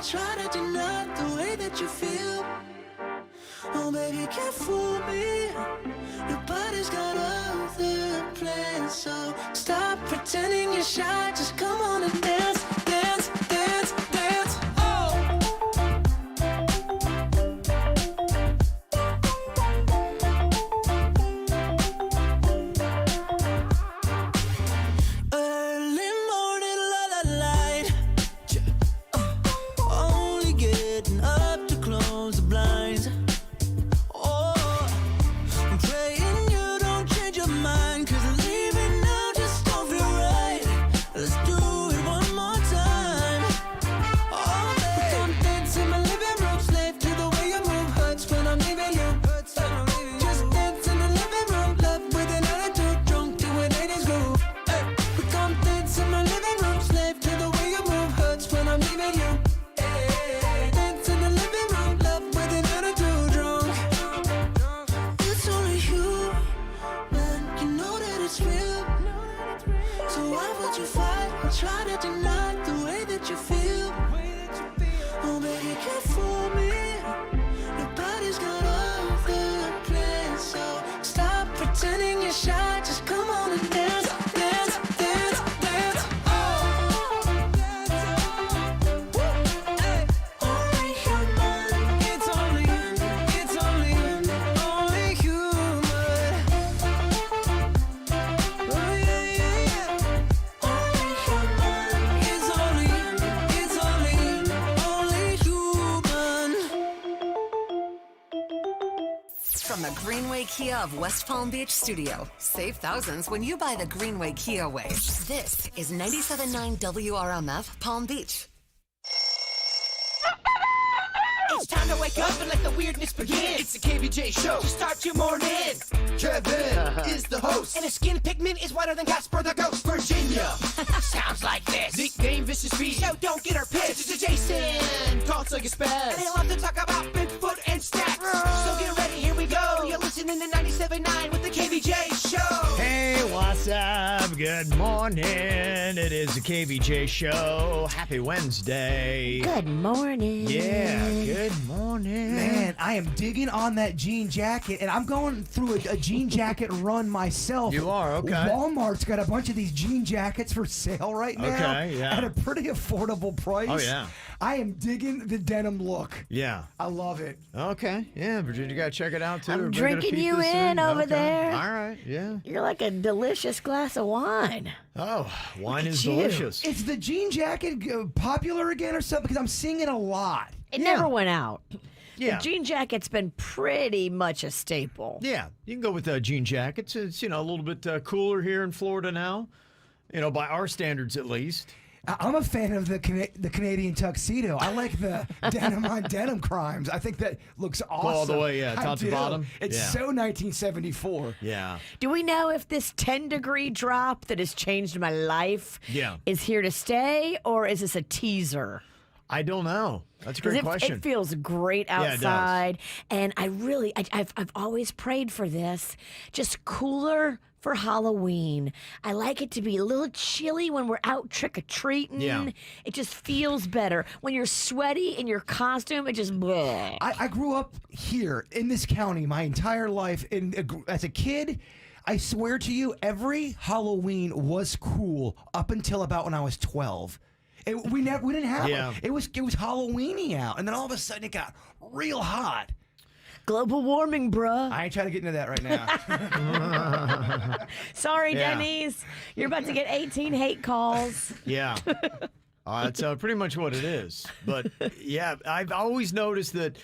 I try to deny the way that you feel. Oh, baby, can't fool me. Your body's got other plans, so stop pretending you're shy. Just come on and dance, dance, dance, dance. Oh. Early morning, light. Only getting up to close the blinds. Try to deny the way that you feel. Oh, baby, can't fool me. Your body's got other plans, so stop pretending you're shy. Just come on and dance, dance, dance, dance. Oh, hey. Only human. It's only human. Oh, yeah, yeah, yeah. From the Greenway Kia of West Palm Beach studio. Save thousands when you buy the Greenway Kia way. This is 97.9 WRMF Palm Beach. It's time to wake up and let the weirdness begin. It's the KVJ show to start your morning. Kevin is the host. And his skin pigment is whiter than Casper the Ghost. Virginia sounds like this. Nickname Vicious Beast. So don't get her pissed. Jason talks like a spaz. And they love to talk about Bigfoot and stacks. So get ready, here we go. You're listening to 97.9 with the KVJ show. Hey, what's up? Good morning. It is the KVJ show. Happy Wednesday. Good morning. Yeah, good morning. Man, I am digging on that jean jacket, and I'm going through a jean jacket run myself. You are? Okay. Walmart's got a bunch of these jean jackets for sale right now. Okay, yeah. At a pretty affordable price. Oh, yeah. I am digging the denim look. Yeah. I love it. Okay. Yeah, Virginia, you got to check it out, too. I'm Everybody gotta drinking peek you this in over there. All right, yeah. You're like a delicious glass of wine. Oh, wine is you. delicious. Is the jean jacket popular again or something? Because I'm seeing it a lot. It never went out. Yeah. The jean jacket's been pretty much a staple. Yeah, you can go with jean jackets. It's, a little bit cooler here in Florida now, by our standards at least. I'm a fan of the Canadian tuxedo. I like the denim on denim crimes. I think that looks awesome. All the way, yeah, I top to do. bottom. It's Yeah. so 1974. Yeah. Do we know if this 10-degree drop that has changed my life Yeah. is here to stay, or is this a teaser? I don't know. That's a 'Cause great question. It feels great Yeah, it does. outside, and I've always prayed for this. Just cooler for Halloween. I like it to be a little chilly when we're out trick-or-treating. Yeah. It just feels better. When you're sweaty in your costume, it just bleh. I grew up here in this county my entire life. As a kid, I swear to you, every Halloween was cool up until about when I was 12. We didn't have Yeah. it. It was Halloweeny out, and then all of a sudden it got real hot. Global warming, bruh. I ain't trying to get into that right now. Sorry, Yeah. Denny's. You're about to get 18 hate calls. Yeah. That's pretty much what it is. But, yeah, I've always noticed that,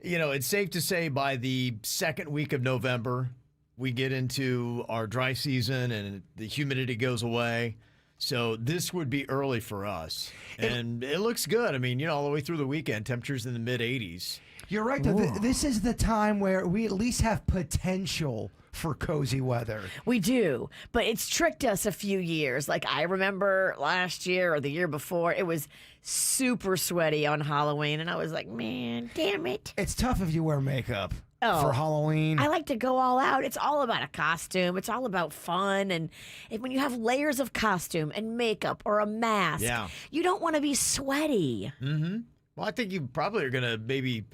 it's safe to say by the second week of November, we get into our dry season and the humidity goes away. So this would be early for us. And it looks good. I mean, all the way through the weekend, temperatures in the mid-80s. You're right, though. This is the time where we at least have potential for cozy weather. We do, but it's tricked us a few years. Like I remember last year or the year before, it was super sweaty on Halloween, and I was like, man, damn it. It's tough if you wear makeup Oh. for Halloween. I like to go all out. It's all about a costume. It's all about fun. And when you have layers of costume and makeup or a mask, Yeah. you don't want to be sweaty. Mm-hmm. Well, I think you probably are going to maybe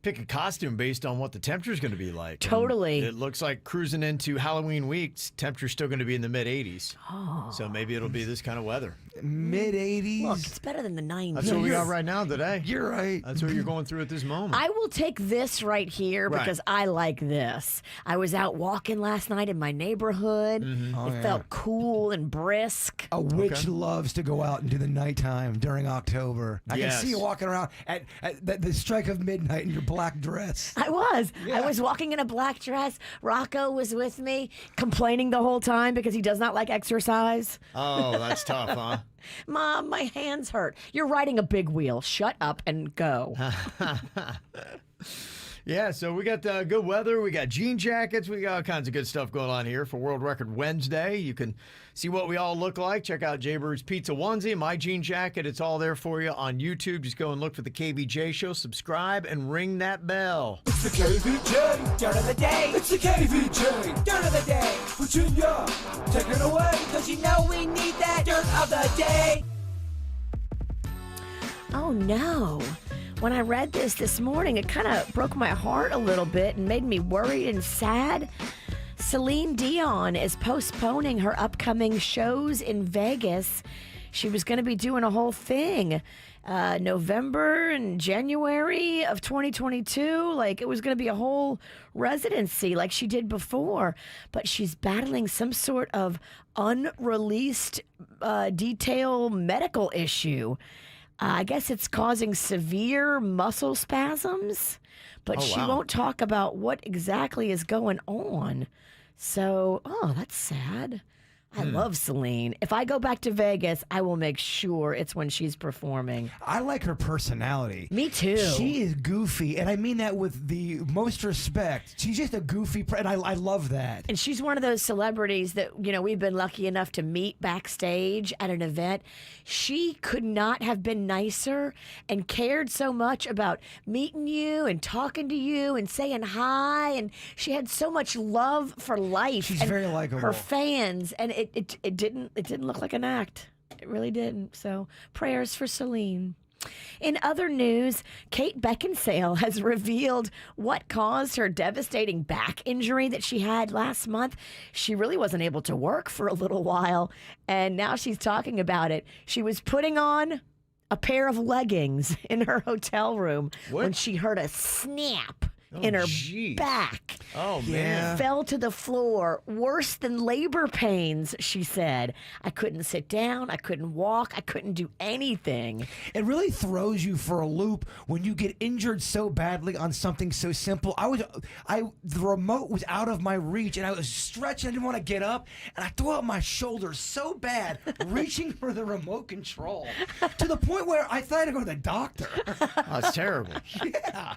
pick a costume based on what the temperature is going to be like. Totally. And it looks like cruising into Halloween week, temperature's still going to be in the mid-80s. Oh. So maybe it'll be this kind of weather. Mid-80s. Look, it's better than the 90s. That's what we got right now today. You're right. That's what you're going through at this moment. I will take this right here because I like this. I was out walking last night in my neighborhood. It felt cool and brisk. A witch loves to go out into the nighttime during October. I can see you walking around at the strike of midnight in your black dress. I was walking in a black dress. Rocco was with me, complaining the whole time because he does not like exercise. Oh, that's tough, huh? Mom, my hands hurt. You're riding a big wheel. Shut up and go. Yeah, so we got good weather. We got jean jackets. We got all kinds of good stuff going on here for World Record Wednesday. You can see what we all look like. Check out Jaybird's Pizza Onesie, my jean jacket. It's all there for you on YouTube. Just go and look for the KVJ Show. Subscribe and ring that bell. It's the KVJ dirt of the day. It's the KVJ dirt of the day. Virginia, take it away, because you know we need that dirt of the day. Oh, no. When I read this morning, it kind of broke my heart a little bit and made me worried and sad. Celine Dion is postponing her upcoming shows in Vegas. She was going to be doing a whole thing November and January of 2022. Like, it was going to be a whole residency like she did before. But she's battling some sort of unreleased detail medical issue. I guess it's causing severe muscle spasms, but she won't talk about what exactly is going on. So, that's sad. I love Celine. If I go back to Vegas, I will make sure it's when she's performing. I like her personality. Me too. She is goofy, and I mean that with the most respect. She's just a goofy, and I love that. And she's one of those celebrities that, we've been lucky enough to meet backstage at an event. She could not have been nicer and cared so much about meeting you and talking to you and saying hi. And she had so much love for life. She's and very likable. Her fans, and it didn't look like an act. It really didn't. So prayers for Celine. In other news, Kate Beckinsale has revealed what caused her devastating back injury that she had last month. She really wasn't able to work for a little while, and now she's talking about it. She was putting on a pair of leggings in her hotel room when she heard a snap in her back. Oh, man. Fell to the floor. Worse than labor pains, she said. I couldn't sit down. I couldn't walk. I couldn't do anything. It really throws you for a loop when you get injured so badly on something so simple. The remote was out of my reach, and I was stretching. I didn't want to get up, and I threw out my shoulders so bad, reaching for the remote control, to the point where I thought I had to go to the doctor. Oh, it's terrible. Yeah.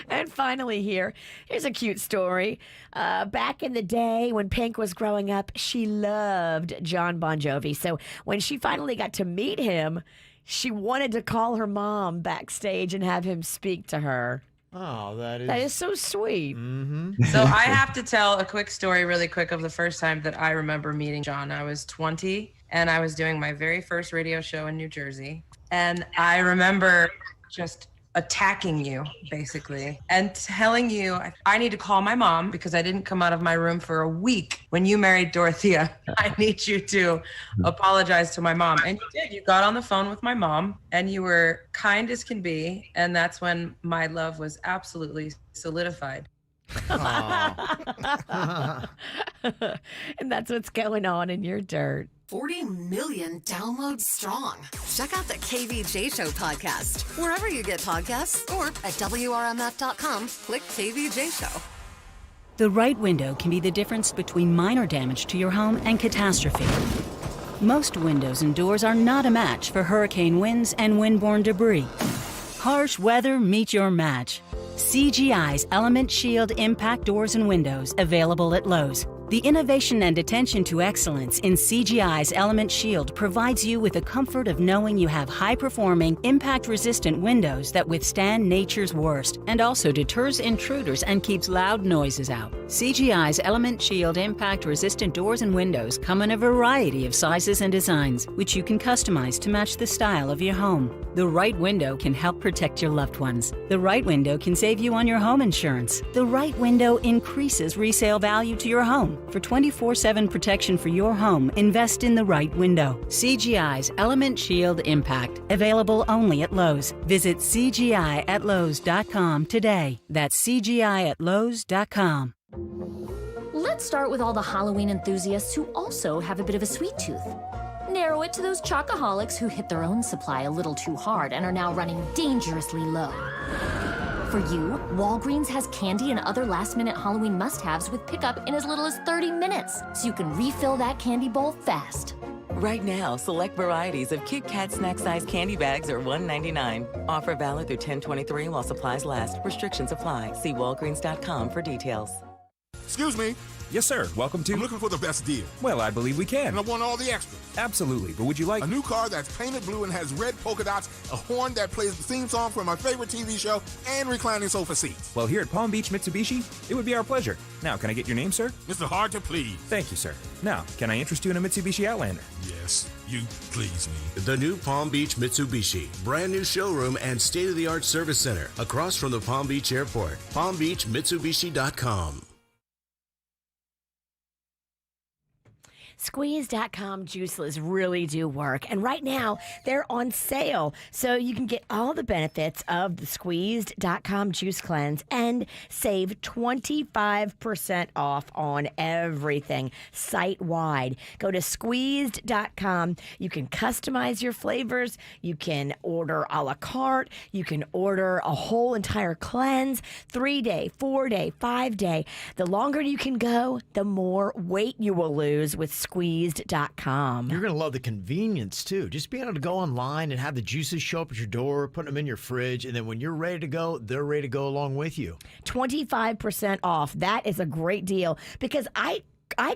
And finally here's a cute story. Back in the day when Pink was growing up, she loved John Bon Jovi. So when she finally got to meet him, she wanted to call her mom backstage and have him speak to her. Oh, that is so sweet. Mm-hmm. So I have to tell a quick story really quick of the first time that I remember meeting John. I was 20 and I was doing my very first radio show in New Jersey. And I remember just attacking you, basically, and telling you I need to call my mom because I didn't come out of my room for a week when you married Dorothea. I need you to apologize to my mom. And you did. You got on the phone with my mom and you were kind as can be. And that's when my love was absolutely solidified. And that's what's going on in your dirt. 40 million downloads strong. Check out the KVJ Show podcast, wherever you get podcasts, or at WRMF.com. Click KVJ Show. The right window can be the difference between minor damage to your home and catastrophe. Most windows and doors are not a match for hurricane winds and windborne debris. Harsh weather meets your match. CGI's Element Shield Impact Doors and Windows, available at Lowe's. The innovation and attention to excellence in CGI's Element Shield provides you with the comfort of knowing you have high-performing, impact-resistant windows that withstand nature's worst and also deters intruders and keeps loud noises out. CGI's Element Shield impact-resistant doors and windows come in a variety of sizes and designs, which you can customize to match the style of your home. The right window can help protect your loved ones. The right window can save you on your home insurance. The right window increases resale value to your home. For 24/7 protection for your home, invest in the right window. CGI's Element Shield Impact. Available only at Lowe's. Visit CGI@Lowe's.com today. That's CGI@Lowe's.com. Let's start with all the Halloween enthusiasts who also have a bit of a sweet tooth. Narrow it to those chocoholics who hit their own supply a little too hard and are now running dangerously low. For you, Walgreens has candy and other last-minute Halloween must-haves with pickup in as little as 30 minutes, so you can refill that candy bowl fast. Right now, select varieties of Kit Kat snack-sized candy bags are $1.99. Offer valid through 10/23 while supplies last. Restrictions apply. See Walgreens.com for details. Excuse me. Yes, sir. Welcome to... I'm looking for the best deal. Well, I believe we can. And I want all the extras. Absolutely. But would you like... A new car that's painted blue and has red polka dots, a horn that plays the theme song from my favorite TV show, and reclining sofa seats. Well, here at Palm Beach Mitsubishi, it would be our pleasure. Now, can I get your name, sir? Mr. Hard to Please. Thank you, sir. Now, can I interest you in a Mitsubishi Outlander? Yes, you please me. The new Palm Beach Mitsubishi. Brand new showroom and state-of-the-art service center across from the Palm Beach Airport. PalmBeachMitsubishi.com. Squeeze.com juiceless really do work. And right now, they're on sale. So you can get all the benefits of the Squeezed.com Juice Cleanse and save 25% off on everything site-wide. Go to Squeezed.com. You can customize your flavors. You can order a la carte. You can order a whole entire cleanse, 3-day, 4-day, 5-day. The longer you can go, the more weight you will lose with Squeezed.com. You're going to love the convenience, too. Just being able to go online and have the juices show up at your door, putting them in your fridge, and then when you're ready to go, they're ready to go along with you. 25% off. That is a great deal because I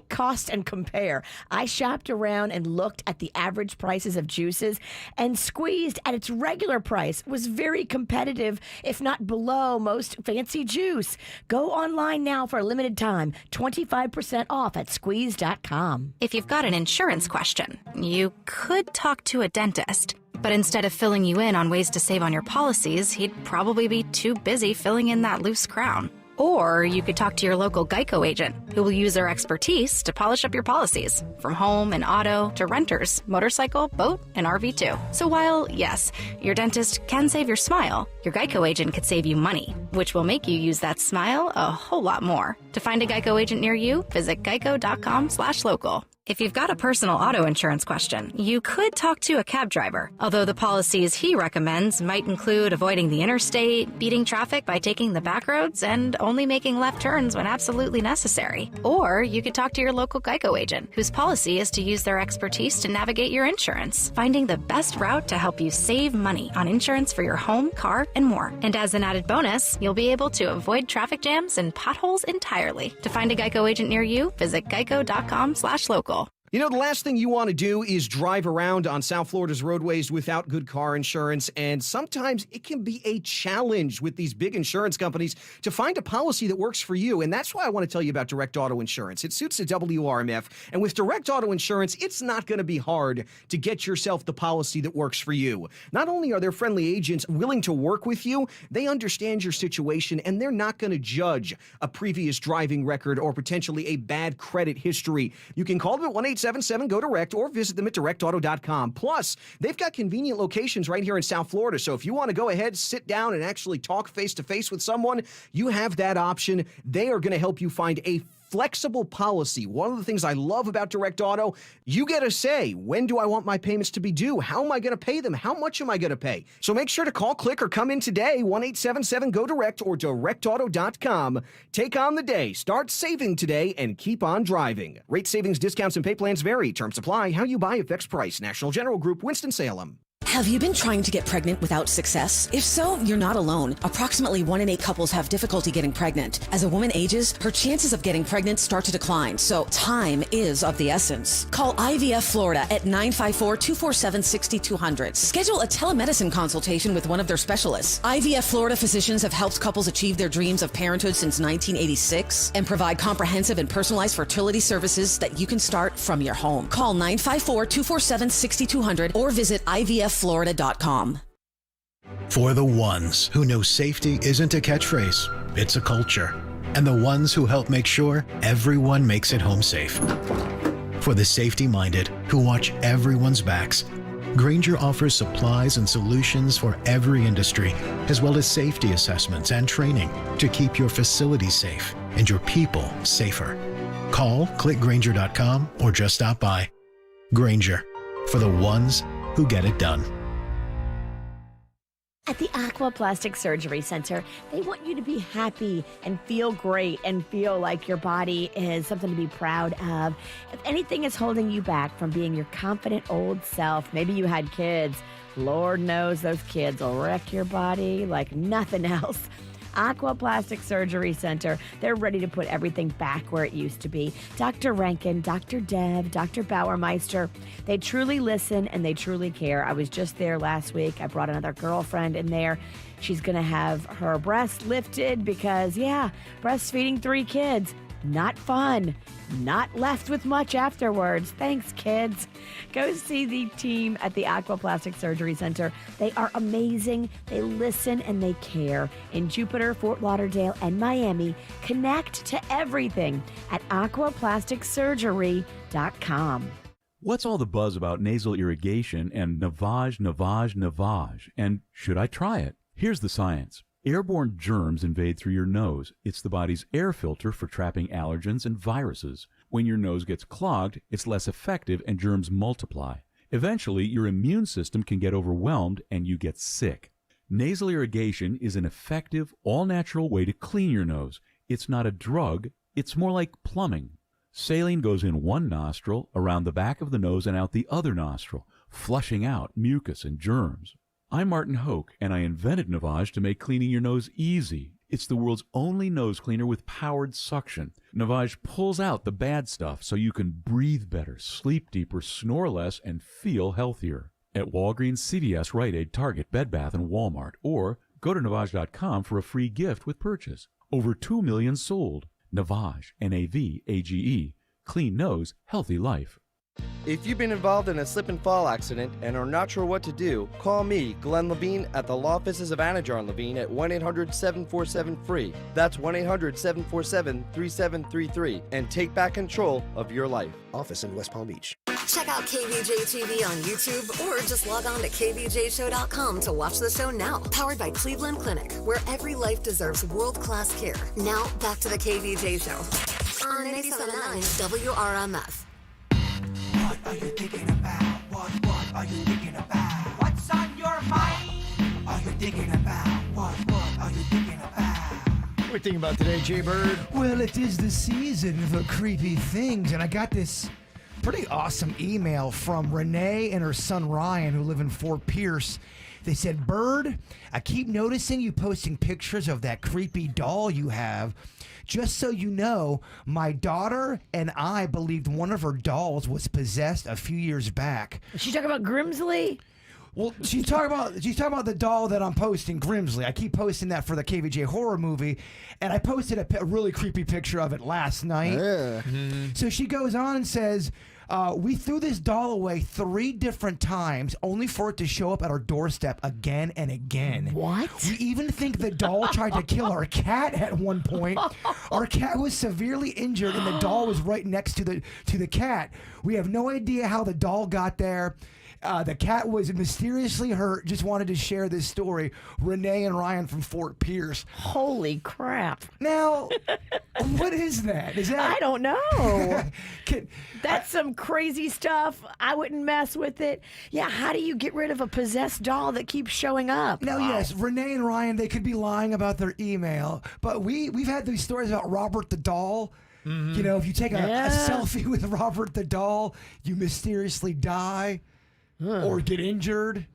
cost and compare. I shopped around and looked at the average prices of juices, and Squeezed at its regular price was very competitive, if not below most fancy juice. Go online now for a limited time. 25% off at Squeeze.com. If you've got an insurance question, you could talk to a dentist. But instead of filling you in on ways to save on your policies, he'd probably be too busy filling in that loose crown. Or you could talk to your local Geico agent, who will use their expertise to polish up your policies, from home and auto to renters, motorcycle, boat, and RV too. So while, yes, your dentist can save your smile, your Geico agent could save you money, which will make you use that smile a whole lot more. To find a Geico agent near you, visit geico.com/local. If you've got a personal auto insurance question, you could talk to a cab driver, although the policies he recommends might include avoiding the interstate, beating traffic by taking the back roads, and only making left turns when absolutely necessary. Or you could talk to your local Geico agent, whose policy is to use their expertise to navigate your insurance, finding the best route to help you save money on insurance for your home, car, and more. And as an added bonus, you'll be able to avoid traffic jams and potholes entirely. To find a Geico agent near you, visit geico.com/local. You know, the last thing you want to do is drive around on South Florida's roadways without good car insurance, and sometimes it can be a challenge with these big insurance companies to find a policy that works for you, and that's why I want to tell you about Direct Auto Insurance. It suits the WRMF, and with Direct Auto Insurance, it's not going to be hard to get yourself the policy that works for you. Not only are their friendly agents willing to work with you, they understand your situation, and they're not going to judge a previous driving record or potentially a bad credit history. You can call them at 1-877-GO-DIRECT or visit them at directauto.com. Plus, they've got convenient locations right here in South Florida, so if you want to go ahead, sit down, and actually talk face-to-face with someone, you have that option. They are going to help you find a flexible policy. One of the things I love about Direct Auto, you get a say. When do I want my payments to be due? How am I going to pay them? How much am I going to pay? So make sure to call, click, or come in today, 1-877-GO-DIRECT or directauto.com. Take on the day. Start saving today and keep on driving. Rate savings, discounts, and pay plans vary. Terms apply. How you buy affects price. National General Group, Winston-Salem. Have you been trying to get pregnant without success? If so, you're not alone. Approximately 1 in 8 couples have difficulty getting pregnant. As a woman ages, her chances of getting pregnant start to decline, so time is of the essence. Call IVF Florida at 954-247-6200. Schedule a telemedicine consultation with one of their specialists. IVF Florida physicians have helped couples achieve their dreams of parenthood since 1986 and provide comprehensive and personalized fertility services that you can start from your home. Call 954-247-6200 or visit IVFFlorida.com. For the ones who know safety isn't a catchphrase, it's a culture. And the ones who help make sure everyone makes it home safe. For the safety-minded who watch everyone's backs, Grainger offers supplies and solutions for every industry, as well as safety assessments and training to keep your facilities safe and your people safer. Call, click Grainger.com, or just stop by. Grainger, for the ones who get it done. At the Aqua Plastic Surgery Center, they want you to be happy and feel great and feel like your body is something to be proud of. If anything is holding you back from being your confident old self, maybe you had kids, Lord knows those kids will wreck your body like nothing else. Aqua Plastic Surgery Center, they're ready to put everything back where it used to be. Dr. Rankin, Dr. Dev, Dr. Bauermeister, they truly listen and they truly care. I was just there last week. I brought another girlfriend in there. She's going to have her breast lifted because, breastfeeding 3 kids, not fun. Not left with much afterwards. Thanks, kids. Go see the team at the Aqua Plastic Surgery Center. They are amazing. They listen and they care. In Jupiter, Fort Lauderdale, and Miami, connect to everything at aquaplasticsurgery.com. What's all the buzz about nasal irrigation and Navage? And should I try it? Here's the science. Airborne germs invade through your nose. It's the body's air filter for trapping allergens and viruses. When your nose gets clogged, it's less effective and germs multiply. Eventually, your immune system can get overwhelmed and you get sick. Nasal irrigation is an effective, all-natural way to clean your nose. It's not a drug, it's more like plumbing. Saline goes in one nostril, around the back of the nose and out the other nostril, flushing out mucus and germs. I'm Martin Hoke, and I invented Navage to make cleaning your nose easy. It's the world's only nose cleaner with powered suction. Navage pulls out the bad stuff so you can breathe better, sleep deeper, snore less, and feel healthier. At Walgreens, CVS, Rite Aid, Target, Bed Bath, and Walmart. Or go to Navage.com for a free gift with purchase. Over 2 million sold. Navage, Navage. Clean nose, healthy life. If you've been involved in a slip and fall accident and are not sure what to do, call me, Glenn Levine, at the Law Offices of Anajar and Levine at 1-800-747-FREE. That's 1-800-747-3733 and take back control of your life. Office in West Palm Beach. Check out Kvj TV on YouTube or just log on to kvjshow.com to watch the show now. Powered by Cleveland Clinic, where every life deserves world-class care. Now, back to the KVJ Show on 97.9 WRMF. What are you thinking about? What are you thinking about? What's on your mind? Are you thinking about? What are you thinking about? What are we thinking about today, Jay Bird? Well, it is the season for creepy things, and I got this pretty awesome email from Renee and her son Ryan, who live in Fort Pierce. They said, Bird, I keep noticing you posting pictures of that creepy doll you have. Just so you know, my daughter and I believed one of her dolls was possessed a few years back. Is she talking about Grimsley? Well, she's talking about the doll that I'm posting, Grimsley. I keep posting that for the KVJ horror movie, and I posted a really creepy picture of it last night. So she goes on and says, we threw this doll away 3 different times, only for it to show up at our doorstep again and again. What? We even think the doll tried to kill our cat at one point. Our cat was severely injured, and the doll was right next to the cat. We have no idea how the doll got there. The cat was mysteriously hurt. Just wanted to share this story. Renee and Ryan from Fort Pierce. Holy crap. Now, what is that? Is that? I don't know. That's some crazy stuff. I wouldn't mess with it. Yeah, how do you get rid of a possessed doll that keeps showing up? Now, yes, Renee and Ryan, they could be lying about their email, but we've had these stories about Robert the doll. Mm-hmm. You know, if you take a selfie with Robert the doll, you mysteriously die. Or get injured.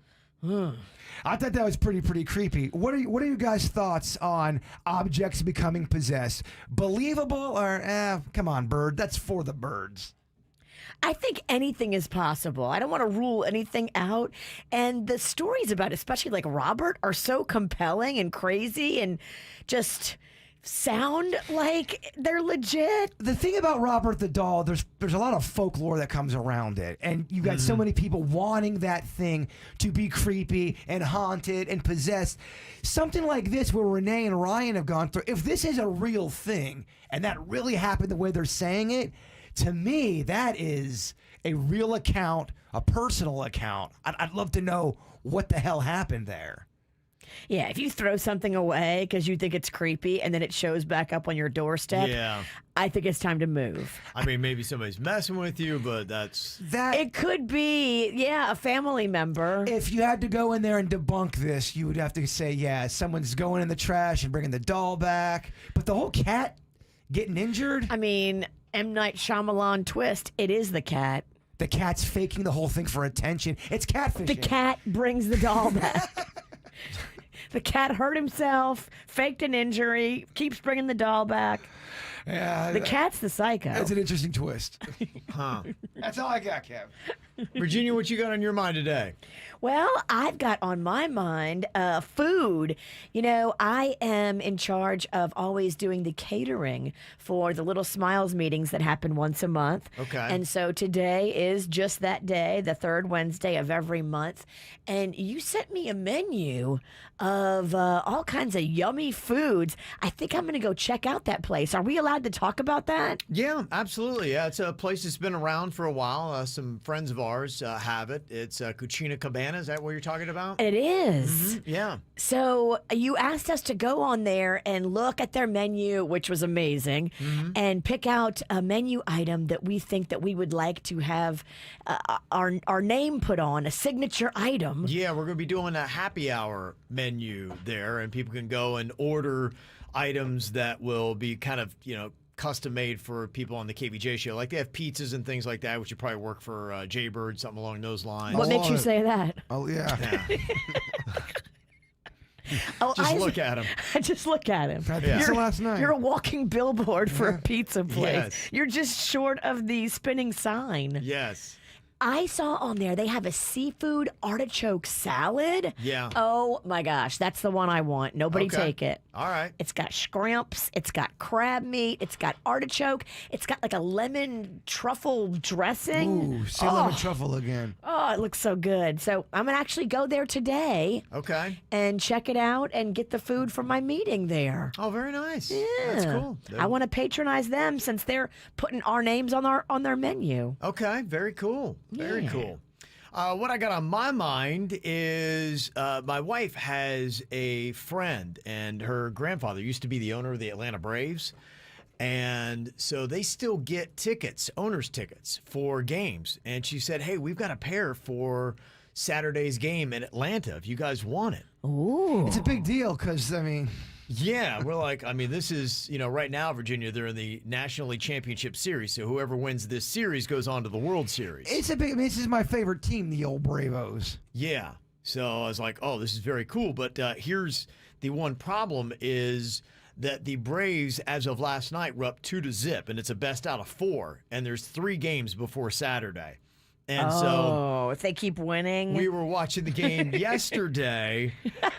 I thought that was pretty creepy. What are you guys' thoughts on objects becoming possessed? Believable or come on, bird? That's for the birds. I think anything is possible. I don't want to rule anything out. And the stories about, especially like Robert, are so compelling and crazy and just sound like they're legit. The thing about Robert the doll, there's a lot of folklore that comes around it, and you got so many people wanting that thing to be creepy and haunted and possessed. Something like this, where Renee and Ryan have gone through, if this is a real thing and that really happened the way they're saying it, to me that is a real account, a personal account. I'd love to know what the hell happened there. Yeah, if you throw something away because you think it's creepy and then it shows back up on your doorstep, I think it's time to move. I mean, maybe somebody's messing with you, but that's... It could be, a family member. If you had to go in there and debunk this, you would have to say, someone's going in the trash and bringing the doll back. But the whole cat getting injured? I mean, M. Night Shyamalan twist, it is the cat. The cat's faking the whole thing for attention. It's catfishing. The cat brings the doll back. The cat hurt himself, faked an injury, keeps bringing the doll back. Yeah, the cat's the psycho. That's an interesting twist. Huh. That's all I got, Kev. Virginia, what you got on your mind today? Well, I've got on my mind food. You know, I am in charge of always doing the catering for the Little Smiles meetings that happen once a month. Okay. And so today is just that day, the third Wednesday of every month. And you sent me a menu of all kinds of yummy foods. I think I'm going to go check out that place. Are we allowed to talk about that? Yeah, absolutely. Yeah, it's a place that's been around for a while. Some friends of ours have it. It's Cucina Cabana. Is that what you're talking about? It is. Mm-hmm. Yeah. So you asked us to go on there and look at their menu, which was amazing, and pick out a menu item that we think that we would like to have our name put on, a signature item. Yeah, we're going to be doing a happy hour menu there, and people can go and order items that will be kind of, custom made for people on the KVJ show. Like they have pizzas and things like that, which would probably work for Jaybird, something along those lines. What makes you say that? Oh, yeah. Just look at him. Just look at him. Had pizza last night. You're a walking billboard for a pizza place. Yes. You're just short of the spinning sign. Yes. I saw on there they have a seafood artichoke salad. Yeah. Oh my gosh, that's the one I want. Nobody take it. All right. It's got shrimps, it's got crab meat, it's got artichoke, it's got like a lemon truffle dressing. Ooh, say lemon truffle again. Oh, it looks so good. So I'm gonna actually go there today. Okay. And check it out and get the food from my meeting there. Oh, very nice. Yeah. That's cool. I want to patronize them since they're putting our names on their menu. Okay, very cool. Very cool. What I got on my mind is my wife has a friend, and her grandfather used to be the owner of the Atlanta Braves. And so they still get tickets, owner's tickets for games. And she said, hey, we've got a pair for Saturday's game in Atlanta if you guys want it. Ooh. It's a big deal because, Yeah, we're like, this is, right now, Virginia, they're in the National League Championship Series. So whoever wins this series goes on to the World Series. It's a big, this is my favorite team, the old Bravos. Yeah. So I was like, oh, this is very cool. But here's the one problem is that the Braves, as of last night, were up 2-0, and it's a best out of 4. And there's 3 games before Saturday. And so if they keep winning. We were watching the game yesterday,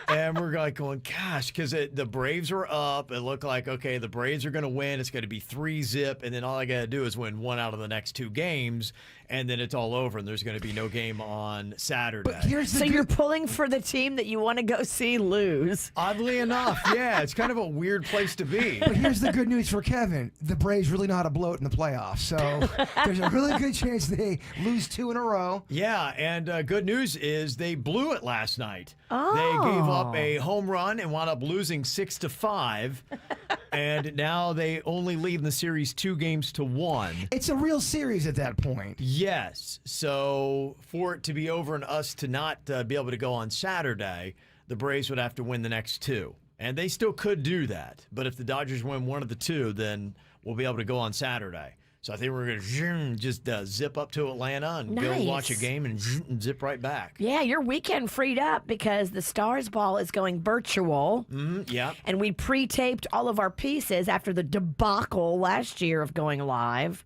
and we're like going, gosh, because the Braves were up. It looked like, okay, the Braves are going to win. It's going to be 3-0, and then all I got to do is win 1 out of the next 2 games, and then it's all over, and there's going to be no game on Saturday. But here's the So you're pulling for the team that you want to go see lose. Oddly enough, yeah, it's kind of a weird place to be. But here's the good news for Kevin. The Braves really know how to blow it in the playoffs. So there's a really good chance they lose 2 in a row. Yeah, and good news is they blew it last night. Oh. They gave up a home run and wound up losing 6-5. And now they only lead in the series 2-1. It's a real series at that point. Yes. So for it to be over and us to not be able to go on Saturday, the Braves would have to win the next 2. And they still could do that. But if the Dodgers win one of the 2, then we'll be able to go on Saturday. So I think we're going to just zip up to Atlanta and go Nice. watch a game and zip right back. Yeah, your weekend freed up because the Stars Ball is going virtual. Yeah. And we pre-taped all of our pieces after the debacle last year of going live.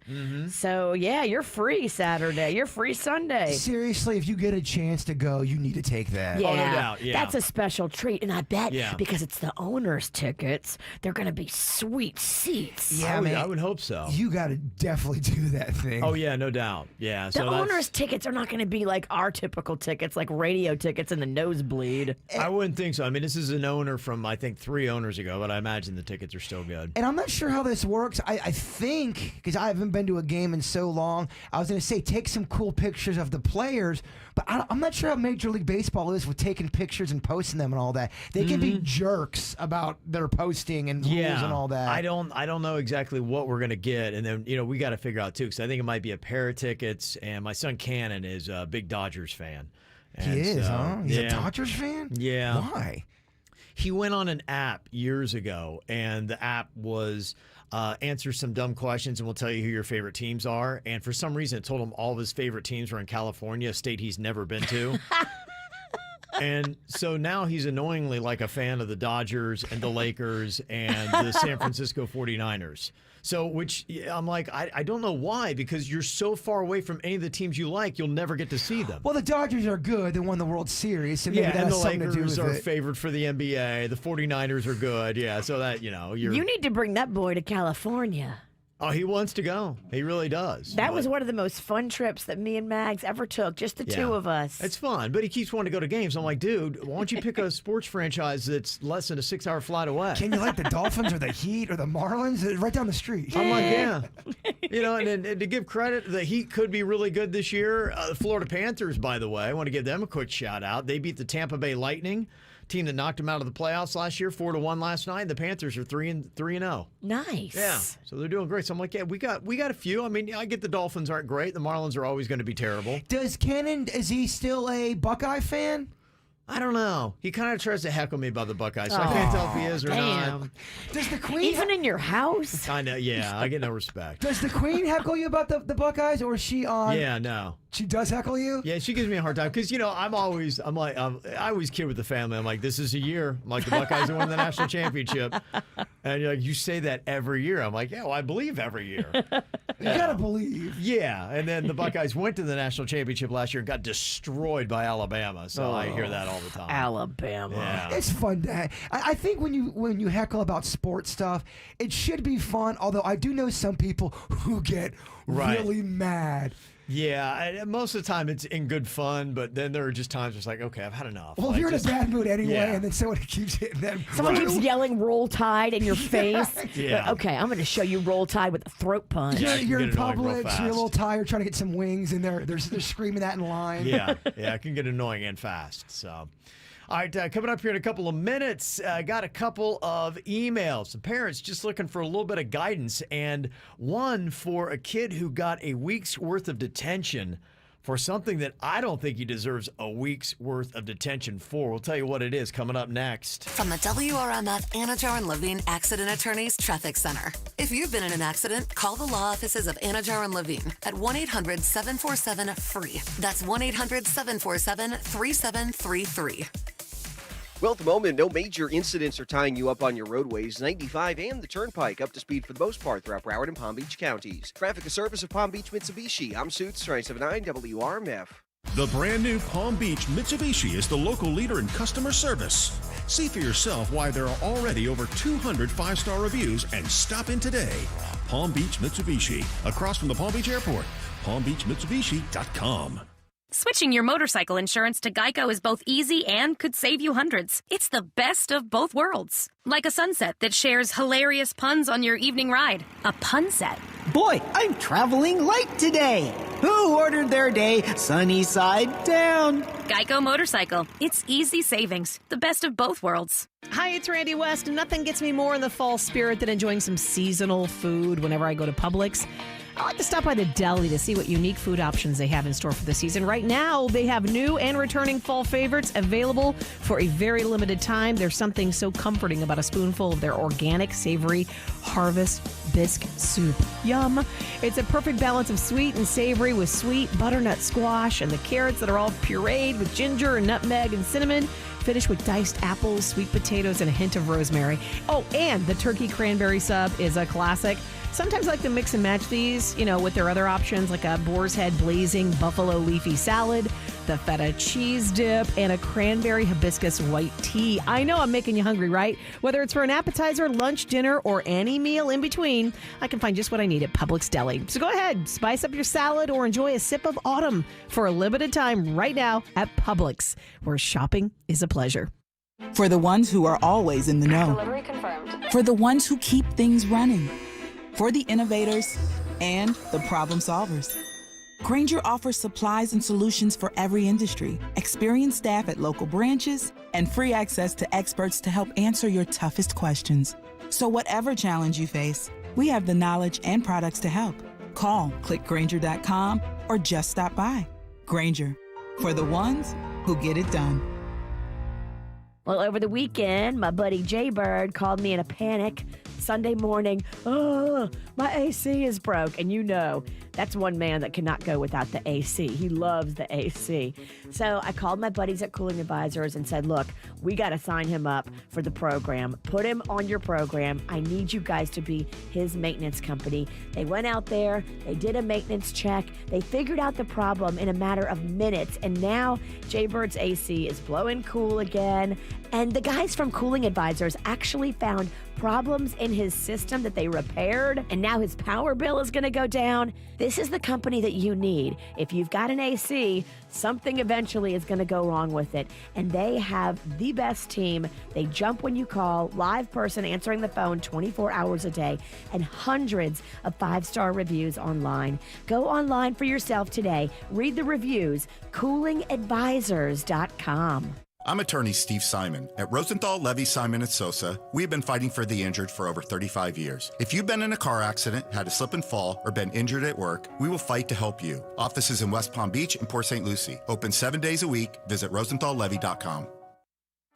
So, yeah, you're free Saturday. You're free Sunday. Seriously, if you get a chance to go, you need to take that. Yeah, Oh, no doubt, yeah. That's a special treat. And I bet Yeah. because it's the owner's tickets, they're going to be sweet seats. Yeah, man. I would hope so. You got to definitely do that thing. Oh, yeah, no doubt. Yeah. The So that's- owner's tickets are not going to be like our typical tickets, like radio tickets in the nosebleed. I wouldn't think so. I mean, this is an owner from, I think, 3 owners ago, but I imagine the tickets are still good. And I'm not sure how this works. I think, because I haven't been to a game in so long, I was going to say take some cool pictures of the players, but I'm not sure how Major League Baseball is with taking pictures and posting them and all that. They can be jerks about their posting and rules and all that. I don't know exactly what we're gonna get, and then we got to figure out too, because I think it might be a pair of tickets. And my son Cannon is a big Dodgers fan. He And is, so, huh? He's a yeah. Dodgers fan? Yeah. Why? He went on an app years ago, and the app was answer some dumb questions, and we'll tell you who your favorite teams are. And for some reason, it told him all of his favorite teams were in California, a state he's never been to. And so now he's annoyingly like a fan of the Dodgers and the Lakers and the San Francisco 49ers. So, which I'm like, I don't know why, because you're so far away from any of the teams you like, you'll never get to see them. Well, the Dodgers are good. They won the World Series. So maybe Yeah, that and has the something to do Lakers with are it. favored for the NBA. The 49ers are good. Yeah, so that, you're... You need to bring that boy to California. Oh, he wants to go. He really does. That But- was one of the most fun trips that me and Mags ever took, just the two Yeah. of us. It's fun, but he keeps wanting to go to games. I'm like, dude, why don't you pick a sports franchise that's less than a 6-hour flight away? Can you like the Dolphins or the Heat or the Marlins? Right down the street. I'm like, yeah. And to give credit, the Heat could be really good this year. The Florida Panthers, by the way, I want to give them a quick shout out. They beat the Tampa Bay Lightning, team that knocked them out of the playoffs last year, 4-1 last night. The Panthers are 3-0. Nice. Yeah, so they're doing great. So I'm like, yeah, we got a few. I mean, I get the Dolphins aren't great. The Marlins are always going to be terrible. Does Cannon, is he still a Buckeye fan? I don't know. He kind of tries to heckle me about the Buckeyes, so I can't tell if he is or not. Damn. Does the Queen Even in your house? Kind of, yeah. I get no respect. Does the Queen heckle you about the Buckeyes, or is she on? Yeah, no. She does heckle you? Yeah, she gives me a hard time because I always kid with the family. I'm like, this is a year. I'm like, the Buckeyes are winning the national championship, and you're like, you say that every year. I'm like, yeah, well, I believe every year. You gotta believe. Yeah, and then the Buckeyes went to the national championship last year and got destroyed by Alabama. So I hear that all the time. Alabama. Yeah. It's fun to. I think when you heckle about sports stuff, it should be fun. Although I do know some people who get Right. really mad. Yeah, most of the time it's in good fun, but then there are just times it's like, okay, I've had enough. Well, Like, you're in a just- bad mood anyway, Yeah. and then someone keeps hitting them. Someone keeps yelling "Roll Tide" in your face. Yeah. Okay, I'm going to show you "Roll Tide" with a throat punch. Yeah, You're can in get annoying real Publix, you're a fast. little tired, trying to get some wings, and they're screaming that in line. Yeah, it can get annoying and fast. So, all right, coming up here in a couple of minutes, got a couple of emails. Some parents just looking for a little bit of guidance, and one for a kid who got a week's worth of detention for something that I don't think he deserves a week's worth of detention for. We'll tell you what it is coming up next. From the WRMF Anajar and Levine Accident Attorneys Traffic Center. If you've been in an accident, call the law offices of Anajar and Levine at 1-800-747-FREE. That's 1-800-747-3733. Well, at the moment, no major incidents are tying you up on your roadways. 95 and the Turnpike up to speed for the most part throughout Broward and Palm Beach counties. Traffic, a service of Palm Beach Mitsubishi. I'm Suits 979 WRMF. The brand new Palm Beach Mitsubishi is the local leader in customer service. See for yourself why there are already over 200 5-star reviews and stop in today. Palm Beach Mitsubishi, across from the Palm Beach Airport. PalmBeachMitsubishi.com. Switching your motorcycle insurance to Geico is both easy and could save you hundreds. It's the best of both worlds. Like a sunset that shares hilarious puns on your evening ride. A pun set. Boy, I'm traveling light today. Who ordered their day sunny side down? Geico Motorcycle. It's easy savings. The best of both worlds. Hi, it's Randy West. Nothing gets me more in the fall spirit than enjoying some seasonal food whenever I go to Publix. I like to stop by the deli to see what unique food options they have in store for the season. Right now, they have new and returning fall favorites available for a very limited time. There's something so comforting about a spoonful of their organic, savory Harvest Bisque soup. Yum! It's a perfect balance of sweet and savory with sweet butternut squash and the carrots that are all pureed with ginger and nutmeg and cinnamon. Finished with diced apples, sweet potatoes, and a hint of rosemary. Oh, and the turkey cranberry sub is a classic. Sometimes I like to mix and match these, with their other options like a boar's head blazing buffalo leafy salad, the feta cheese dip, and a cranberry hibiscus white tea. I know I'm making you hungry, right? Whether it's for an appetizer, lunch, dinner, or any meal in between, I can find just what I need at Publix Deli. So go ahead, spice up your salad or enjoy a sip of autumn for a limited time right now at Publix, where shopping is a pleasure. For the ones who are always in the know. Delivery confirmed. For the ones who keep things running. For the innovators and the problem solvers. Grainger offers supplies and solutions for every industry, experienced staff at local branches, and free access to experts to help answer your toughest questions. So whatever challenge you face, we have the knowledge and products to help. Call, click Grainger.com, or just stop by. Grainger, for the ones who get it done. Well, over the weekend, my buddy Jay Bird called me in a panic. Sunday morning, oh, my AC is broke. And that's one man that cannot go without the AC. He loves the AC. So I called my buddies at Cooling Advisors and said, look, we got to sign him up for the program. Put him on your program. I need you guys to be his maintenance company. They went out there. They did a maintenance check. They figured out the problem in a matter of minutes. And now Jay Bird's AC is blowing cool again. And the guys from Cooling Advisors actually found problems in his system that they repaired, and now his power bill is going to go down. This is the company that you need. If you've got an AC, something eventually is going to go wrong with it. And they have the best team. They jump when you call, live person answering the phone 24 hours a day, and hundreds of 5-star reviews online. Go online for yourself today. Read the reviews, coolingadvisors.com. I'm attorney Steve Simon. At Rosenthal, Levy, Simon & Sosa, we have been fighting for the injured for over 35 years. If you've been in a car accident, had a slip and fall, or been injured at work, we will fight to help you. Offices in West Palm Beach and Port St. Lucie. Open 7 days a week. Visit RosenthalLevy.com.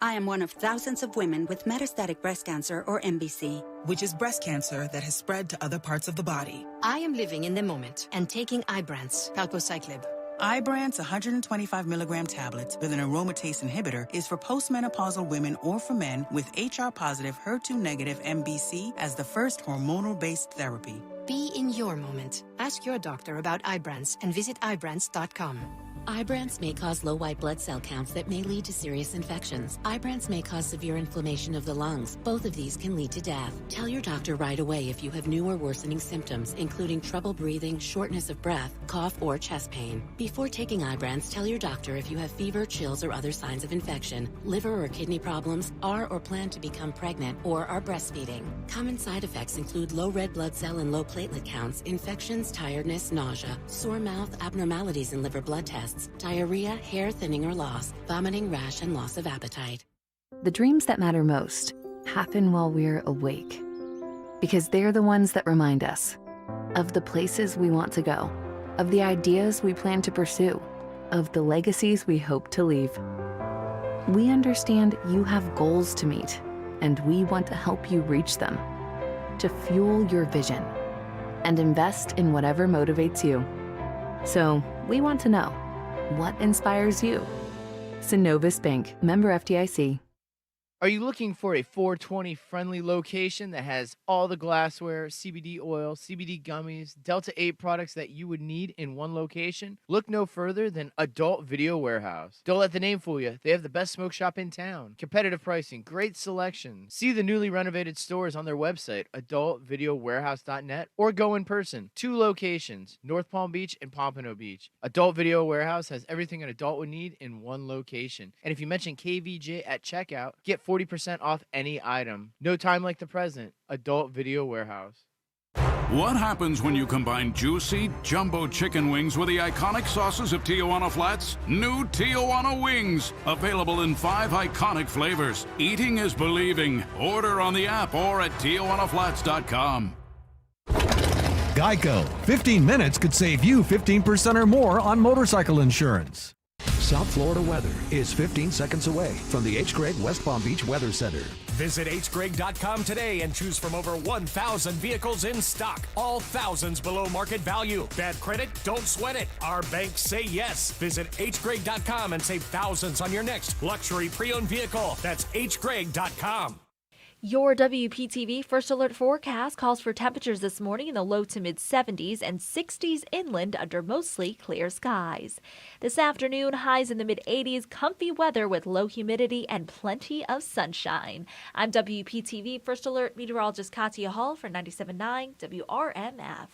I am one of thousands of women with metastatic breast cancer, or MBC. Which is breast cancer that has spread to other parts of the body. I am living in the moment and taking Ibrance, palbociclib. Ibrance 125 milligram tablets with an aromatase inhibitor is for postmenopausal women or for men with HR-positive, HER2-negative MBC as the first hormonal-based therapy. Be in your moment. Ask your doctor about Ibrance and visit Ibrance.com. Ibrance may cause low white blood cell counts that may lead to serious infections. Ibrance may cause severe inflammation of the lungs. Both of these can lead to death. Tell your doctor right away if you have new or worsening symptoms, including trouble breathing, shortness of breath, cough, or chest pain. Before taking Ibrance, tell your doctor if you have fever, chills, or other signs of infection, liver or kidney problems, are or plan to become pregnant, or are breastfeeding. Common side effects include low red blood cell and low platelet counts, infections, tiredness, nausea, sore mouth, abnormalities in liver blood tests, diarrhea, hair thinning or loss, vomiting, rash, and loss of appetite. The dreams that matter most happen while we're awake, because they're the ones that remind us of the places we want to go, of the ideas we plan to pursue, of the legacies we hope to leave. We understand you have goals to meet, and we want to help you reach them, to fuel your vision and invest in whatever motivates you. So we want to know, what inspires you? Synovus Bank, member FDIC. Are you looking for a 420 friendly location that has all the glassware, CBD oil, CBD gummies, Delta 8 products that you would need in one location? Look no further than Adult Video Warehouse. Don't let the name fool you. They have the best smoke shop in town. Competitive pricing, great selection. See the newly renovated stores on their website, adultvideowarehouse.net, or go in person. 2 locations, North Palm Beach and Pompano Beach. Adult Video Warehouse has everything an adult would need in one location. And if you mention KVJ at checkout, get 40% off any item. No time like the present. Adult Video Warehouse. What happens when you combine juicy jumbo chicken wings with the iconic sauces of Tijuana Flats? New Tijuana Wings, available in 5 iconic flavors. Eating is believing. Order on the app or at TijuanaFlats.com. Geico. 15 minutes could save you 15% or more on motorcycle insurance. South Florida weather is 15 seconds away from the H. Gregg West Palm Beach Weather Center. Visit hgregg.com today and choose from over 1,000 vehicles in stock. All thousands below market value. Bad credit? Don't sweat it. Our banks say yes. Visit hgregg.com and save thousands on your next luxury pre-owned vehicle. That's hgregg.com. Your WPTV First Alert forecast calls for temperatures this morning in the low to mid 70s and 60s inland under mostly clear skies. This afternoon, highs in the mid 80s, comfy weather with low humidity and plenty of sunshine. I'm WPTV First Alert meteorologist Katia Hall for 97.9 WRMF.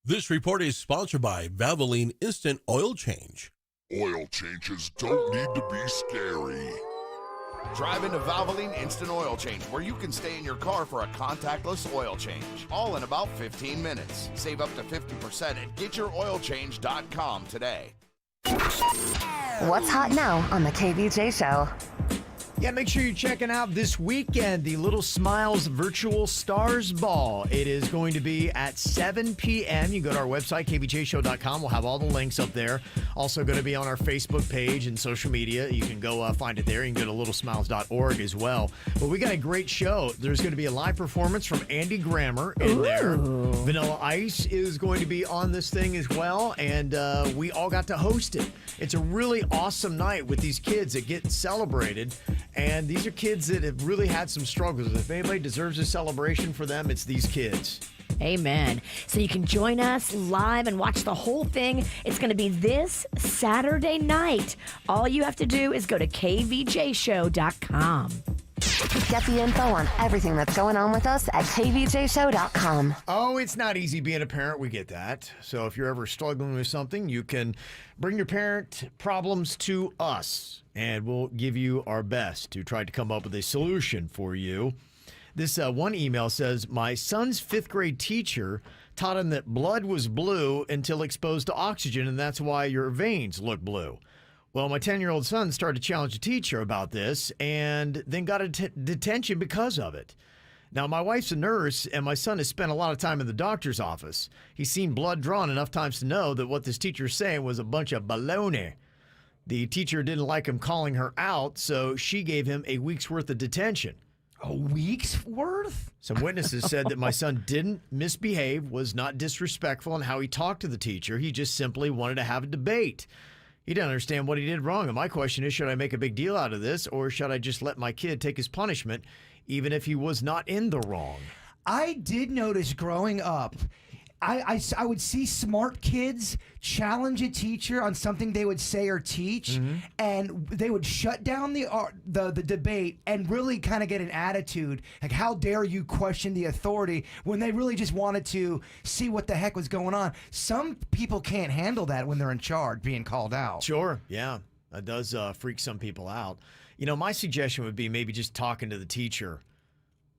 This report is sponsored by Valvoline Instant Oil Change. Oil changes don't need to be scary. Drive into Valvoline Instant Oil Change, where you can stay in your car for a contactless oil change, all in about 15 minutes. Save up to 50% at GetYourOilChange.com today. What's hot now on the KVJ Show? Yeah, make sure you're checking out this weekend the Little Smiles Virtual Stars Ball. It is going to be at 7 p.m. You can go to our website, kvjshow.com. We'll have all the links up there. Also going to be on our Facebook page and social media. You can go find it there. You can go to littlesmiles.org as well. But we got a great show. There's going to be a live performance from Andy Grammer in there. Vanilla Ice is going to be on this thing as well. And we all got to host it. It's a really awesome night with these kids that get celebrated. And these are kids that have really had some struggles. If anybody deserves a celebration for them, it's these kids. Amen. So you can join us live and watch the whole thing. It's going to be this Saturday night. All you have to do is go to kvjshow.com. Get the info on everything that's going on with us at kvjshow.com. Oh, it's not easy being a parent. We get that. So if you're ever struggling with something, you can bring your parent problems to us, and we'll give you our best to try to come up with a solution for you. This one email says, my son's 5th grade teacher taught him that blood was blue until exposed to oxygen, and that's why your veins look blue. Well, my 10-year-old son started to challenge the teacher about this and then got a detention because of it. Now, my wife's a nurse, and my son has spent a lot of time in the doctor's office. He's seen blood drawn enough times to know that what this teacher's saying was a bunch of baloney. The teacher didn't like him calling her out, so she gave him a week's worth of detention. A week's worth? Some witnesses said that my son didn't misbehave, was not disrespectful in how he talked to the teacher. He just simply wanted to have a debate. He didn't understand what he did wrong. And my question is, should I make a big deal out of this, or should I just let my kid take his punishment, even if he was not in the wrong? I did notice growing up, I would see smart kids challenge a teacher on something they would say or teach, and they would shut down the debate and really kind of get an attitude, like, how dare you question the authority, when they really just wanted to see what the heck was going on. Some people can't handle that when they're in charge, being called out. Sure, yeah. That does freak some people out. You know, my suggestion would be maybe just talking to the teacher,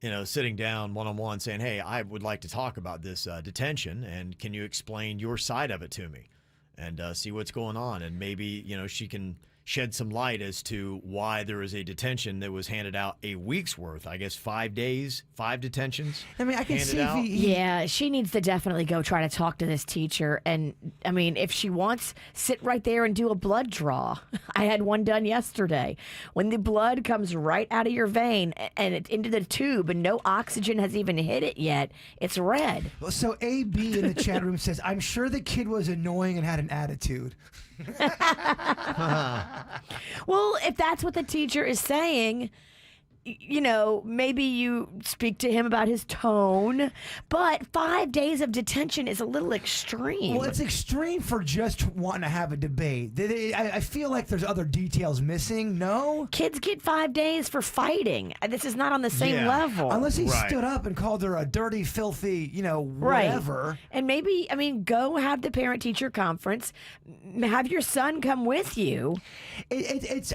you know, sitting down one-on-one saying, hey, I would like to talk about this detention, and can you explain your side of it to me, and see what's going on? And maybe, you know, she can shed some light as to why there is a detention that was handed out a week's worth. I guess 5 days, 5 detentions. I mean, I can see if Yeah, she needs to definitely go try to talk to this teacher. And I mean, if she wants, sit right there and do a blood draw. I had one done yesterday. When the blood comes right out of your vein and it's into the tube and no oxygen has even hit it yet, it's red. So AB in the chat room says, I'm sure the kid was annoying and had an attitude. Well, if that's what the teacher is saying, you know, maybe you speak to him about his tone, but 5 days of detention is a little extreme. Well, it's extreme for just wanting to have a debate. I feel like there's other details missing. No? Kids get 5 days for fighting. This is not on the same level. Unless he stood up and called her a dirty, filthy, you know, whatever. Right. And maybe, I mean, go have the parent-teacher conference. Have your son come with you.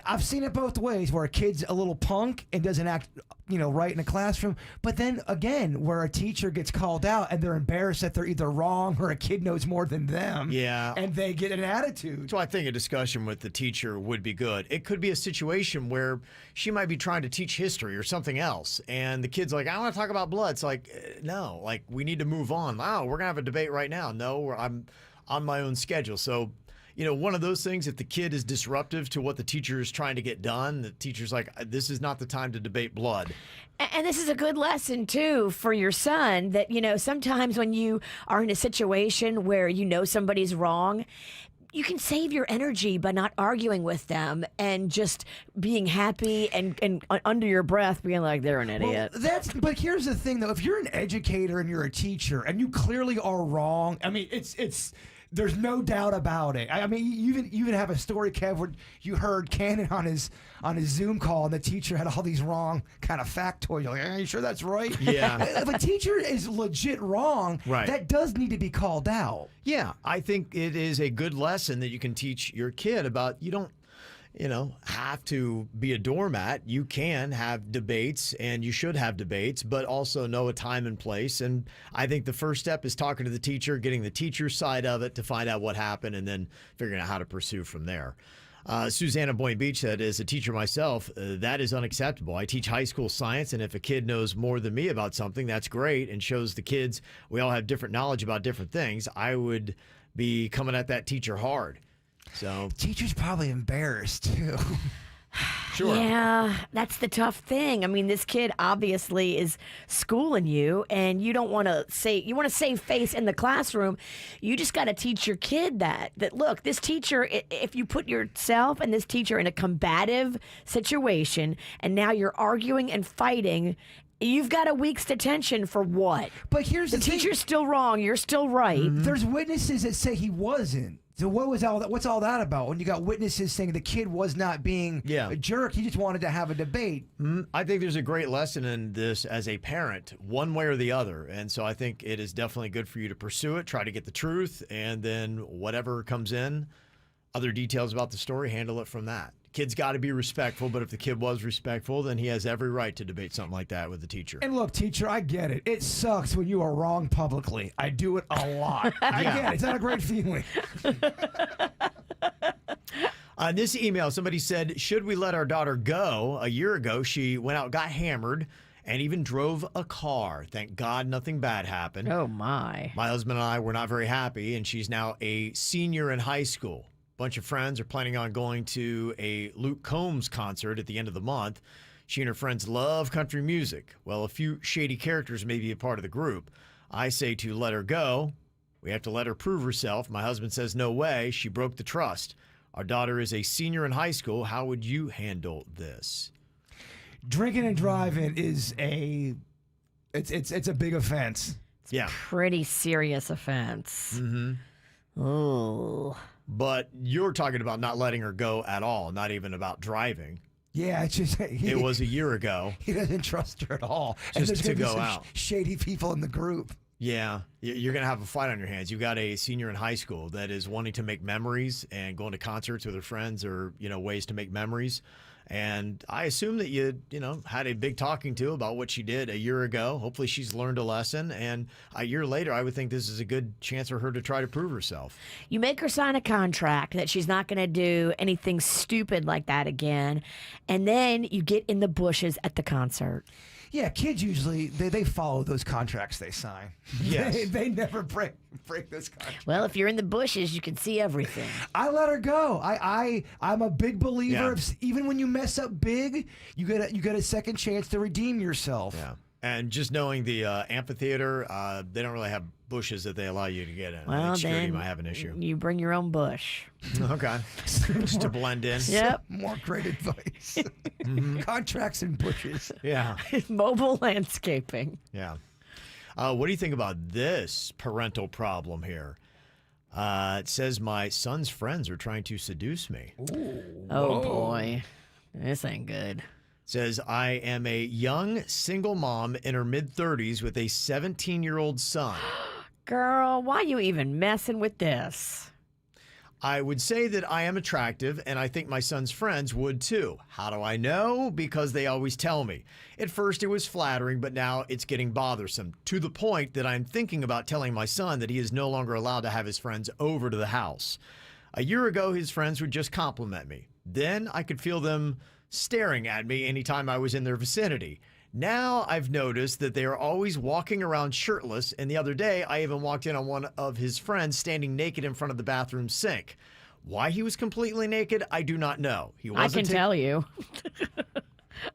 I've seen it both ways, where a kid's a little punk and doesn't doesn't act, right in a classroom. But then again, where a teacher gets called out and they're embarrassed that they're either wrong or a kid knows more than them. Yeah. And they get an attitude. So I think a discussion with the teacher would be good. It could be a situation where she might be trying to teach history or something else, and the kid's like, I want to talk about blood. It's like, no, like, we need to move on. Wow, we're going to have a debate right now. No, I'm on my own schedule. So, one of those things, if the kid is disruptive to what the teacher is trying to get done, the teacher's like, this is not the time to debate blood. And this is a good lesson, too, for your son that, sometimes when you are in a situation where somebody's wrong, you can save your energy by not arguing with them and just being happy and under your breath being like, they're an idiot. Well, but here's the thing, though. If you're an educator and you're a teacher and you clearly are wrong, I mean, there's no doubt about it. I mean, you even have a story, Kev, where you heard Cannon on his Zoom call, and the teacher had all these wrong kind of factoids. You're like, are you sure that's right? Yeah. If a teacher is legit wrong, right, that does need to be called out. Yeah, I think it is a good lesson that you can teach your kid about. You don't have to be a doormat. You can have debates, and you should have debates, but also know a time and place. And I think the first step is talking to the teacher, getting the teacher's side of it to find out what happened, and then figuring out how to pursue from there. Susanna Boynton Beach said, as a teacher myself, that is unacceptable. I teach high school science, and if a kid knows more than me about something, that's great and shows the kids we all have different knowledge about different things. I would be coming at that teacher hard. So teacher's probably embarrassed too. Sure. Yeah, that's the tough thing. I mean, this kid obviously is schooling you, and you don't want to you want to save face in the classroom. You just got to teach your kid that look, this teacher, if you put yourself and this teacher in a combative situation, and now you're arguing and fighting, you've got a week's detention for what? But here's the teacher's still wrong. You're still right. Mm-hmm. There's witnesses that say he wasn't. So what's all that about? When you got witnesses saying the kid was not being a jerk, he just wanted to have a debate. I think there's a great lesson in this as a parent, one way or the other. And so I think it is definitely good for you to pursue it, try to get the truth, and then whatever comes in, other details about the story, handle it from that. Kid's got to be respectful, but if the kid was respectful, then he has every right to debate something like that with the teacher. And look, teacher, I get it. It sucks when you are wrong publicly. I do it a lot. I get it. It's not a great feeling. On this email, somebody said, should we let our daughter go? A year ago, she went out, got hammered, and even drove a car. Thank God nothing bad happened. Oh, my. My husband and I were not very happy, and she's now a senior in high school. Bunch of friends are planning on going to a Luke Combs concert at the end of the month. She and her friends love country music. Well, a few shady characters may be a part of the group. I say to let her go. We have to let her prove herself. My husband says no way. She broke the trust. Our daughter is a senior in high school. How would you handle this? Drinking and driving is it's a big offense. Yeah. Pretty serious offense. Mm-hmm. Oh. But you're talking about not letting her go at all, not even about driving. Yeah, it's just it was a year ago. He doesn't trust her at all. Just to go out. Shady people in the group. Yeah, you're going to have a fight on your hands. You got a senior in high school that is wanting to make memories, and going to concerts with her friends or, ways to make memories. And I assume that you had a big talking to about what she did a year ago. Hopefully she's learned a lesson. And a year later, I would think this is a good chance for her to try to prove herself. You make her sign a contract that she's not going to do anything stupid like that again. And then you get in the bushes at the concert. Yeah, kids usually, they follow those contracts they sign. Yes. They never break this contract. Well, if you're in the bushes, you can see everything. I let her go. I'm a big believer of, even when you mess up big, you get a second chance to redeem yourself. Yeah. And just knowing the amphitheater, they don't really have bushes that they allow you to get in. Well, I think security then might have an issue. You bring your own bush. Okay. Just to blend in. Yep. More great advice. Mm-hmm. Contracts and bushes. Yeah. Mobile landscaping. Yeah. What do you think about this parental problem here? It says my son's friends are trying to seduce me. Ooh. Oh, boy. This ain't good. Says, I am a young single mom in her mid-30s with a 17-year-old son. Girl, why you even messing with this? I would say that I am attractive, and I think my son's friends would too. How do I know? Because they always tell me. At first it was flattering, but now it's getting bothersome, to the point that I'm thinking about telling my son that he is no longer allowed to have his friends over to the house. A year ago, his friends would just compliment me. Then I could feel them staring at me anytime I was in their vicinity. Now I've noticed that they are always walking around shirtless, and the other day I even walked in on one of his friends standing naked in front of the bathroom sink. Why he was completely naked, I do not know. I can tell you.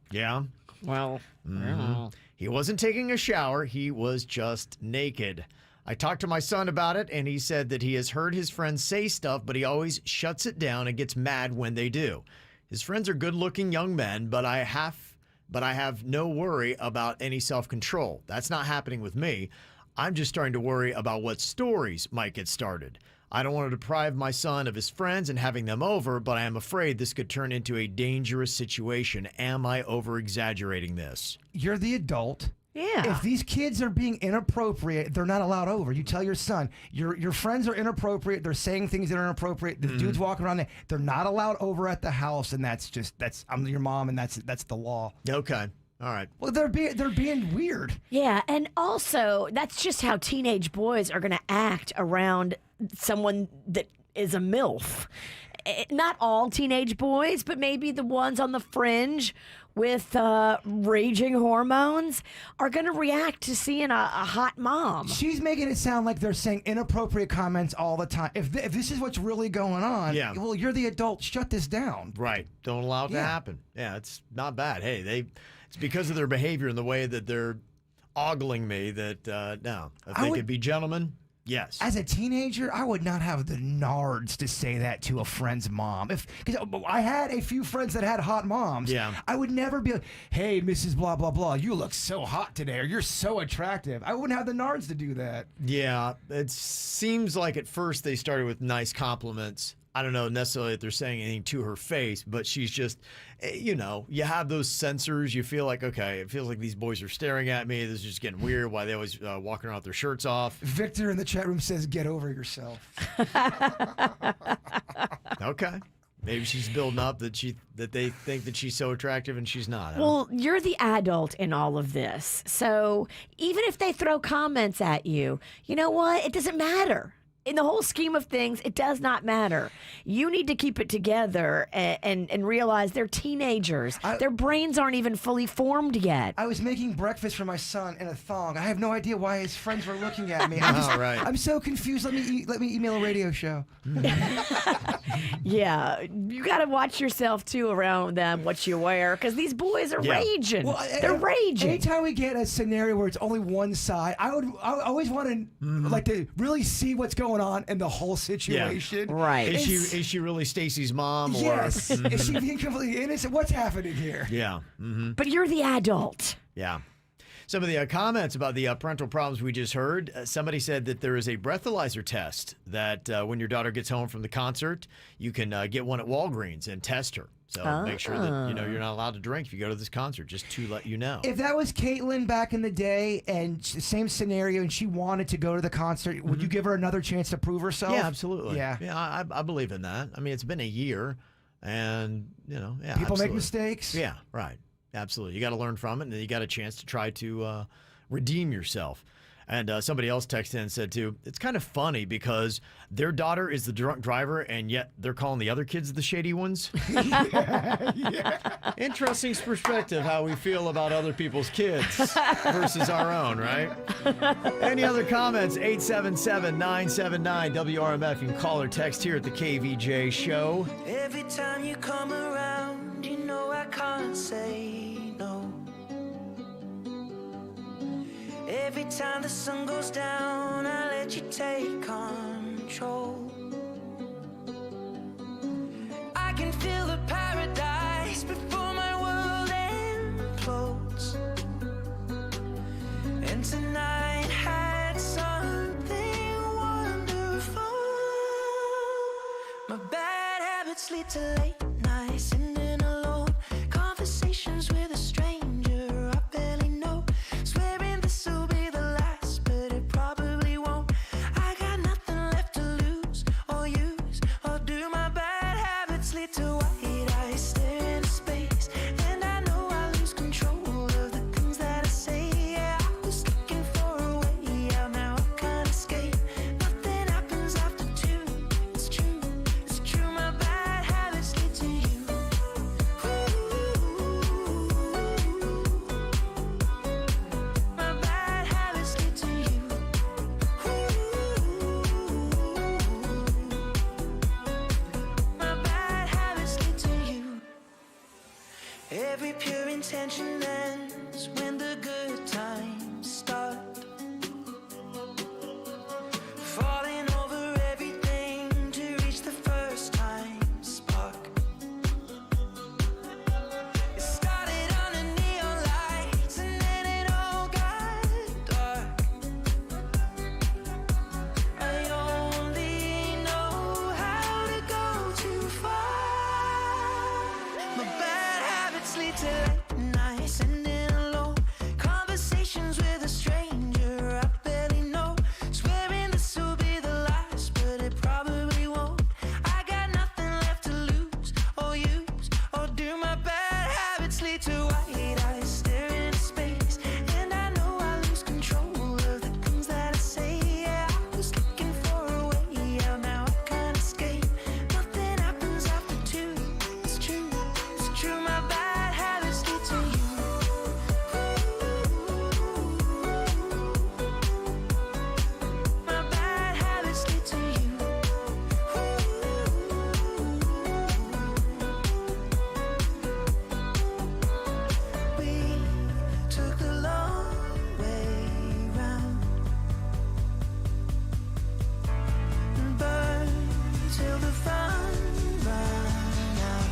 Yeah? Well, He wasn't taking a shower. He was just naked. I talked to my son about it, and he said that he has heard his friends say stuff, but he always shuts it down and gets mad when they do. His friends are good-looking young men, but I have no worry about any self-control. That's not happening with me. I'm just starting to worry about what stories might get started. I don't want to deprive my son of his friends and having them over, but I am afraid this could turn into a dangerous situation. Am I over-exaggerating this? You're the adult. Yeah. If these kids are being inappropriate, they're not allowed over. You tell your son, your friends are inappropriate. They're saying things that are inappropriate. The dude's walking around there. They're not allowed over at the house, and that's I'm your mom, and that's the law. Okay. All right. Well, they're being weird. Yeah, and also that's just how teenage boys are going to act around someone that is a MILF. Not all teenage boys, but maybe the ones on the fringe with raging hormones are going to react to seeing a hot mom. She's making it sound like they're saying inappropriate comments all the time. If this is what's really going on, well, you're the adult. Shut this down. Right. Don't allow it to happen. Yeah, it's not bad. Hey, it's because of their behavior and the way that they're ogling me that, no. If they could be gentlemen, yes. As a teenager, I would not have the nards to say that to a friend's mom. Because I had a few friends that had hot moms. Yeah. I would never be like, hey, Mrs. Blah, blah, blah, you look so hot today, or you're so attractive. I wouldn't have the nards to do that. Yeah, it seems like at first they started with nice compliments. I don't know necessarily if they're saying anything to her face, but she's just, you have those sensors. You feel like, okay, it feels like these boys are staring at me. This is just getting weird. Why they always walking around with their shirts off. Victor in the chat room says, get over yourself. Okay. Maybe she's building up that they think that she's so attractive and she's not. Well, you're the adult in all of this. So even if they throw comments at you, you know what? It doesn't matter. In the whole scheme of things, it does not matter. You need to keep it together and realize they're teenagers. Their brains aren't even fully formed yet. I was making breakfast for my son in a thong. I have no idea why his friends were looking at me. Right. I'm so confused. Let me email a radio show. Yeah, you got to watch yourself too around them, what you wear, because these boys are raging. Well, they're raging. Anytime we get a scenario where it's only one side, I always want to to really see what's going on in the whole situation. Yeah. Right. Is she really Stacy's mom? Yes. Or, Is she being completely innocent? What's happening here? Yeah. But you're the adult. Yeah. Some of the comments about the parental problems we just heard. Somebody said that there is a breathalyzer test that when your daughter gets home from the concert, you can get one at Walgreens and test her. So make sure that you're not allowed to drink if you go to this concert, just to let you know. If that was Caitlin back in the day and same scenario and she wanted to go to the concert, would you give her another chance to prove herself? Yeah, absolutely. Yeah, I believe in that. I mean, it's been a year and, people absolutely. make mistakes. Yeah, right. Absolutely. You got to learn from it, and then you got a chance to try to redeem yourself. And somebody else texted in and said, too, it's kind of funny because their daughter is the drunk driver, and yet they're calling the other kids the shady ones. Interesting perspective how we feel about other people's kids versus our own, right? Any other comments? 877-979-WRMF. You can call or text here at the KVJ Show. Every time you come around, you know I can't say no. Every time the sun goes down, I let you take control. I can feel the paradise before my world implodes. And tonight had something wonderful. My bad habits lead to late nights, sitting alone, conversations with a stranger I barely know, swearing this will be the last, but it probably won't. I got nothing left to lose or use or tension ends when the good times start. Falling over everything to reach the first time spark. It started under neon lights and then it all got dark. I only know how to go too far. My bad habits lead to late nights, sending alone conversations with a stranger I barely know. Swearing this will be the last, but it probably won't. I got nothing left to lose or use or do. My bad habits lead to white eyes staring into space, and I know I lose control of the things that I say. Yeah, I was looking for a way out, now I can't escape. Nothing happens after two. It's true, it's true. My bad habits lead to you. My bad habits lead to you. We took the long way round and burned till the fun ran out.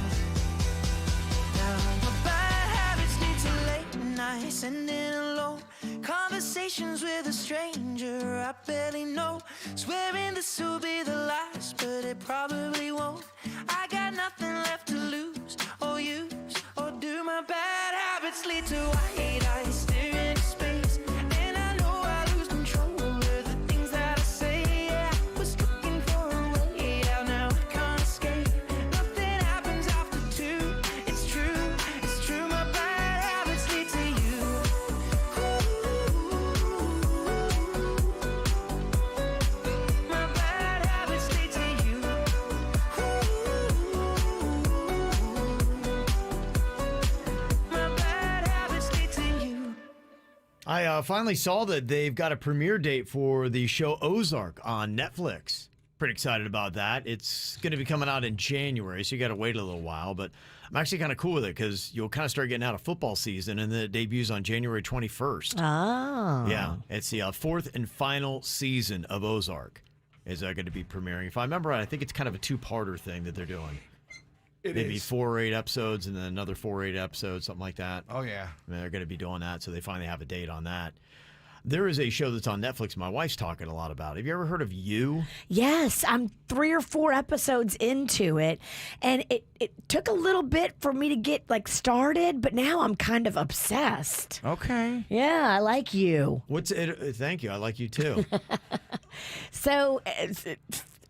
Now my bad habits lead to late nights, sending alone conversations with a stranger I barely know. Swearing this will be the last, but it probably won't. I got nothing left to lose or use or do. My bad habits lead to white eyes staring into space, and I know I lose control of the things that I say. Yeah, I was looking for a way out, now I can't escape. Nothing happens after two. It's true, it's true. My bad habits lead to you. My bad habits lead to you. My bad habits lead to you. I finally saw that they've got a premiere date for the show Ozark on Netflix. Pretty excited about that. It's going to be coming out in January, so you got to wait a little while. But I'm actually kind of cool with it because you'll kind of start getting out of football season, and then it debuts on January 21st. Oh. Yeah, it's the fourth and final season of Ozark is going to be premiering. If I remember right, I think it's kind of a two-parter thing that they're doing. Maybe 4 or 8 episodes and then another 4 or 8 episodes, something like that. Oh, yeah. And they're going to be doing that, so they finally have a date on that. There is a show that's on Netflix my wife's talking a lot about. Have you ever heard of You? Yes, I'm 3 or 4 episodes into it, and it took a little bit for me to get started, but now I'm kind of obsessed. Okay. Yeah, I like You. What's it? Thank you. I like you too. So,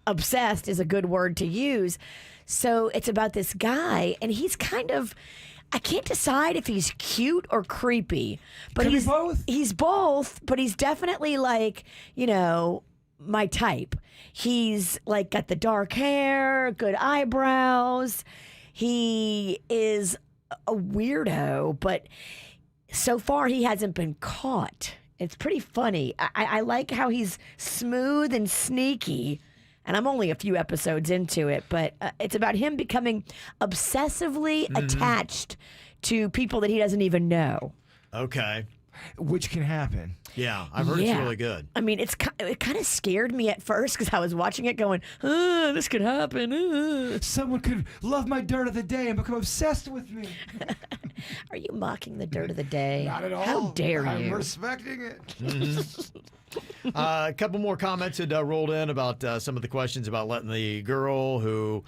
obsessed is a good word to use. So, it's about this guy, and he's kind of, I can't decide if he's cute or creepy. But Could be he's both. He's both, but he's definitely my type. He's got the dark hair, good eyebrows. He is a weirdo, but so far he hasn't been caught. It's pretty funny. I like how he's smooth and sneaky. And I'm only a few episodes into it, but it's about him becoming obsessively attached to people that he doesn't even know. Okay. Which can happen. Yeah, I've heard it's really good. I mean, it kind of scared me at first because I was watching it going, this could happen. Someone could love my dirt of the day and become obsessed with me. Are you mocking the dirt of the day? Not at all. How dare I'm you? respecting it. A couple more comments had rolled in about some of the questions about letting the girl who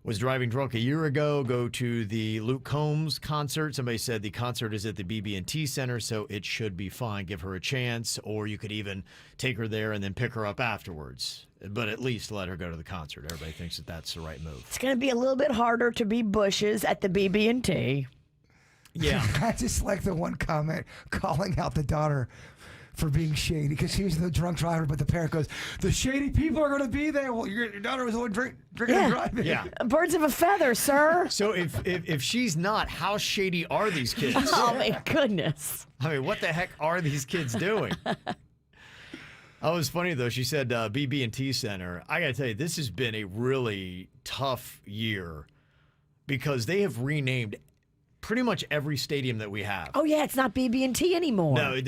was driving drunk a year ago go to the Luke Combs concert. Somebody said the concert is at the BB&T Center, so it should be fine. Give her a chance, or you could even take her there and then pick her up afterwards. But at least let her go to the concert. Everybody thinks that that's the right move. It's going to be a little bit harder to be bushes at the BB&T. Yeah. I just like the one comment calling out the daughter for being shady because she was the drunk driver, but the parent goes, the shady people are going to be there. Well, your daughter was the one drinking and driving. Yeah. Birds of a feather, sir. So if she's not, how shady are these kids? Oh, my goodness. I mean, what the heck are these kids doing? Oh, it was funny, though. She said BB&T Center. I got to tell you, this has been a really tough year because they have renamed pretty much every stadium that we have. Oh yeah, it's not BB&T anymore. No,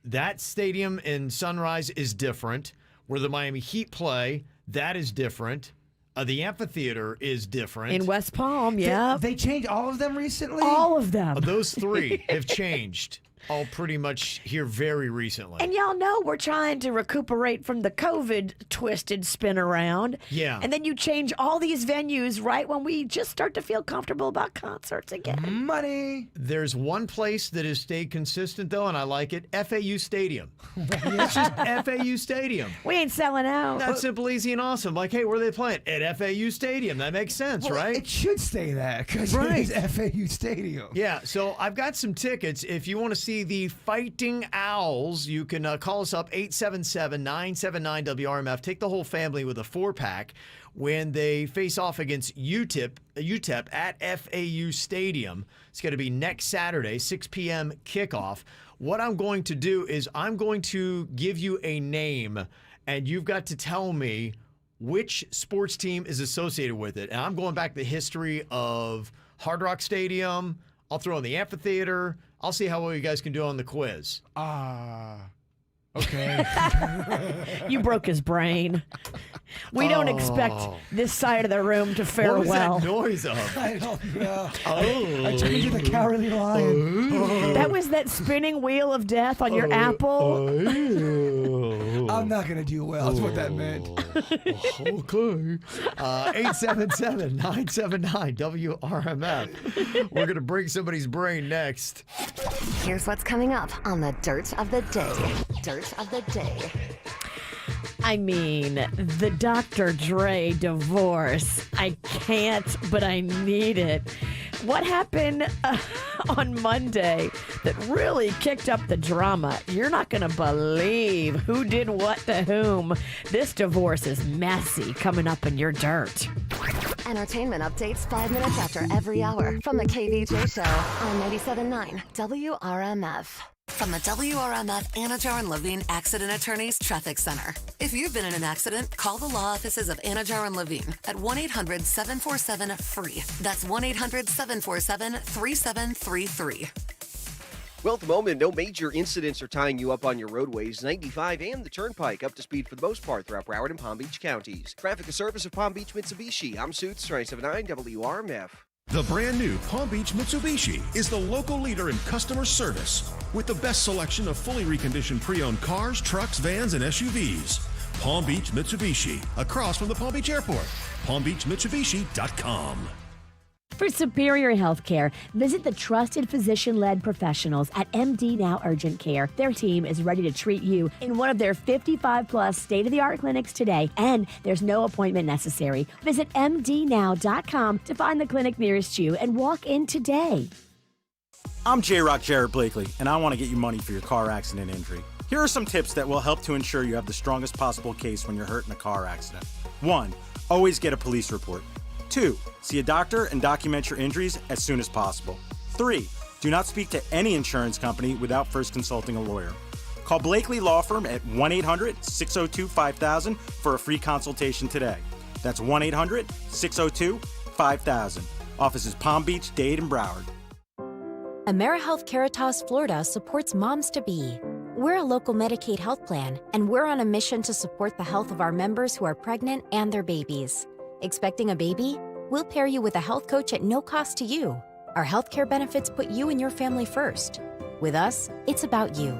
that stadium in Sunrise is different. Where the Miami Heat play, that is different. The amphitheater is different. In West Palm, yeah. They changed all of them recently? All of them. Those three have changed. All pretty much here very recently. And y'all know we're trying to recuperate from the COVID twisted spin around. Yeah. And then you change all these venues right when we just start to feel comfortable about concerts again. Money. There's one place that has stayed consistent, though, and I like it. FAU Stadium. It's just FAU Stadium. We ain't selling out. That's simple, easy, and awesome. Like, hey, where are they playing? At FAU Stadium. That makes sense, right? It should stay that because it is FAU Stadium. Yeah, so I've got some tickets. If you want to see the Fighting Owls, you can call us up 877-979-WRMF. Take the whole family with a 4-pack when they face off against UTEP at FAU Stadium. It's going to be next Saturday, 6 p.m. kickoff. What I'm going to do is I'm going to give you a name, and you've got to tell me which sports team is associated with it. And I'm going back to the history of Hard Rock Stadium. I'll throw in the amphitheater. I'll see how well you guys can do on the quiz. Okay. You broke his brain. We don't expect this side of the room to fare what was well. that noise of? I don't know. Oh. I turned into the Cowardly Lion. That was that spinning wheel of death on your apple. I'm not going to do well. That's what that meant. Okay. 877-979-WRMF. We're going to break somebody's brain next. Here's what's coming up on the Dirt of the Day. Dirt of the Day. I mean, the Dr. Dre divorce. I can't, but I need it. What happened on Monday that really kicked up the drama? You're not going to believe who did what to whom. This divorce is messy, coming up in your dirt. Entertainment updates 5 minutes after every hour from the KVJ Show on 97.9 WRMF. From the WRMF Anajar and Levine Accident Attorneys Traffic Center. If you've been in an accident, call the law offices of Anajar and Levine at 1-800-747-FREE. That's 1-800-747-3733. Well, at the moment, no major incidents are tying you up on your roadways. 95 and the Turnpike up to speed for the most part throughout Broward and Palm Beach counties. Traffic, a service of Palm Beach Mitsubishi. I'm Suits, 97.9 WRMF. The brand new Palm Beach Mitsubishi is the local leader in customer service with the best selection of fully reconditioned pre-owned cars, trucks, vans, and SUVs. Palm Beach Mitsubishi, across from the Palm Beach Airport. PalmBeachMitsubishi.com. For superior health care, visit the trusted physician-led professionals at MD Now Urgent Care. Their team is ready to treat you in one of their 55-plus state-of-the-art clinics today, and there's no appointment necessary. Visit mdnow.com to find the clinic nearest you and walk in today. I'm J-Rock Jared Blakely, and I want to get you money for your car accident injury. Here are some tips that will help to ensure you have the strongest possible case when you're hurt in a car accident. 1. Always get a police report. 2. See a doctor and document your injuries as soon as possible. 3. Do not speak to any insurance company without first consulting a lawyer. Call Blakely Law Firm at 1-800-602-5000 for a free consultation today. That's 1-800-602-5000. Offices Palm Beach, Dade, and Broward. AmeriHealth Caritas Florida supports moms-to-be. We're a local Medicaid health plan, and we're on a mission to support the health of our members who are pregnant and their babies. Expecting a baby? We'll pair you with a health coach at no cost to you. Our healthcare benefits put you and your family first. With us, it's about you.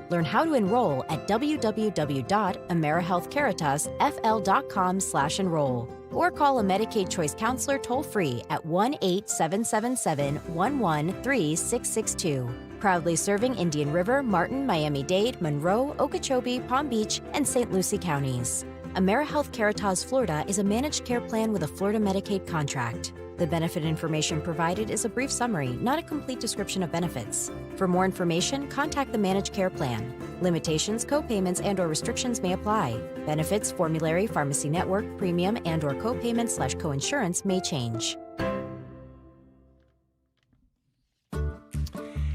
Learn how to enroll at www.amerihealthcaritasfl.com/enroll or call a Medicaid Choice Counselor toll-free at 1-877-713-3662. Proudly serving Indian River, Martin, Miami-Dade, Monroe, Okeechobee, Palm Beach, and St. Lucie counties. AmeriHealth Caritas Florida is a managed care plan with a Florida Medicaid contract. The benefit information provided is a brief summary, not a complete description of benefits. For more information, contact the managed care plan. Limitations, co-payments, and/or restrictions may apply. Benefits, formulary, pharmacy network, premium, and/or co-payment/coinsurance may change.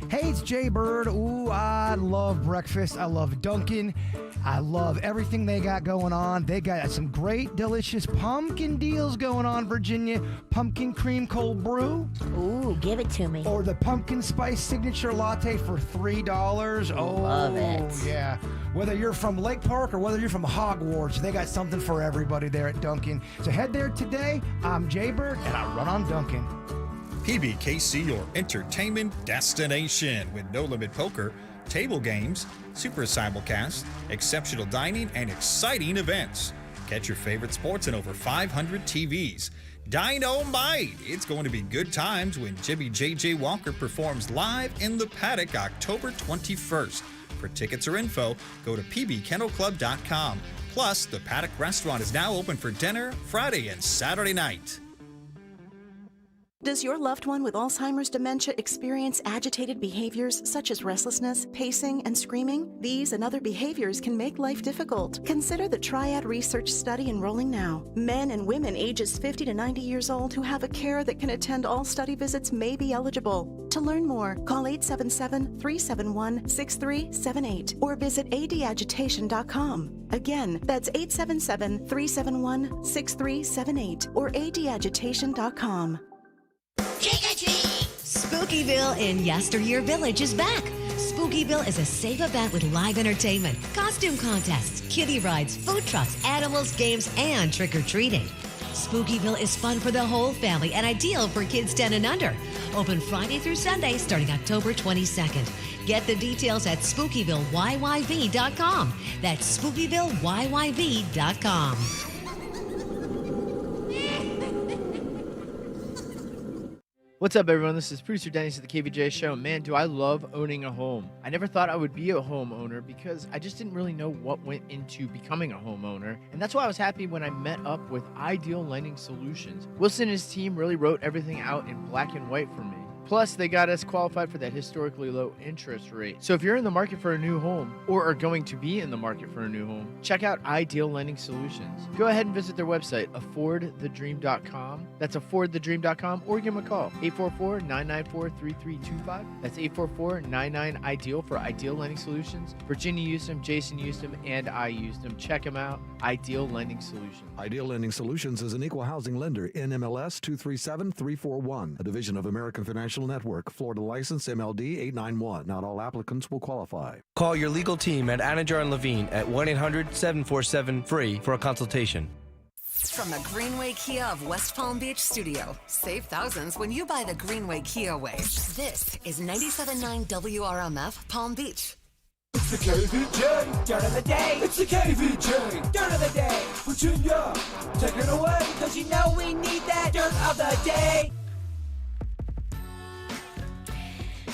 Hey, it's Jay Bird. Ooh, I love breakfast. I love Dunkin'. I love everything they got going on. They got some great, delicious pumpkin deals going on, Virginia. Pumpkin cream cold brew. Ooh, give it to me. Or the pumpkin spice signature latte for $3. Oh, love it. Yeah. Whether you're from Lake Park or whether you're from Hogwarts, they got something for everybody there at Dunkin'. So head there today. I'm Jay Bird, and I run on Dunkin'. PBKC, your entertainment destination with no limit poker, table games, super simulcast, exceptional dining, and exciting events. Catch your favorite sports in over 500 TVs. Dynamite! It's going to be good times when Jimmy J.J. Walker performs live in the Paddock October 21st. For tickets or info, go to pbkennelclub.com. Plus, the Paddock Restaurant is now open for dinner Friday and Saturday night. Does your loved one with Alzheimer's dementia experience agitated behaviors such as restlessness, pacing, and screaming? These and other behaviors can make life difficult. Consider the Triad Research Study enrolling now. Men and women ages 50 to 90 years old who have a care that can attend all study visits may be eligible. To learn more, call 877-371-6378 or visit adagitation.com. Again, that's 877-371-6378 or adagitation.com. Spookyville in Yesteryear Village is back. Spookyville is a safe event with live entertainment, costume contests, kiddie rides, food trucks, animals, games, and trick-or-treating. Spookyville is fun for the whole family and ideal for kids 10 and under. Open Friday through Sunday starting October 22nd. Get the details at SpookyvilleYYV.com. That's SpookyvilleYYV.com. What's up, everyone? This is producer Dennis at the KVJ Show. Man, do I love owning a home. I never thought I would be a homeowner because I just didn't really know what went into becoming a homeowner. And that's why I was happy when I met up with Ideal Lending Solutions. Wilson and his team really wrote everything out in black and white for me. Plus, they got us qualified for that historically low interest rate. So if you're in the market for a new home or are going to be in the market for a new home, check out Ideal Lending Solutions. Go ahead and visit their website, affordthedream.com. That's affordthedream.com, or give them a call, 844-994-3325. That's 844-99-IDEAL for Ideal Lending Solutions. Virginia used them, Jason used them, and I used them. Check them out, Ideal Lending Solutions. Ideal Lending Solutions is an equal housing lender, NMLS 237341, a division of American Financial Network, Florida license MLD 891. Not all applicants will qualify. Call your legal team at Anajar and Levine at 1-800-747-FREE for a consultation. From the Greenway Kia of West Palm Beach studio. Save thousands when you buy the Greenway Kia way. This is 97.9 WRMF Palm Beach. It's the KVJ, dirt of the day. It's the KVJ, dirt of the day. Virginia, take it away, cause you know we need that dirt of the day.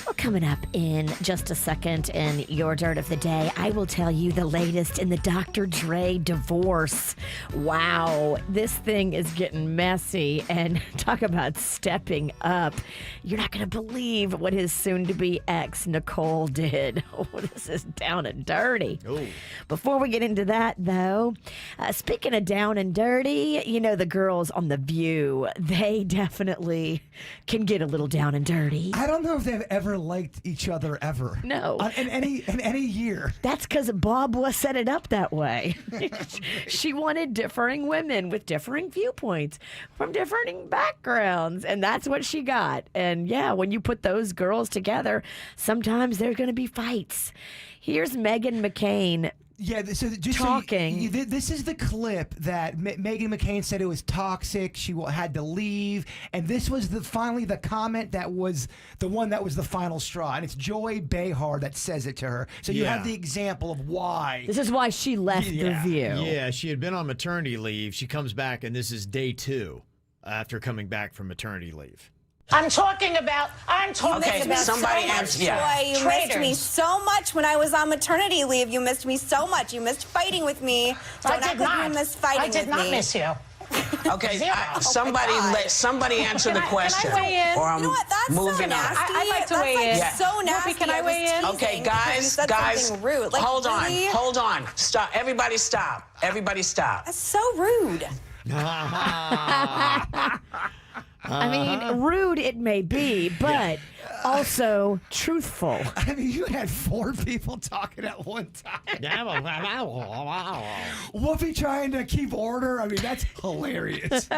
Well, coming up in just a second in your Dirt of the Day, I will tell you the latest in the Dr. Dre divorce. Wow, this thing is getting messy, and talk about stepping up. You're not going to believe what his soon-to-be ex, Nicole, did. Oh, this is down and dirty. Oh. Before we get into that, though, speaking of down and dirty, you know the girls on The View, they definitely can get a little down and dirty. I don't know if they've ever liked each other ever. No. In any year. That's because Bob was set it up that way. She wanted differing women with differing viewpoints from differing backgrounds, and that's what she got. And yeah, when you put those girls together, sometimes there's going to be fights. Here's Meghan McCain. Yeah, so just talking. So this is the clip that Meghan McCain said it was toxic. She had to leave, and this was finally the comment that was the one that was the final straw. And it's Joy Behar that says it to her. So you have the example of why. This is why she left The View. Yeah, she had been on maternity leave. She comes back, and this is day 2 after coming back from maternity leave. I'm talking about somebody so much joy. You missed me so much when I was on maternity leave. You missed me so much. You missed fighting with me. Don't act like you missed fighting with me. I did not miss you. Okay, somebody answer the question. Can I weigh in? Or I'm moving on. I'd like to weigh in. Yeah. So nasty. Can I weigh in? Okay, guys, rude. Like, hold really? on. Stop. Everybody stop. That's so rude. I mean, rude it may be, but also truthful. I mean, you had 4 people talking at one time. Whoopi trying to keep order. I mean, that's hilarious.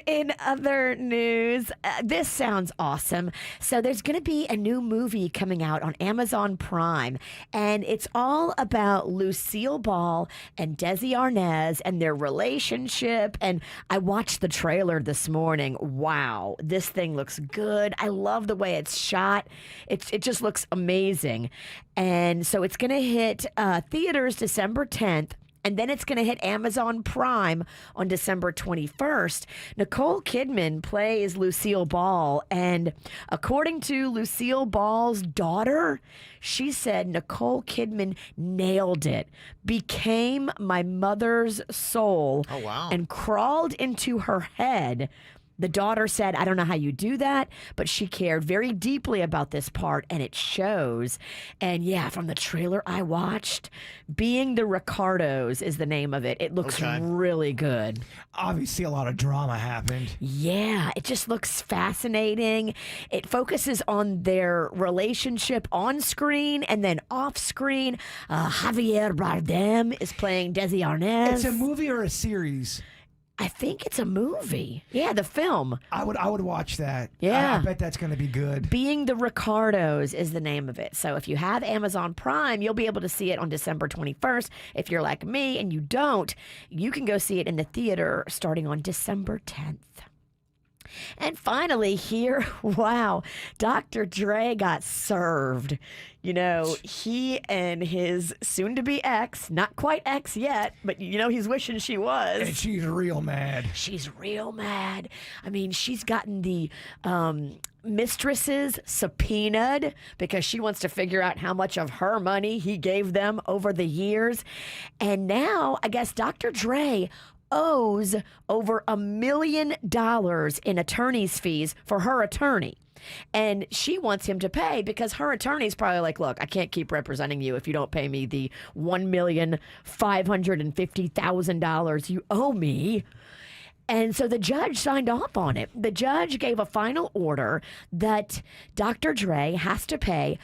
In other news, this sounds awesome. So there's going to be a new movie coming out on Amazon Prime, and it's all about Lucille Ball and Desi Arnaz and their relationship. And I watched the trailer this morning. Wow, this thing looks good. I love the way it's shot. It just looks amazing. And so it's going to hit theaters December 10th. And then it's going to hit Amazon Prime on December 21st. Nicole Kidman plays Lucille Ball. And according to Lucille Ball's daughter, she said Nicole Kidman nailed it, became my mother's soul, and crawled into her head. The daughter said, I don't know how you do that, but she cared very deeply about this part, and it shows. And yeah, from the trailer I watched, Being the Ricardos is the name of it. It looks really good. Obviously, a lot of drama happened. Yeah, it just looks fascinating. It focuses on their relationship on screen and then off screen. Javier Bardem is playing Desi Arnaz. It's a movie or a series? I think it's a movie. Yeah, the film. I would watch that. Yeah. I bet that's going to be good. Being the Ricardos is the name of it. So if you have Amazon Prime, you'll be able to see it on December 21st. If you're like me and you don't, you can go see it in the theater starting on December 10th. And finally here, wow, Dr. Dre got served. You know, he and his soon-to-be ex, not quite ex yet, but you know, he's wishing she was. And she's real mad. She's real mad. I mean, she's gotten the mistresses subpoenaed because she wants to figure out how much of her money he gave them over the years. And now, I guess Dr. Dre owes over $1 million in attorney's fees for her attorney. And she wants him to pay because her attorney's probably like, look, I can't keep representing you if you don't pay me the $1,550,000 you owe me. And so the judge signed off on it. The judge gave a final order that Dr. Dre has to pay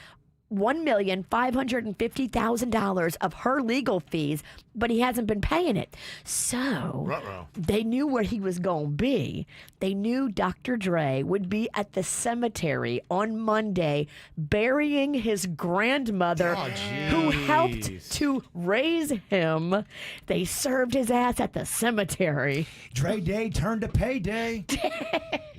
$1,550,000 of her legal fees, but he hasn't been paying it. So they knew where he was going to be. They knew Dr. Dre would be at the cemetery on Monday burying his grandmother who helped to raise him. They served his ass at the cemetery. Dre Day turned to payday.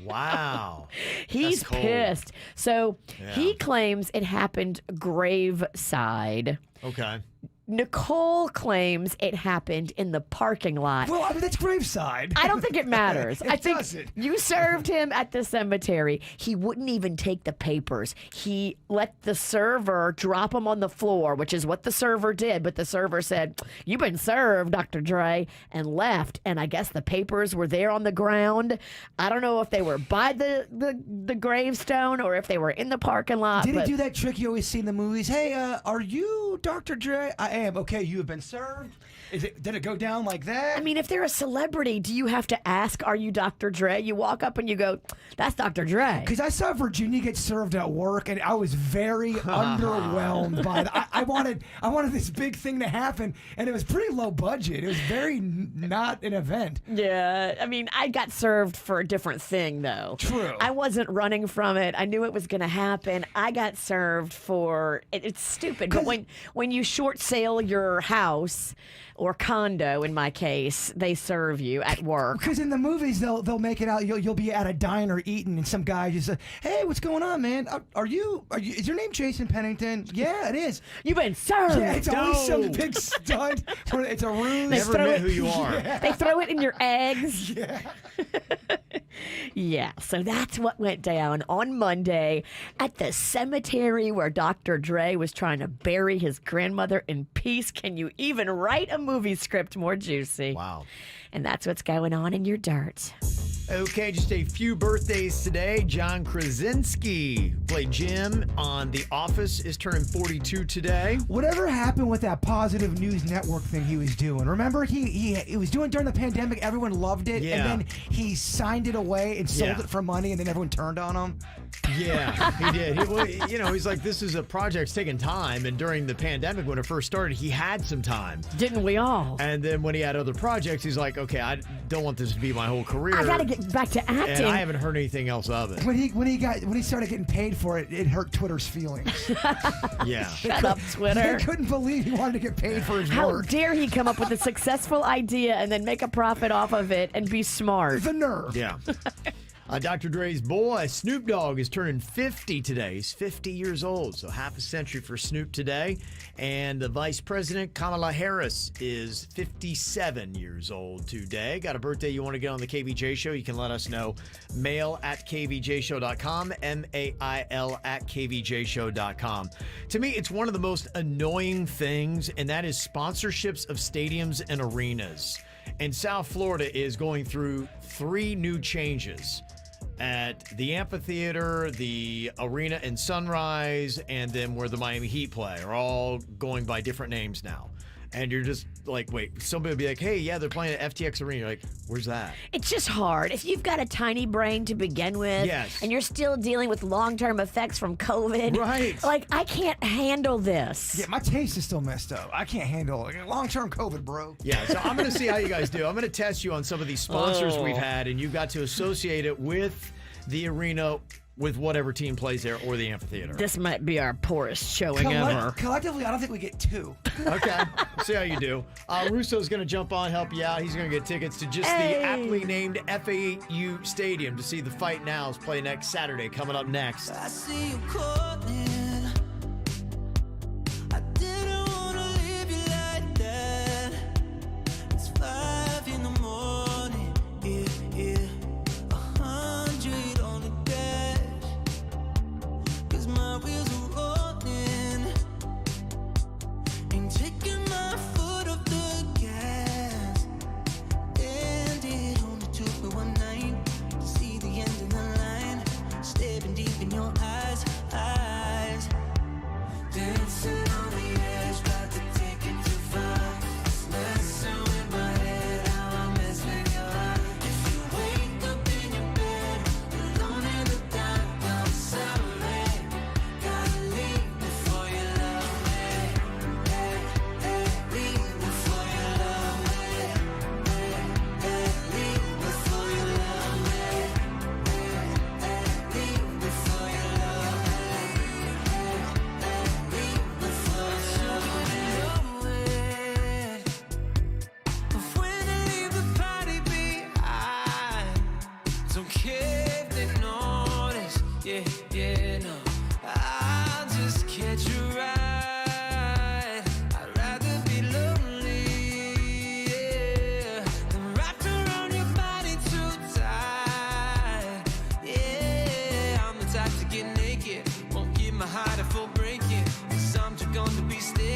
Wow. He's pissed. So he claims it happened graveside. Okay. Nicole claims it happened in the parking lot. Well, I mean, that's graveside. I don't think it matters. I think doesn't. you served him at the cemetery. He wouldn't even take the papers. He let the server drop him on the floor, which is what the server did. But the server said, "You've been served, Dr. Dre," and left. And I guess the papers were there on the ground. I don't know if they were by the gravestone or if they were in the parking lot. Did he do that trick you always see in the movies? Hey, are you Dr. Dre? I am. Okay, you have been served. Did it go down like that? I mean, if they're a celebrity, do you have to ask, are you Dr. Dre? You walk up and you go, that's Dr. Dre. Because I saw Virginia get served at work, and I was very underwhelmed by that. I wanted this big thing to happen, and it was pretty low budget. It was very not an event. Yeah, I mean, I got served for a different thing, though. True. I wasn't running from it. I knew it was going to happen. I got served for, it's stupid, but when you short sale your house or condo, in my case, they serve you at work. Because in the movies, they'll make it out. You'll be at a diner eating, and some guy just says, "Hey, what's going on, man? Are you? Is your name Jason Pennington?" Yeah, it is. You've been served. Yeah, it's always some big stunt. It's a ruse. Never know who you are. Yeah. They throw it in your eggs. Yeah. Yeah, so that's what went down on Monday at the cemetery where Dr. Dre was trying to bury his grandmother in peace. Can you even write a movie script more juicy? Wow. And that's what's going on in your dirt. Okay, just a few birthdays today. John Krasinski played Jim on The Office, is turning 42 today. Whatever happened with that positive news network thing he was doing? Remember he was doing during the pandemic, everyone loved it, Yeah. and then he signed it away and sold Yeah. it for money, and then everyone turned on him? Yeah, he did. He's like, this is a project's taking time, and during the pandemic when it first started, he had some time. Didn't we all? And then when he had other projects, he's like, okay, I don't want this to be my whole career. I got to get back to acting. And I haven't heard anything else of it. When he started getting paid for it, it hurt Twitter's feelings. Yeah. Shut up, Twitter. They couldn't believe he wanted to get paid for his How work. dare he come up with a successful idea and then make a profit off of it and be smart? The nerve. Yeah. Dr. Dre's boy, Snoop Dogg, is turning 50 today. He's 50 years old, so half a century for Snoop today. And the Vice President, Kamala Harris, is 57 years old today. Got a birthday you want to get on the KVJ show? You can let us know. Mail at kvjshow.com, mail at kvjshow.com. To me, it's one of the most annoying things, and that is sponsorships of stadiums and arenas. And South Florida is going through 3 new changes at the amphitheater, the arena in Sunrise, and then where the Miami Heat play are all going by different names now. And you're just like, wait, somebody will be like, hey, yeah, they're playing at FTX Arena. You're like, where's that? It's just hard. If you've got a tiny brain to begin with, Yes. and you're still dealing with long-term effects from COVID, right? Like, I can't handle this. Yeah, my taste is still messed up. I can't handle long-term COVID, bro. Yeah, so I'm going to see how you guys do. I'm going to test you on some of these sponsors Oh. we've had, and you got to associate it with the arena, with whatever team plays there, or the amphitheater. This might be our poorest showing ever. Collectively, I don't think we get 2. Okay, see how you do. Russo's going to jump on, help you out. He's going to get tickets to just Hey. the aptly named FAU Stadium to see the Fight Nows play next Saturday, coming up next. I see you calling. I didn't wanna leave you like that. It's 5 in the morning. Yeah. 100 on the dash. 'Cause my wheels are rolling. Ain't taking my foot off the gas. And it only took me one night to see the end of the line. Staring deep in your eyes. Dancing on the edge, about to take it too far. It's messing with my head, how I mess with your heart. If you wake up in your bed, alone in the dark, I'm sorry. Gotta leave before you love me. Leave before you love me. Leave before you love me. Leave before you love don't care if they notice, yeah, no. I'll just catch a ride. I'd rather be lonely, yeah, than wrapped around your body too tight. Yeah, I'm the type to get naked, won't give my heart a full breaking. 'Cause I'm just gonna be staying.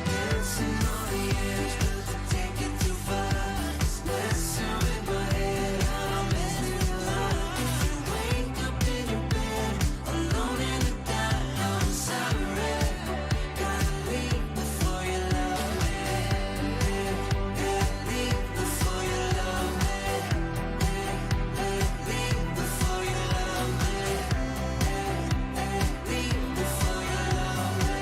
Dancing on the edge, but to take it too far. It's messing with my head, I'm messing with your heart. If you wake up in your bed, alone in the dark, I'm sorry. Gotta leave before you love me. Leave before you love me. Leave before you love me. Leave before you love me.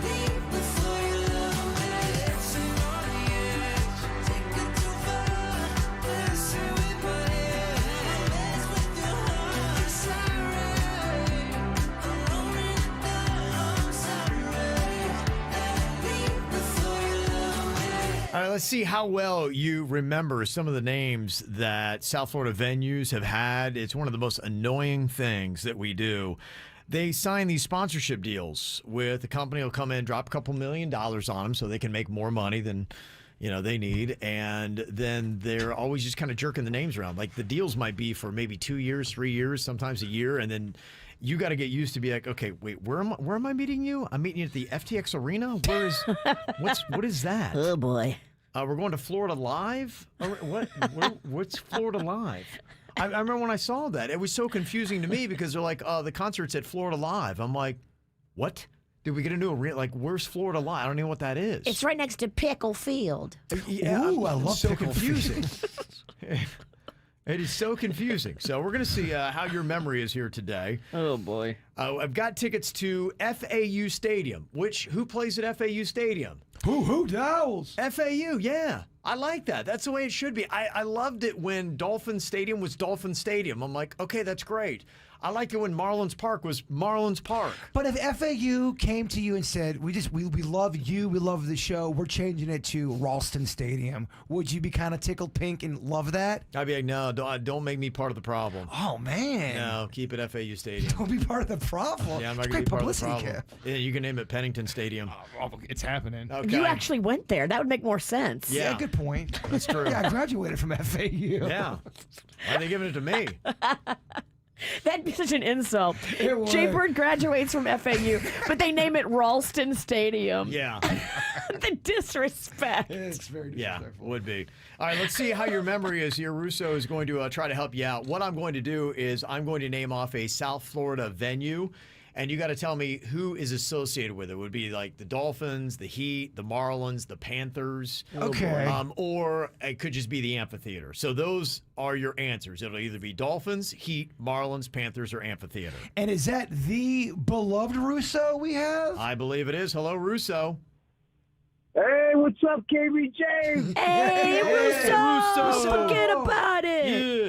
Leave before you love me. Dancing on the edge, take it too far. Messing with my head, mess with your heart. Sorry, alone in the dark. I'm sorry. Leave before you love me. All right, let's see how well you remember some of the names that South Florida venues have had. It's one of the most annoying things that we do. They sign these sponsorship deals with the company will come in, drop a couple $1 million on them so they can make more money than they need. And then they're always just kind of jerking the names around. Like the deals might be for maybe 2 years, 3 years, sometimes a year. And then you got to get used to be like, okay, wait, where am I meeting you? I'm meeting you at the FTX Arena? What is that? Oh boy. We're going to Florida Live? What's Florida Live? I remember when I saw that. It was so confusing to me because they're like, the concert's at Florida Live. I'm like, what? Did we get into where's Florida Live? I don't know what that is. It's right next to Pickle Field. Yeah, Ooh, I love so Pickle confusing. It is so confusing. So we're going to see how your memory is here today. Oh, boy. I've got tickets to FAU Stadium. Who plays at FAU Stadium? Who Dowls? FAU, yeah. I like that. That's the way it should be. I loved it when Dolphin Stadium was Dolphin Stadium. I'm like, okay, that's great. I liked it when Marlins Park was Marlins Park. But if FAU came to you and said, we love you, we love the show, we're changing it to Ralston Stadium, would you be kind of tickled pink and love that? I'd be like, no, don't make me part of the problem. Oh, man. No, keep it FAU Stadium. Don't be part of the problem. Yeah, I'm not It's going to great be part of the publicity, problem. Yeah, you can name it Pennington Stadium. It's happening. Okay. You actually went there. That would make more sense. Yeah. Good point. That's true. Yeah, I graduated from FAU. Yeah. Why are they giving it to me? That'd be such an insult. It would. Jay Bird graduates from FAU, but they name it Ralston Stadium. Yeah. The disrespect. It's very disrespectful. Yeah, would be. All right, let's see how your memory is here. Russo is going to try to help you out. What I'm going to do is I'm going to name off a South Florida venue, and you got to tell me who is associated with it. It would be like the Dolphins, the Heat, the Marlins, the Panthers. Okay. Or it could just be the amphitheater. So those are your answers. It'll either be Dolphins, Heat, Marlins, Panthers, or amphitheater. And is that the beloved Russo we have? I believe it is. Hello, Russo. Hey, what's up, KVJ? Hey, Russo! Forget about it.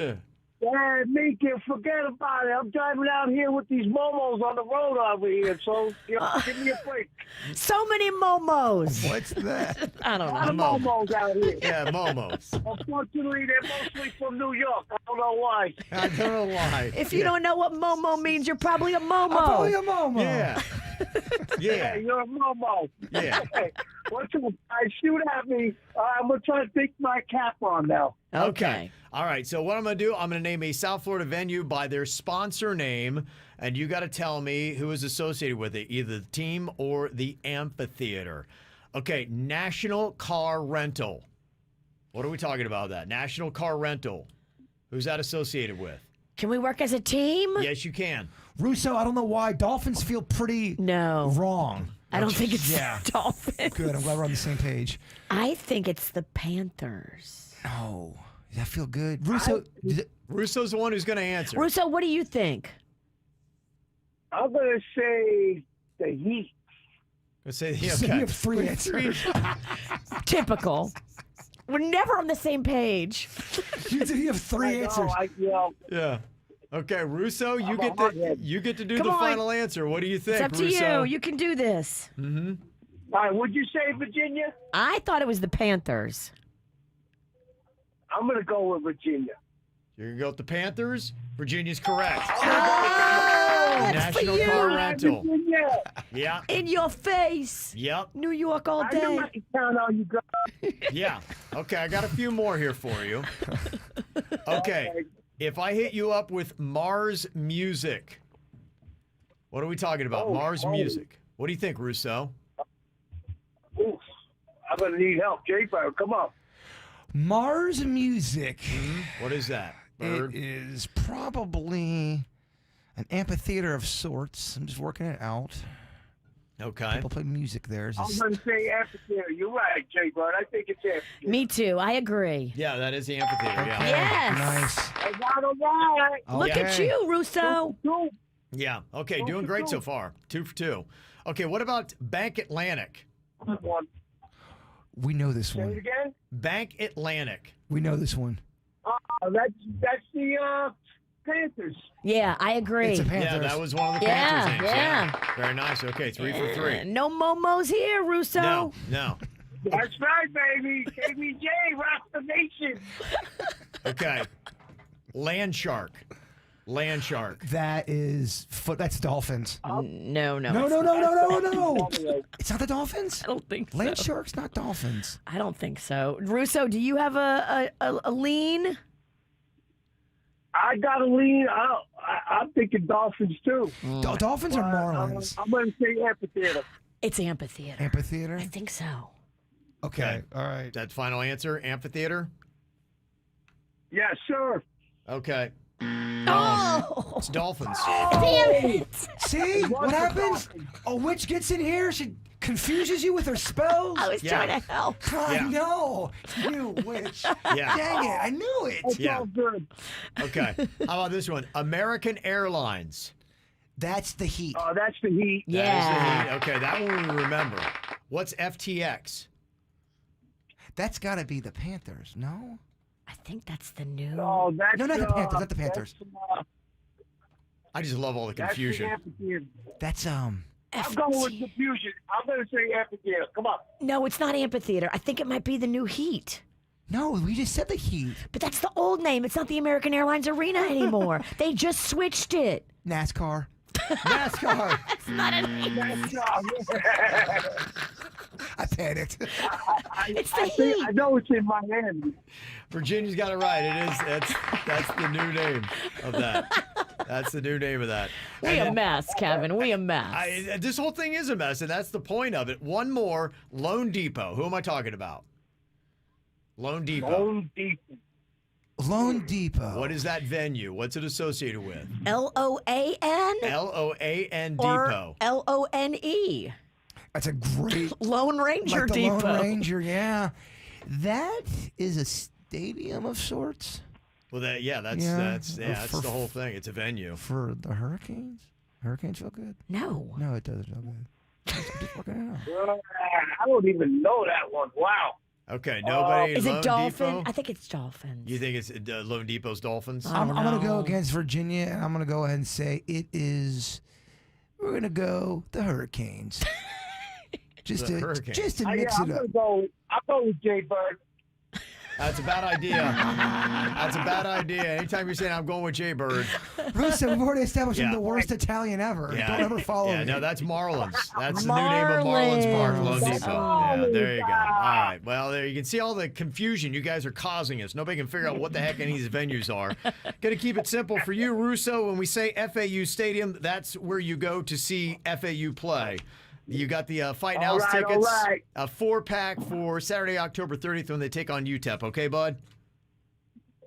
Yeah. Yeah, me can forget about it. I'm driving out here with these momos on the road over here, so give me a break. So many momos. What's that? I don't A lot know. of momos out here. Yeah, momos. Unfortunately, they're mostly from New York. I don't know why. I don't know why. If you don't know what momo means, you're probably a momo. I'm probably a Momo. Yeah. Yeah. Hey, you're a momo. Yeah. Hey, what's up, guys? Shoot at me. I'm going to try to take my cap on now. Okay. All right. So what I'm going to do, I'm going to name a South Florida venue by their sponsor name, and you got to tell me who is associated with it, either the team or the amphitheater. Okay. National Car Rental. What are we talking about that? National Car Rental. Who's that associated with? Can we work as a team? Yes, you can. Russo, I don't know why. Dolphins feel pretty wrong. I don't think it's Yeah. Dolphins. Good. I'm glad we're on the same page. I think it's the Panthers. Oh, does that feel good? Russo, Russo's the one who's going to answer. Russo, what do you think? I'm going to say the Heat. Let's say, So you have three answers. Typical. We're never on the same page. You have three answers. Yeah. Okay, Russo, you get to do Come the on. final answer. What do you think, It's up to Russo? you. You can do this. Mm-hmm. All right, would you say Virginia? I thought it was the Panthers. I'm going to go with Virginia. You're going to go with the Panthers? Virginia's correct. Oh, National for you. Car Rental. Virginia. Yeah. In your face. Yep. New York all I day. know I can count on you guys. Yeah. Okay, I got a few more here for you. Okay. If I hit you up with Mars Music, what are we talking about? Mars Music. What do you think, Russo? Oof. I'm going to need help. J-Fire, come on. Mars Music. What is that, Bird? It is probably an amphitheater of sorts. I'm just working it out. Okay. People play music there. I'm going to say amphitheater. You're right, J-Bird. I think it's amphitheater. Me too. I agree. Yeah, that is the amphitheater. Yeah. Yes. Nice. I got it right. Look at you, Russo. Yeah. Okay, doing great so far. 2 for 2. Okay, what about Bank Atlantic? Good one. We know this Say it one. again? Bank Atlantic. We know this one. That's the Panthers. Yeah, I agree. It's a Yeah, Panthers. that was one of the Yeah, Panthers names. yeah. Very nice. Okay, 3 for 3. No momos here, Russo. No. That's right, baby. KBJ, rock the nation. Okay. Land Shark. That is that's Dolphins. No. No. It's not the Dolphins? I don't think so. Land Sharks, not Dolphins. I don't think so. Russo, do you have a lean? I got to lean. I'm thinking Dolphins, too. Dolphins or Marlins? I'm going to say amphitheater. It's amphitheater. Amphitheater? I think so. Okay. All right. That's final answer. Amphitheater. Yes, sir. Okay. Oh! It's dolphins. Damn it! See what happens? A witch gets in here. She confuses you with her spells. I was trying to help. I know. You witch. Yeah. Dang it. I knew it. That's Yeah. all good. Okay. How about this one? American Airlines. That's the heat. Oh, that's the heat. That is the Yeah. heat. Okay, that one we remember. What's FTX? That's got to be the Panthers, no? I think that's the new. Oh, that's No, not the Panthers. Not the Panthers. I just love all the confusion. That's I'm going with confusion. I'm going to say amphitheater. Come on. No, it's not amphitheater. I think it might be the new Heat. No, we just said the Heat. But that's the old name. It's not the American Airlines Arena anymore. They just switched it. NASCAR. NASCAR. It's not an I panicked. It's the Heat. I know it's in Miami. Virginia's got it right. It is. That's the new name of that. That's the new name of that. We a mess, Kevin. We a mess. This whole thing is a mess, and that's the point of it. One more. Lone Depot. Who am I talking about? Lone Depot. Lone Depot. Lone Depot. What is that venue? What's it associated with? LOAN LOAN or Depot. LONE. That's a great Lone Ranger like the Depot. Lone Ranger, yeah. That is a stadium of sorts Well, that's for- the whole thing. It's a venue. for the Hurricanes. Hurricanes feel good. No. No, it doesn't feel good. I'm just fucking out. I don't even know that one. Wow. Okay, nobody. Is Lone it Dolphin? Depot? I think it's Dolphins. You think it's Lone Depot's Dolphins? I'm going to go know. against Virginia, and I'm going to go ahead and say it is. We're going to go the Hurricanes. just The to Hurricanes. just to Yeah, mix I'm it up. I'll go with Jay Bird. That's a bad idea. That's a bad idea. Anytime you're saying I'm going with Jay Bird. Russo, we've already established I'm Yeah. the worst Italian ever. Yeah. Don't ever follow Yeah, me. no, that's Marlins. That's the new name of Marlins Park, Lone Marlins. Depot. Yeah, there you go. All right. Well, there you can see all the confusion you guys are causing us. Nobody can figure out what the heck any of these venues are. Going to keep it simple for you, Russo. When we say FAU Stadium, that's where you go to see FAU play. You got the Fight Now's right, all tickets, right. a 4-pack for Saturday, October 30th when they take on UTEP. Okay, bud?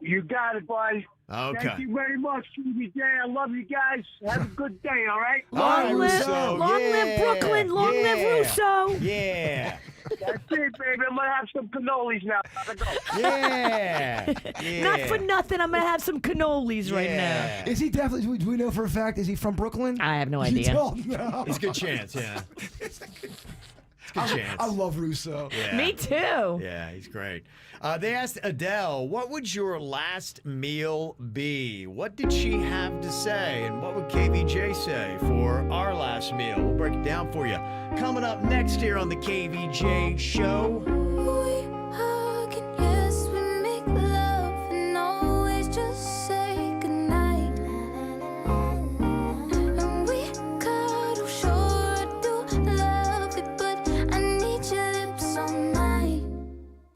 You got it, buddy. Okay. Thank you very much, CBJ. I love you guys. Have a good day, all right? Long live, Russo, long live Brooklyn. Long live Russo. Yeah. That's it, baby. I'm going to have some cannolis now. Gotta go. Yeah. Not for nothing. I'm gonna have some cannolis right now. Is he definitely? Do we know for a fact? Is he from Brooklyn? I have no You idea. don't know. It's a good chance, yeah. It's a good chance. I love Russo. Yeah. Me too. Yeah, he's great. They asked Adele, what would your last meal be? What did she have to say? And what would KVJ say for our last meal? We'll break it down for you. Coming up next here on the KVJ Show. We hug and yes, we make love and always just say goodnight. And we cuddle, sure I do love it, but I need your lips all night.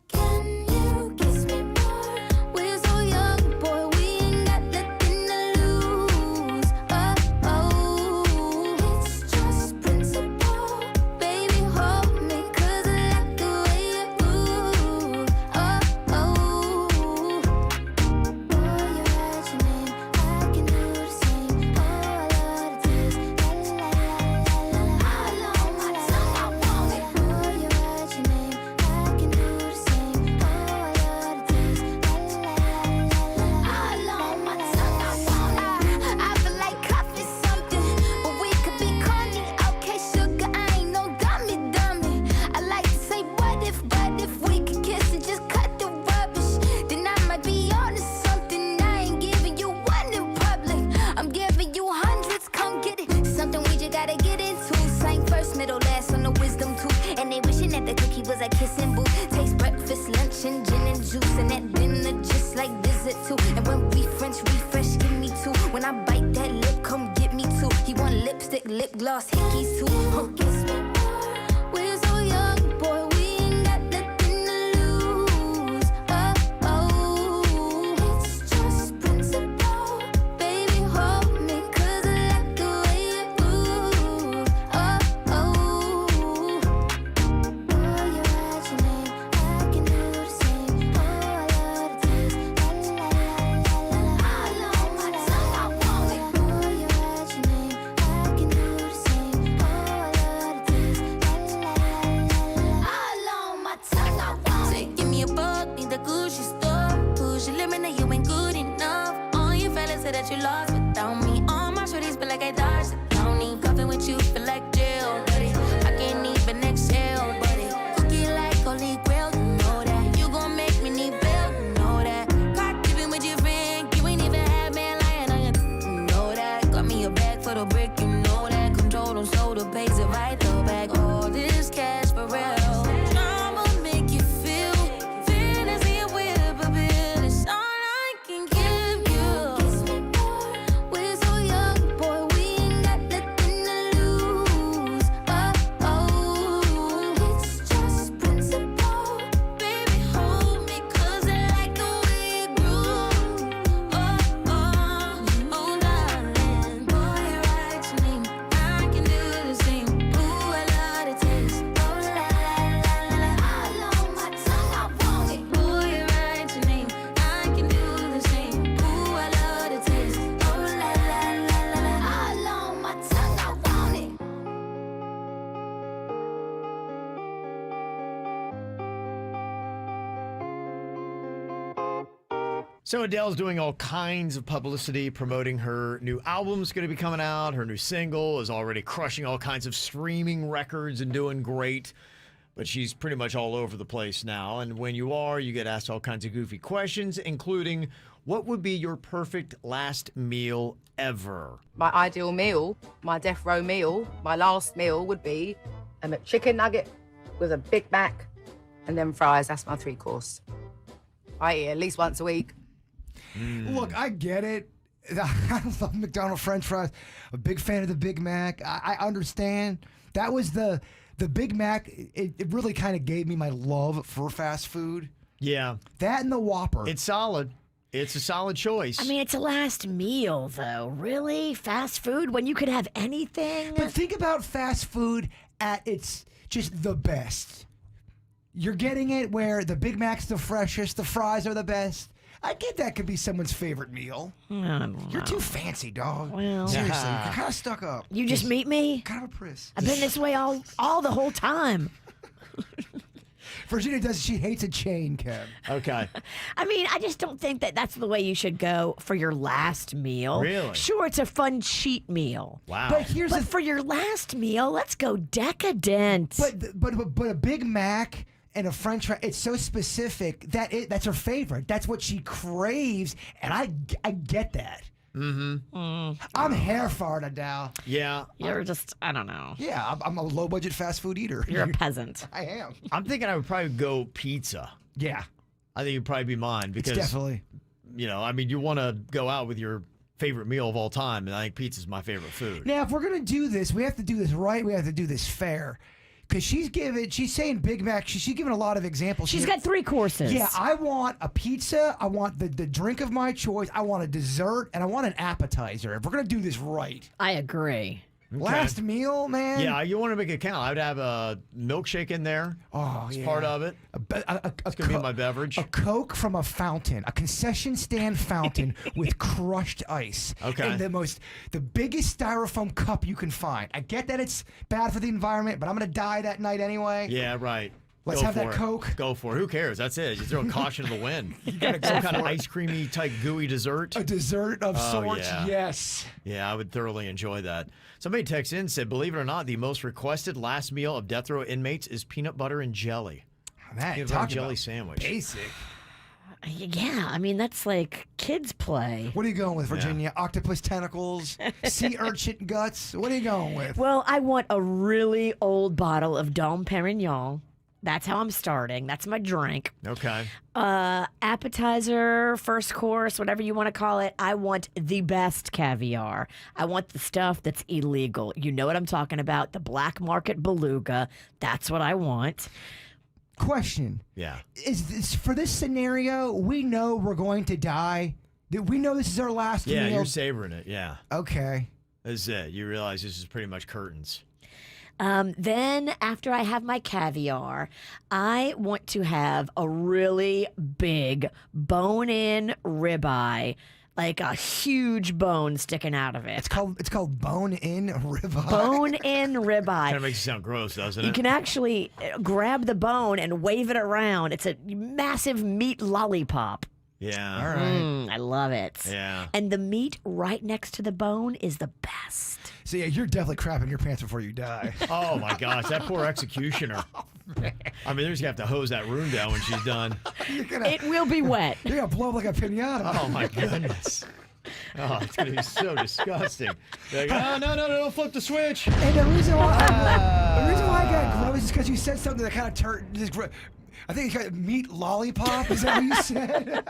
Can you kiss me more? We're so young, boy, we ain't got nothing to lose. It's just principle. Baby, hold me, 'cause I like the way you move. Boy, you write your name, I can do the same. Oh, I love the taste. La la la la la la. All on my tongue, I want it. Boy, you write your name, I can do the same. Oh, I love the taste. La la la la la. All on my tongue, I want it. I feel like coffee something, but we could be corny. Okay, sugar, I ain't no dummy. I like to say, what if we could kiss and just cut the rubbish? Then I might be on to something. I ain't giving you one in public. I'm giving you hundreds. Come get it. Something we just gotta get into. Sang first, middle, last on the wisdom tooth. And they wishing that the cookie was a kissing booth. Taste breakfast, lunch, and gin and juice. And that dinner just like visit too. And when we French refresh, give me two. When I bite that lip, come get me two. He want lipstick, lip gloss, hickeys too. Kiss me more. We're so young, boy, we ain't got nothing to lose. It's just principle. Baby, hold me, 'cause I like the way you move. Boy, you write your name, the Gucci store. Push your limit, you ain't good enough. All you fellas say that you lost without me. All my shorties feel like I dodged the county. Cuffing with you feel like jail, buddy. I can't even exhale, buddy. Cookie like holy grail, you know that. You gon' make me need bail, you know that. Caught dipping with your friend, you ain't even had man lying on you know that. Got me a bag for the brick, you know that. Control don't slow the pace if I throw back all this cash for real. Drama make you feel fantasy with a bill. It's all I can give you. Kiss me more. We're so young, boy. We ain't got nothing to lose. It's just principle. Baby, hold me 'cause I like the way you groove. Darling, boy, write your name. I can do the same. Ooh, I love the taste. Oh, la la la la. All on my tongue, I want it. Boy, write your name. I can do the same. Ooh, I love the taste. Oh, la la la la la. All on my tongue, I want it. So Adele's doing all kinds of publicity promoting her new album's going to be coming out. Her new single is already crushing all kinds of streaming records and doing great. But she's pretty much all over the place now. And when you are, you get asked all kinds of goofy questions, including what would be your perfect last meal ever? My ideal meal, my death row meal, my last meal would be a McChicken nugget with a Big Mac and then fries. That's my 3-course. I eat at least once a week. Look, I get it. I love McDonald's French fries. A big fan of the Big Mac. I understand. That was the Big Mac. It really kind of gave me my love for fast food. Yeah. That and the Whopper. It's solid. It's a solid choice. I mean, it's a last meal, though. Really? Fast food when you could have anything? But think about fast food at its just the best. You're getting it where the Big Mac's the freshest, the fries are the best. I get that could be someone's favorite meal. You're too fancy, dog. Well, seriously, you're kind of stuck up. You just meet me? Kind of a priss. I've been this way all the whole time. Virginia she hates a chain, Kev. Okay. I mean, I just don't think that that's the way you should go for your last meal. Really? Sure, it's a fun cheat meal. Wow. But for your last meal, let's go decadent. But a Big Mac and a French fry, it's so specific that's her favorite. That's what she craves, and I get that. Mm-hmm. I'm here for it, Adele. Yeah. You're just, I don't know. Yeah, I'm a low-budget fast food eater. You're a peasant. I am. I'm thinking I would probably go pizza. Yeah. I think it'd probably be mine because, definitely. You know, I mean, you want to go out with your favorite meal of all time, and I think pizza's my favorite food. Now, if we're going to do this, we have to do this right. We have to do this fair. Because she's saying Big Mac. She's giving a lot of examples. She's got 3 courses. Yeah, I want a pizza. I want the drink of my choice. I want a dessert. And I want an appetizer. If we're going to do this right. I agree. Okay. Last meal, man. Yeah, you want to make it count. I would have a milkshake in there. Oh, as yeah. part of it. It's going to be my beverage. A Coke from a fountain, a concession stand fountain with crushed ice. Okay. And the biggest styrofoam cup you can find. I get that it's bad for the environment, but I'm going to die that night anyway. Yeah, right. Let's Go have that for it. Coke. Go for it. Who cares? That's it. You're throwing caution to the wind. gotta go Some kind of for it. ice creamy type gooey dessert. A dessert of sorts, yeah. yes. Yeah, I would thoroughly enjoy that. Somebody texted in and said, believe it or not, the most requested last meal of death row inmates is peanut butter and jelly. Man, Peanut butter and jelly sandwich. Basic. Yeah, I mean, that's like kids play. What are you going with, Virginia? Octopus tentacles? Sea urchin guts? What are you going with? Well, I want a really old bottle of Dom Perignon. That's how I'm starting. That's my drink. Okay. Appetizer, first course, whatever you want to call it. I want the best caviar. I want the stuff that's illegal. You know what I'm talking about. The black market beluga. That's what I want. Question. Yeah. Is this, for this scenario, we know we're going to die? We know this is our last meal? Yeah, you're savoring it. Yeah. Okay. That's it. You realize this is pretty much curtains. Then after I have my caviar, I want to have a really big bone-in ribeye, like a huge bone sticking out of it. It's called bone-in ribeye. Bone-in ribeye. Kind of makes you sound gross, doesn't it? You can actually grab the bone and wave it around. It's a massive meat lollipop. Yeah. All right. I love it. Yeah. And the meat right next to the bone is the best. So yeah, you're definitely crapping your pants before you die. Oh my gosh, that poor executioner. I mean, they're just gonna have to hose that room down when she's done. It will be wet. You're gonna blow up like a pinata. Oh my goodness. Oh, it's gonna be so disgusting. They're like, oh no, don't flip the switch. And the reason why I got gross is because you said something that kind of turned. I think it's got meat lollipop. Is that what you said?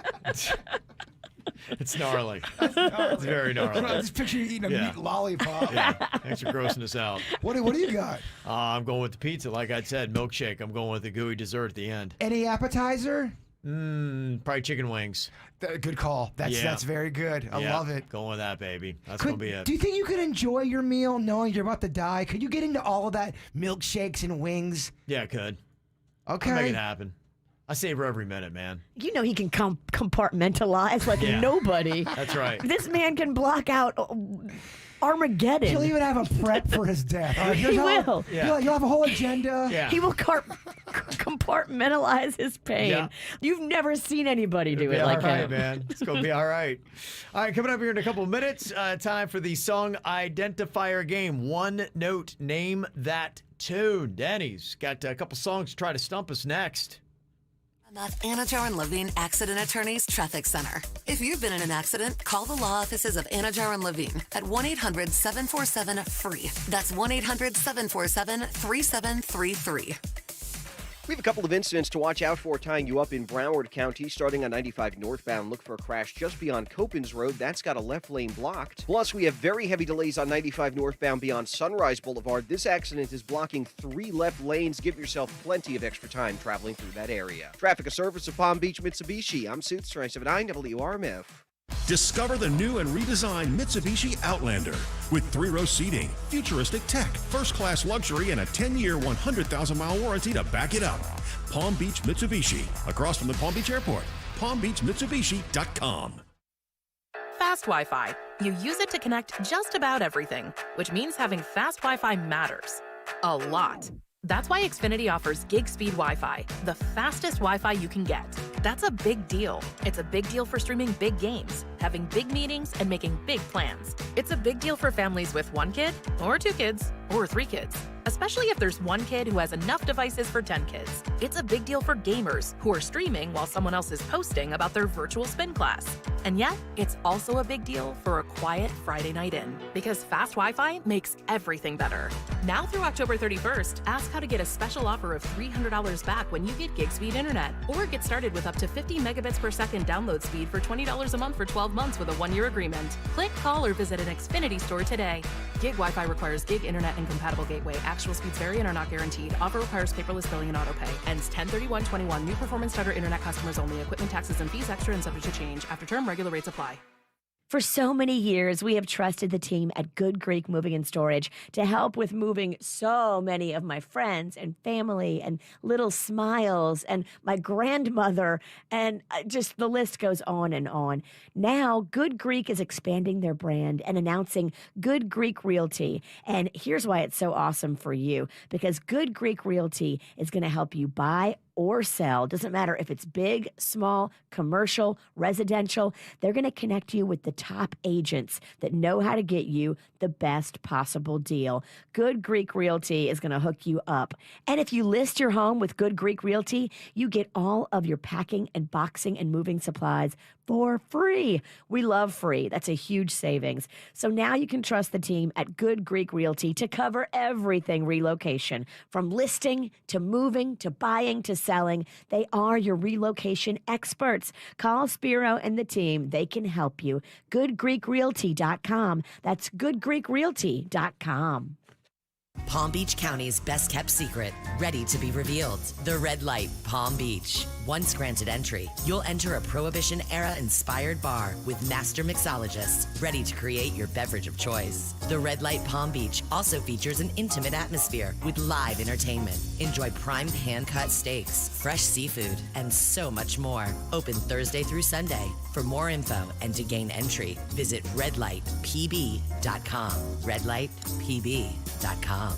It's gnarly. It's very gnarly. I just picture you eating a meat lollipop. Yeah, thanks for grossing us out. What do you got? I'm going with the pizza. Like I said, milkshake. I'm going with the gooey dessert at the end. Any appetizer? Probably chicken wings. Good call. That's very good. I love it. Going with that, baby. That's going to be it. Do you think you could enjoy your meal knowing you're about to die? Could you get into all of that milkshakes and wings? Yeah, I could. Okay. I'll make it happen. I savor every minute, man. You know he can compartmentalize like nobody. That's right. This man can block out Armageddon. He'll even have a prep for his death. He will. You'll have a whole agenda. Yeah. He will compartmentalize his pain. Yeah. You've never seen anybody do it It'll like be all right, him. man. It's going to be all right. All right, coming up here in a couple of minutes, time for the song identifier game. One note, name that tune. Danny's got a couple songs to try to stump us next. Anajar and Levine Accident Attorneys Traffic Center. If you've been in an accident, call the law offices of Anajar and Levine at 1-800-747-FREE. That's 1-800-747-3733. We have a couple of incidents to watch out for tying you up in Broward County. Starting on 95 northbound, look for a crash just beyond Copans Road. That's got a left lane blocked. Plus, we have very heavy delays on 95 northbound beyond Sunrise Boulevard. This accident is blocking 3 left lanes. Give yourself plenty of extra time traveling through that area. Traffic, a service of Palm Beach Mitsubishi. I'm Suits 379 WRMF. Discover the new and redesigned Mitsubishi Outlander with 3-row seating, futuristic tech, first-class luxury, and a 10-year, 100,000-mile warranty to back it up. Palm Beach Mitsubishi, across from the Palm Beach Airport. PalmBeachMitsubishi.com. Fast Wi-Fi. You use it to connect just about everything, which means having fast Wi-Fi matters. A lot. That's why Xfinity offers gig speed Wi-Fi, the fastest Wi-Fi you can get. That's a big deal. It's a big deal for streaming big games, having big meetings, and making big plans. It's a big deal for families with 1 kid, or 2 kids, or 3 kids. Especially if there's 1 kid who has enough devices for 10 kids. It's a big deal for gamers who are streaming while someone else is posting about their virtual spin class. And yet, it's also a big deal for a quiet Friday night in, because fast Wi-Fi makes everything better. Now through October 31st, ask how to get a special offer of $300 back when you get gig speed internet, or get started with up to 50 megabits per second download speed for $20 a month for 12 months with a 1-year agreement. Click, call, or visit an Xfinity store today. Gig Wi-Fi requires gig internet and compatible gateway. Actual speeds vary and are not guaranteed. Offer requires paperless billing and autopay. Ends 10/31/21. New performance starter internet customers only. Equipment taxes and fees extra and subject to change. After term, regular rates apply. For so many years, we have trusted the team at Good Greek Moving and Storage to help with moving so many of my friends and family and little smiles and my grandmother, and just the list goes on and on. Now, Good Greek is expanding their brand and announcing Good Greek Realty. And here's why it's so awesome for you, because Good Greek Realty is going to help you buy or sell. Doesn't matter if it's big, small, commercial, residential. They're going to connect you with the top agents that know how to get you the best possible deal. Good Greek Realty is going to hook you up. And if you list your home with Good Greek Realty, you get all of your packing and boxing and moving supplies for free. We love free. That's a huge savings. So now you can trust the team at Good Greek Realty to cover everything relocation, from listing to moving to buying to selling. They are your relocation experts. Call Spiro and the team. They can help you. GoodGreekRealty.com. That's GoodGreekRealty.com. Palm Beach County's best kept secret, ready to be revealed. The Red Light, Palm Beach. Once granted entry, you'll enter a Prohibition-era inspired bar with master mixologists ready to create your beverage of choice. The Red Light Palm Beach also features an intimate atmosphere with live entertainment. Enjoy primed hand-cut steaks, fresh seafood, and so much more. Open Thursday through Sunday. For more info and to gain entry, visit redlightpb.com. redlightpb.com.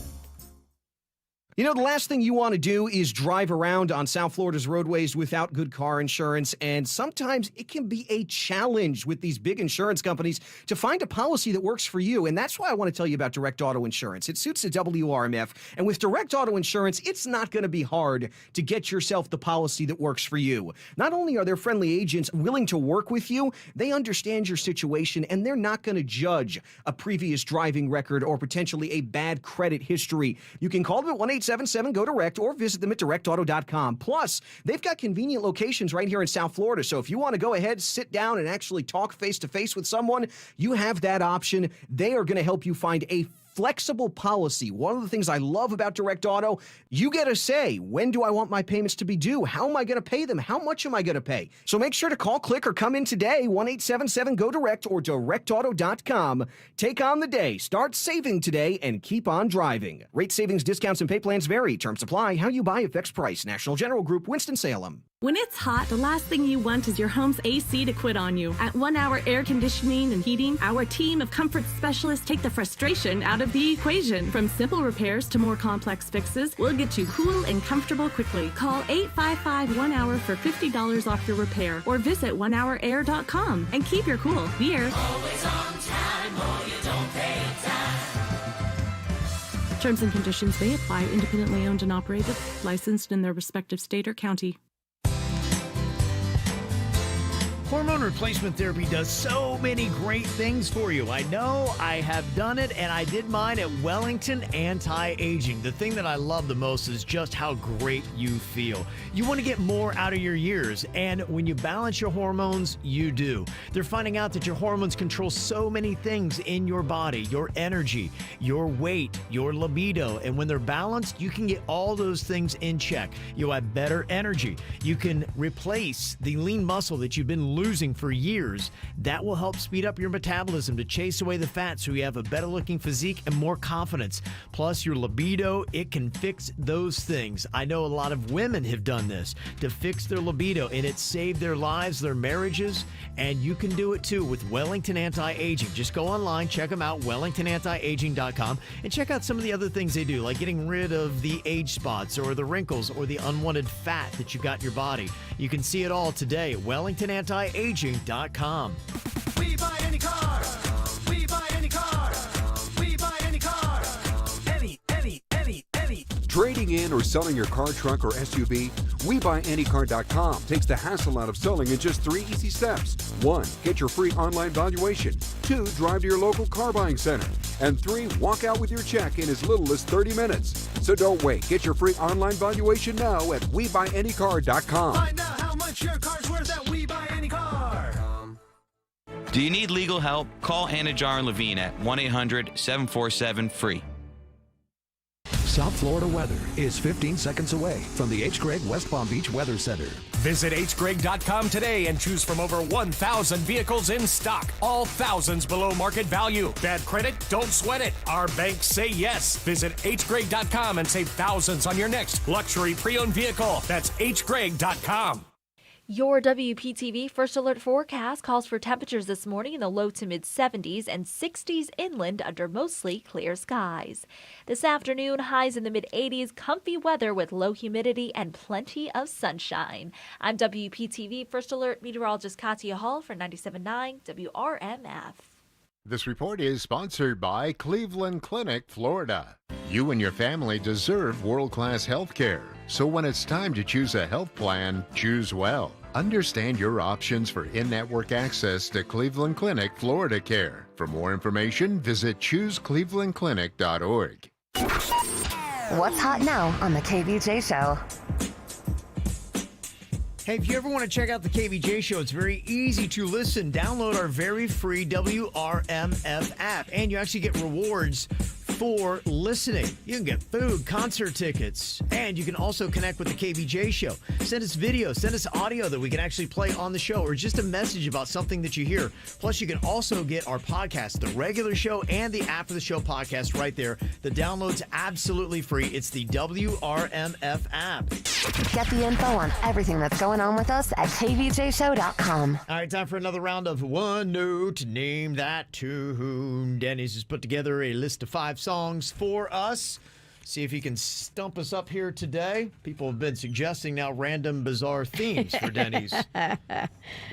You know, the last thing you want to do is drive around on South Florida's roadways without good car insurance, and sometimes it can be a challenge with these big insurance companies to find a policy that works for you, and that's why I want to tell you about Direct Auto Insurance. It suits the WRMF, and with Direct Auto Insurance, it's not going to be hard to get yourself the policy that works for you. Not only are their friendly agents willing to work with you, they understand your situation, and they're not going to judge a previous driving record or potentially a bad credit history. You can call them at 1-877-GO-DIRECT or visit them at directauto.com. Plus, they've got convenient locations right here in South Florida, so if you want to go ahead, sit down, and actually talk face-to-face with someone, you have that option. They are going to help you find a flexible policy. One of the things I love about Direct Auto, you get a say. When do I want my payments to be due? How am I going to pay them? How much am I going to pay? So make sure to call, click, or come in today, 1-877-GO-DIRECT or directauto.com. Take on the day. Start saving today and keep on driving. Rate savings, discounts, and pay plans vary. Terms apply. How you buy affects price. National General Group, Winston-Salem. When it's hot, the last thing you want is your home's AC to quit on you. At 1 Hour Air Conditioning and Heating, our team of comfort specialists take the frustration out of the equation. From simple repairs to more complex fixes, we'll get you cool and comfortable quickly. Call 855-1-HOUR for $50 off your repair or visit onehourair.com and keep your cool. We're Always on time, or you don't pay time. Terms and conditions may apply. Independently owned and operated, licensed in their respective state or county. Hormone replacement therapy does so many great things for you. I know, I have done it, and I did mine at Wellington Anti-Aging. The thing that I love the most is just how great you feel. You want to get more out of your years, and when you balance your hormones, you do. They're finding out that your hormones control so many things in your body, your energy, your weight, your libido, and when they're balanced, you can get all those things in check. You'll have better energy. You can replace the lean muscle that you've been losing for years. That will help speed up your metabolism to chase away the fat so you have a better looking physique and more confidence. Plus your libido, it can fix those things. I know a lot of women have done this to fix their libido, and it saved their lives, their marriages, and you can do it too with Wellington Anti-Aging. Just go online, check them out, wellingtonantiaging.com, and check out some of the other things they do, like getting rid of the age spots or the wrinkles or the unwanted fat that you got in your body. You can see it all today at wellingtonantiaging.com. We buy any car. We buy any car. We buy any car. Any. Trading in or selling your car, truck, or SUV? WeBuyAnyCar.com takes the hassle out of selling in just 3 easy steps. 1. Get your free online valuation. 2. Drive to your local car buying center. And 3. Walk out with your check in as little as 30 minutes. So don't wait. Get your free online valuation now at WeBuyAnyCar.com. Find out how much your car's worth at We Buy Any Car. Do you need legal help? Call Anajar and Levine at 1-800-747-FREE. South Florida weather is 15 seconds away from the H. Gregg West Palm Beach Weather Center. Visit hgregg.com today and choose from over 1,000 vehicles in stock. All thousands below market value. Bad credit? Don't sweat it. Our banks say yes. Visit hgregg.com and save thousands on your next luxury pre-owned vehicle. That's hgregg.com. Your WPTV First Alert forecast calls for temperatures this morning in the low to mid 70s and 60s inland under mostly clear skies. This afternoon, highs in the mid 80s, comfy weather with low humidity and plenty of sunshine. I'm WPTV First Alert meteorologist Katia Hall for 97.9 WRMF. This report is sponsored by Cleveland Clinic, Florida. You and your family deserve world-class health care. So when it's time to choose a health plan, choose well. Understand your options for in-network access to Cleveland Clinic Florida Care. For more information, visit chooseclevelandclinic.org. What's hot now on the KVJ Show? Hey, if you ever want to check out the KVJ Show, it's very easy to listen. Download our very free WRMF app, and you actually get rewards for listening. You can get food, concert tickets, and you can also connect with the KVJ show. Send us video, send us audio that we can actually play on the show, or just a message about something that you hear. Plus, you can also get our podcast, the regular show and the After the Show podcast right there. The download's absolutely free. It's the WRMF app. Get the info on everything that's going on with us at kvjshow.com. All right, time for another round of One Note Name That Tune. Denny's has put together a list of 5 songs for us. See if he can stump us up here today. People have been suggesting now random, bizarre themes for Denny's.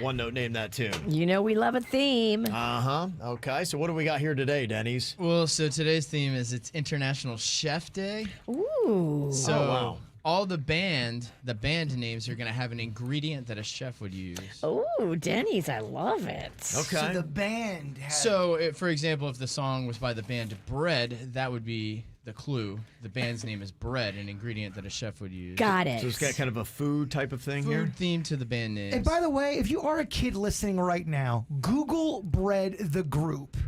One Note Name That Tune. You know we love a theme. Uh-huh. Okay, so what do we got here today, Denny's? Well, so today's theme is it's International Chef Day. Ooh. So wow. all the band names are going to have an ingredient that a chef would use. Oh, Denny's, I love it. Okay. So the band has... So, for example, if the song was by the band Bread, that would be the clue. The band's name is Bread, an ingredient that a chef would use. Got it. So it's got kind of a food type of thing here? Food theme to the band names. And by the way, if you are a kid listening right now, Google Bread the group.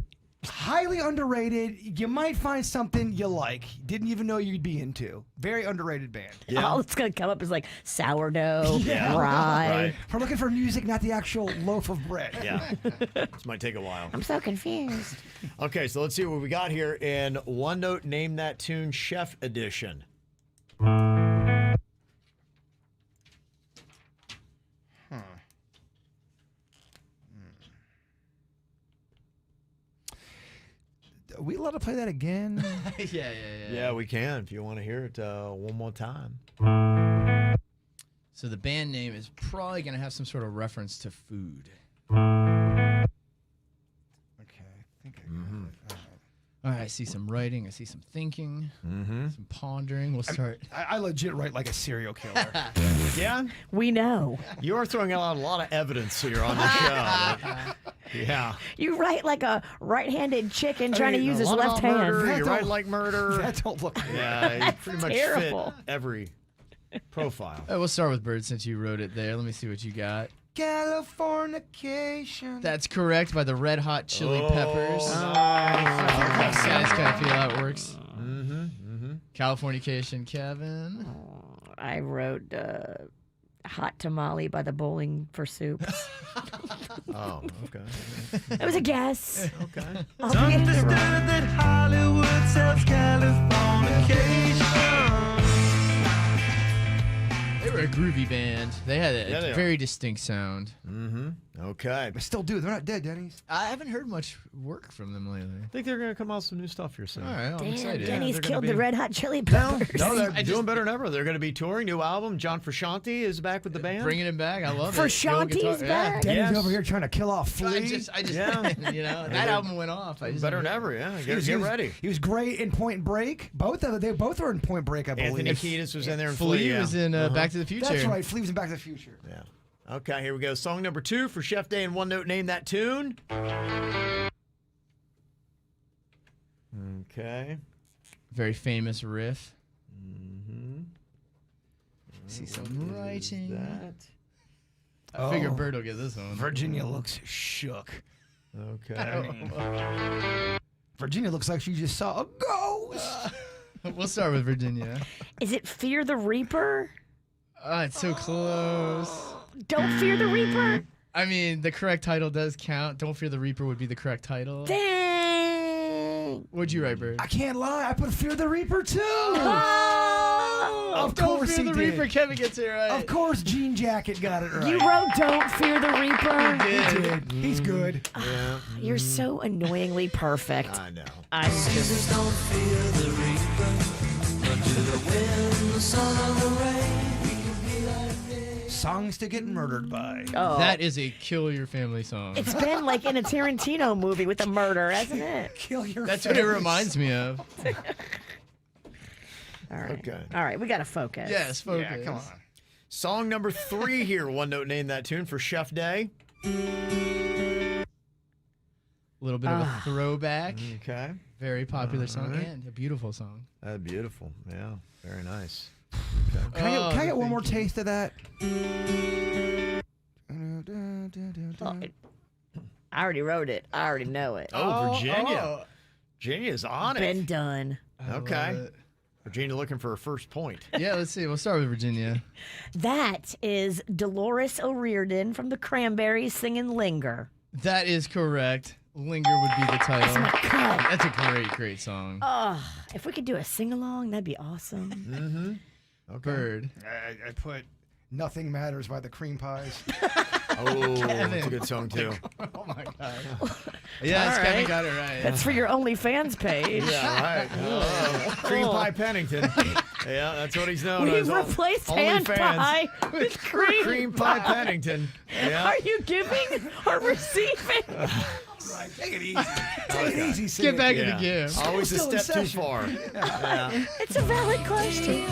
Highly underrated. You might find something you like. Didn't even know you'd be into. Very underrated band. Yeah. All it's going to come up is like sourdough, Yeah. rye. Right. We're looking for music, not the actual loaf of bread. Yeah. This might take a while. I'm so confused. Okay, so let's see what we got here in One Note Name That Tune Chef Edition. Are we allowed to play that again? yeah. Yeah, we can if you want to hear it one more time. So the band name is probably going to have some sort of reference to food. Okay, I think I got it. All right, I see some writing. I see some thinking, some pondering. We'll start. I legit write like a serial killer. Yeah? We know. You are throwing out a lot of evidence here on the show. Yeah. You write like a right-handed chicken trying to use a his lot left about murder, hand. You write like murder. That don't look good. Yeah, you pretty much terrible. fit every profile. We'll start with Bird since you wrote it there. Let me see what you got. Californication. That's correct by the Red Hot Chili Peppers. Nice. You guys kind of feel how it works. Californication, Kevin. I wrote Hot Tamale by the Bowling for Soup. Oh, okay. It was a guess. Okay. I'll be Understood that Hollywood sells Californication. They were a groovy band. They had a they very distinct sound. Okay. They still do. They're not dead, Denny's. I haven't heard much work from them lately. I think they're going to come out with some new stuff here soon. All right, I'm Damn, excited. Denny's they're killed gonna the be- Red Hot Chili Peppers. No, they're doing better than ever. They're going to be touring, new album. John Frusciante is back with the band. Bringing it back. I love it. Frusciante's Real guitar- back? Denny's Yes. over here trying to kill off Flea. I just, Yeah. you know, that album went off. I just Better than ever, yeah. Get He was- ready. He was great in Point Break. They both were in Point Break, I believe. Anthony Kiedis was in there. And Flea yeah. was in Back to the Future. That's right. Flea was in Back to the Future. Yeah. Okay, here we go. Song number 2 for Chef Day and One Note Name That Tune. Okay. Very famous riff. See some writing. I figure Bird will get this one. Virginia looks shook. Okay. Virginia looks like she just saw a ghost. We'll start with Virginia. Is it Fear the Reaper? Oh, it's so close. Don't Fear the Reaper? I mean, the correct title does count. Don't Fear the Reaper would be the correct title. Dang. What'd you write, Bird? I can't lie. I put Fear the Reaper too. Of Don't course Fear he the did. Reaper. Kevin gets it right. Of course, Jean Jacket got it right. You wrote Don't Fear the Reaper? He did. He's good. Yeah. You're so annoyingly perfect. I know. I'm just... Don't fear the reaper, under the wind, the sun, and the rain. We can be like this. Songs to get murdered by. Oh. That is a kill your family song. It's been like in a Tarantino movie with a murder, hasn't it? Kill your That's what it reminds me of. All right. Okay. All right, we got to focus. Yes, focus. Yeah, come on. Song number 3 here. One Note Name That Tune for Chef Day. A little bit of a throwback. Okay. Very popular song right. and a beautiful song. Beautiful. Yeah. Very nice. Can I get one more thank you. taste of that? Oh, I already wrote it. I already know it. Oh, Virginia. Virginia's on it. Been done. Okay. Virginia looking for her first point. Yeah, let's see. We'll start with Virginia. That is Dolores O'Riordan from the Cranberries singing Linger. That is correct. Linger would be the title. That's my cut. That's a great, great song. Oh, if we could do a sing-along, that'd be awesome. Mm-hmm. Okay. Bird. I put Nothing Matters by the Cream Pies. Oh, that's a good song, too. Oh, my God. Yes, Kevin got it right. That's for your OnlyFans page. Yeah, right. Cream Pie Pennington. Yeah, that's what he's known as. We've replaced hand pie with cream. Cream Pie Pennington. Yeah. Are you giving or receiving? Right, take it easy. Take it easy, Sid. Get back in the game. Always a Still in step too session. far. Yeah. It's a valid question.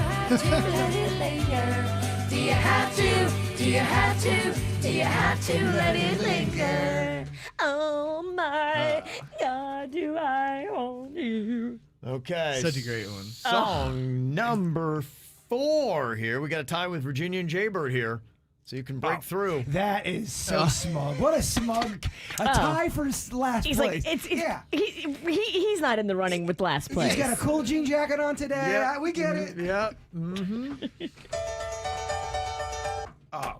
Do you have to? Do you have to? Do you have to let it linger? Oh my God, do I own you? Okay. Such a great one. Song number 4 here. We got a tie with Virginia and Jaybird here. So you can break through. That is so smug. What a smug. A tie for last He's place. like, yeah. He's not in the running with last place. He's got a cool jean jacket on today. Yeah. We get it. Yeah. Mm-hmm. Oh.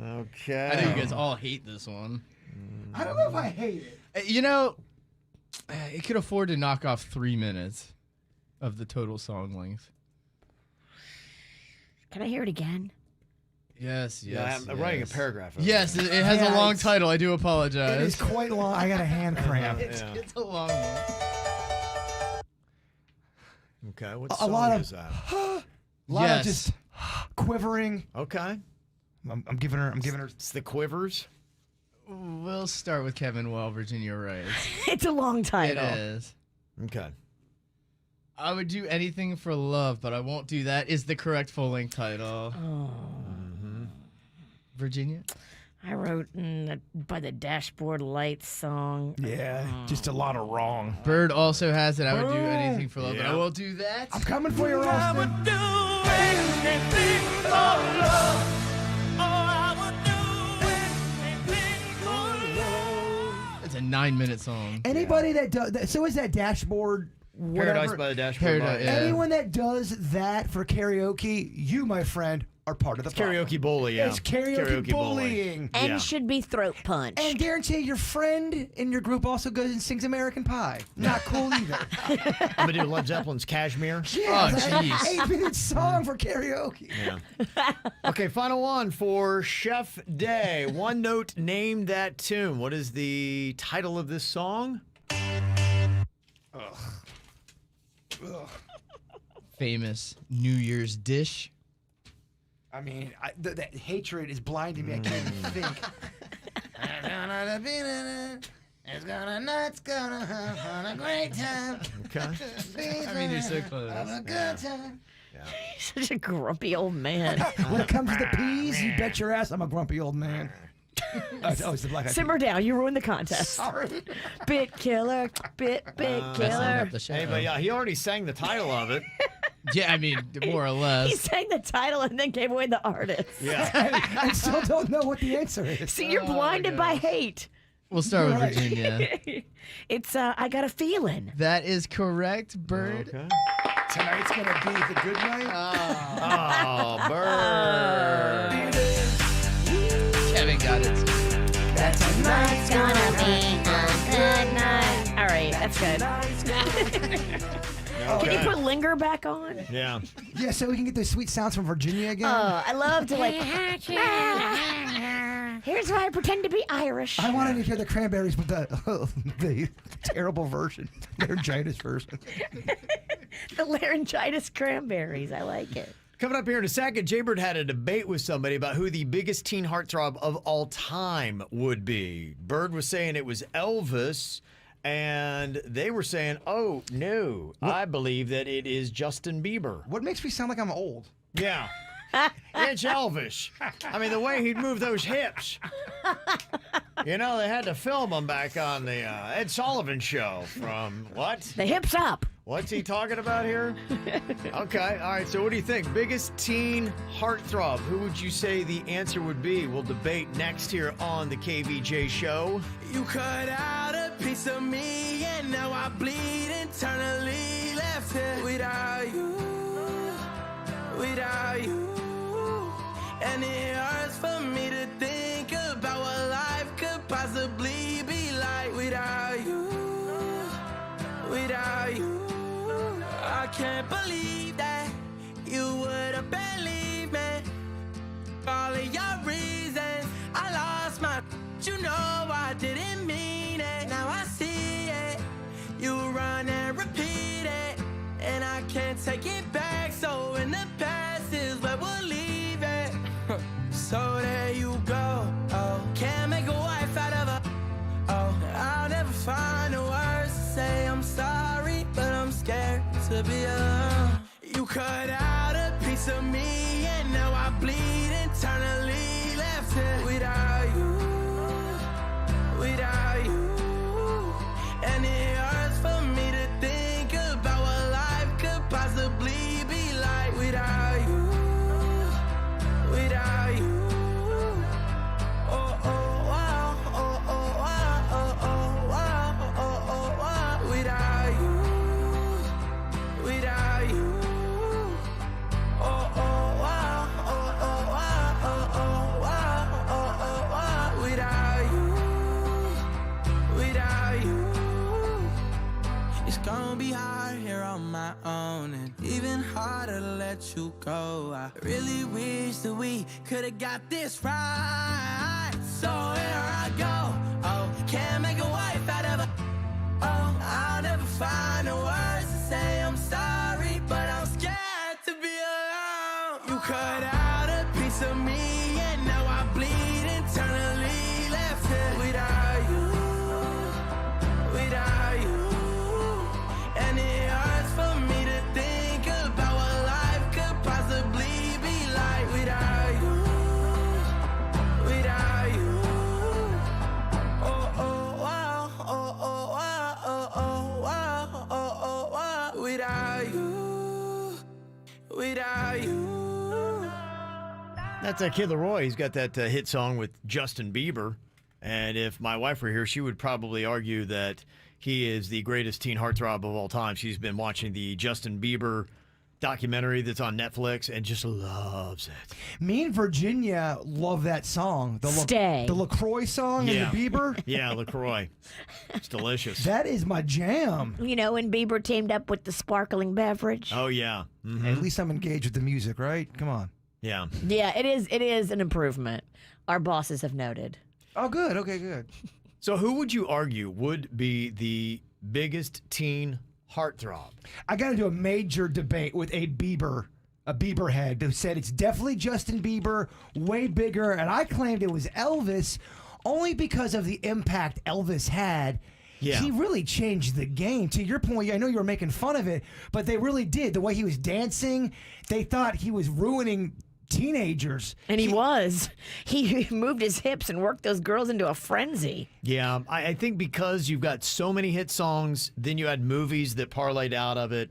Okay. I know you guys all hate this one. I don't know if I hate it. You know, it could afford to knock off 3 minutes of the total song length. Can I hear it again? Yes, yes. I'm writing a paragraph. Yes, it has a long title. I do apologize. It is quite long. I got a hand cramp. It's a long one. Okay, what A song lot of is that? a lot of just quivering. Okay. I'm giving her. It's the quivers. We'll start with Kevin while Virginia writes. It's a long title. It is. Okay. I would do anything for love, but I won't do that. Is the correct full-length title. Oh. Virginia? I wrote by the Dashboard Lights song. Yeah, just a lot of wrong. Bird also has it. I would do anything for love, but I won't do that. I'm coming for you, Austin. It's a 9-minute song. Anybody that does so is that Dashboard. Whatever. Paradise by the Dashboard Light. Yeah. Anyone that does that for karaoke, you, my friend, are part of the problem. Karaoke bully, yeah. It's karaoke bullying. And should be throat punched. And guarantee your friend in your group also goes and sings American Pie. Not cool either. I'm going to do Led Zeppelin's Cashmere. Yeah, Oh, jeez. 8-minute song for karaoke. Yeah. Okay, final one for Chef Day. One note, name that tune. What is the title of this song? Famous New Year's dish. I mean, that hatred is blinding me. I can't even think. It's gonna have a great time. Okay. I mean, you're so close. Have a good time. He's such a grumpy old man. When it comes to the peas, you bet your ass I'm a grumpy old man. It's the Black Eyed Simmer down. You ruined the contest. Sorry. Bit killer. Bit killer. Hey, but yeah, he already sang the title of it. Yeah, I mean, more or less. He sang the title and then gave away the artist. Yeah. I still don't know what the answer is. See, you're blinded by hate. We'll start with Right. Virginia. It's I Got a Feeling. That is correct, Bird. Okay. Tonight's gonna be the good night. Oh, Bird. Kevin got it. That tonight's gonna be a good night. All right, that's good. Can you put Linger back on? Yeah. Yeah, so we can get those sweet sounds from Virginia again. Oh, I love to like. Here's why I pretend to be Irish. I wanted to hear the Cranberries, but the terrible version, laryngitis version. The laryngitis cranberries. I like it. Coming up here in a second, Jaybird had a debate with somebody about who the biggest teen heartthrob of all time would be. Bird was saying it was Elvis, and they were saying, oh, no, I believe that it is Justin Bieber. What makes me sound like I'm old? Yeah. It's Elvis. I mean, the way he'd move those hips. You know, they had to film him back on the Ed Sullivan show from what? The hips up. What's he talking about here? Okay, all right, so what do you think? Biggest teen heartthrob, who would you say the answer would be? We'll debate next here on the KVJ show. You cut out a piece of me, and now I bleed internally. Left here without you, without you. And it hurts for me to think about what life could possibly be like without you, without you. I can't believe that you would have believed me. All of your reasons, I lost my. You know I didn't mean it. Now I see it. You run and repeat it, and I can't take it back. So in the past is where we'll leave it. So there you go. Oh, can't make a wife out of her. Oh, I'll never find the words to say I'm sorry, but I'm scared to be alone. You cut out a piece of me, and now I bleed internally. Left here without you, without you. And it hurts for me to think about what life could possibly be like without you, without you. Oh, oh, wow, oh, oh, wow, oh, oh, wow, oh, oh, wow. Without you, without you. Oh, oh, wow, oh, oh, wow, oh, oh, wow, oh, oh, wow. Without you, without you. It's gonna be hard here on my own, and even harder to let you go. I really wish that we could've got this right. So here I go. Oh, can't make a wife out of her. Oh, I'll never find the words to say I'm sorry, but I'm scared to be alone. You cut out a piece of me, and now I bleed internally. Left here without you, without you. And it hurts for me to think about what life could possibly be like without you, without you. Oh, oh, wow, oh, oh, wow, oh, oh, wow, oh, oh, wow. Without you, without you. That's Kid Leroy. He's got that hit song with Justin Bieber. And if my wife were here, she would probably argue that he is the greatest teen heartthrob of all time. She's been watching the Justin Bieber documentary that's on Netflix and just loves it. Me and Virginia love that song. Stay. The LaCroix song Yeah. and the Bieber. Yeah, LaCroix. It's delicious. That is my jam. You know, when Bieber teamed up with the sparkling beverage. Oh, yeah. Mhm. At least I'm engaged with the music, right? Come on. Yeah. Yeah, it is an improvement. Our bosses have noted. Oh, good. Okay, good. So who would you argue would be the biggest teen heartthrob? I got into a major debate with a Bieber head who said it's definitely Justin Bieber, way bigger, and I claimed it was Elvis only because of the impact Elvis had. Yeah. He really changed the game. To your point, I know you were making fun of it, but they really did. The way he was dancing, they thought he was ruining teenagers. And he was. He moved his hips and worked those girls into a frenzy. Yeah, I think because you've got so many hit songs, then you had movies that parlayed out of it,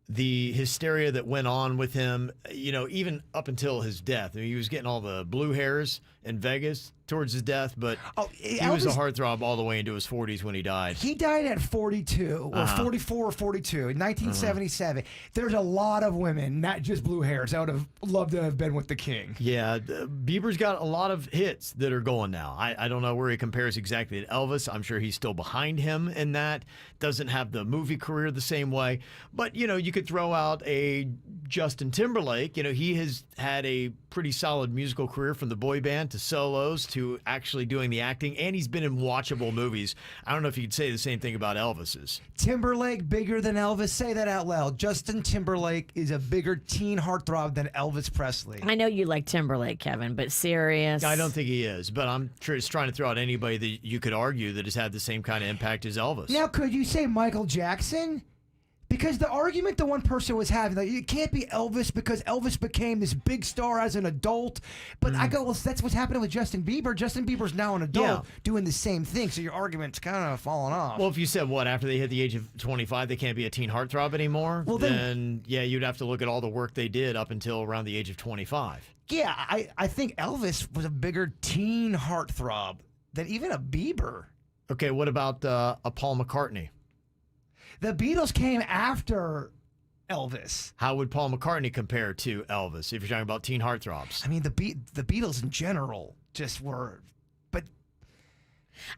the hysteria that went on with him, you know, even up until his death. I mean, he was getting all the blue hairs in Vegas towards his death, but he was a heartthrob all the way into his 40s when he died. He died at 42 or 44 or 42 in 1977. There's a lot of women, not just blue hairs, that would have loved to have been with the king. Yeah, Bieber's got a lot of hits that are going now. I don't know where he compares exactly to Elvis. I'm sure he's still behind him in that. Doesn't have the movie career the same way. But, you know, you could throw out a Justin Timberlake. You know, he has had a pretty solid musical career from the boy band to solos to actually doing the acting, and he's been in watchable movies. I don't know if you could say the same thing about Elvis's. Timberlake bigger than Elvis? Say that out loud. Justin Timberlake is a bigger teen heartthrob than Elvis Presley. I know you like Timberlake, Kevin, but serious. I don't think he is, but I'm just trying to throw out anybody that you could argue that has had the same kind of impact as Elvis. Now, could you say Michael Jackson? Because the argument the one person was having, like, it can't be Elvis because Elvis became this big star as an adult. But I go, well, that's what's happening with Justin Bieber. Justin Bieber's now an adult doing the same thing, so your argument's kind of falling off. Well, if you said, what, after they hit the age of 25, they can't be a teen heartthrob anymore, well, then, yeah, you'd have to look at all the work they did up until around the age of 25. Yeah, I think Elvis was a bigger teen heartthrob than even a Bieber. Okay, what about a Paul McCartney? The Beatles came after Elvis. How would Paul McCartney compare to Elvis if you're talking about teen heartthrobs? I mean, the Beatles in general just were, but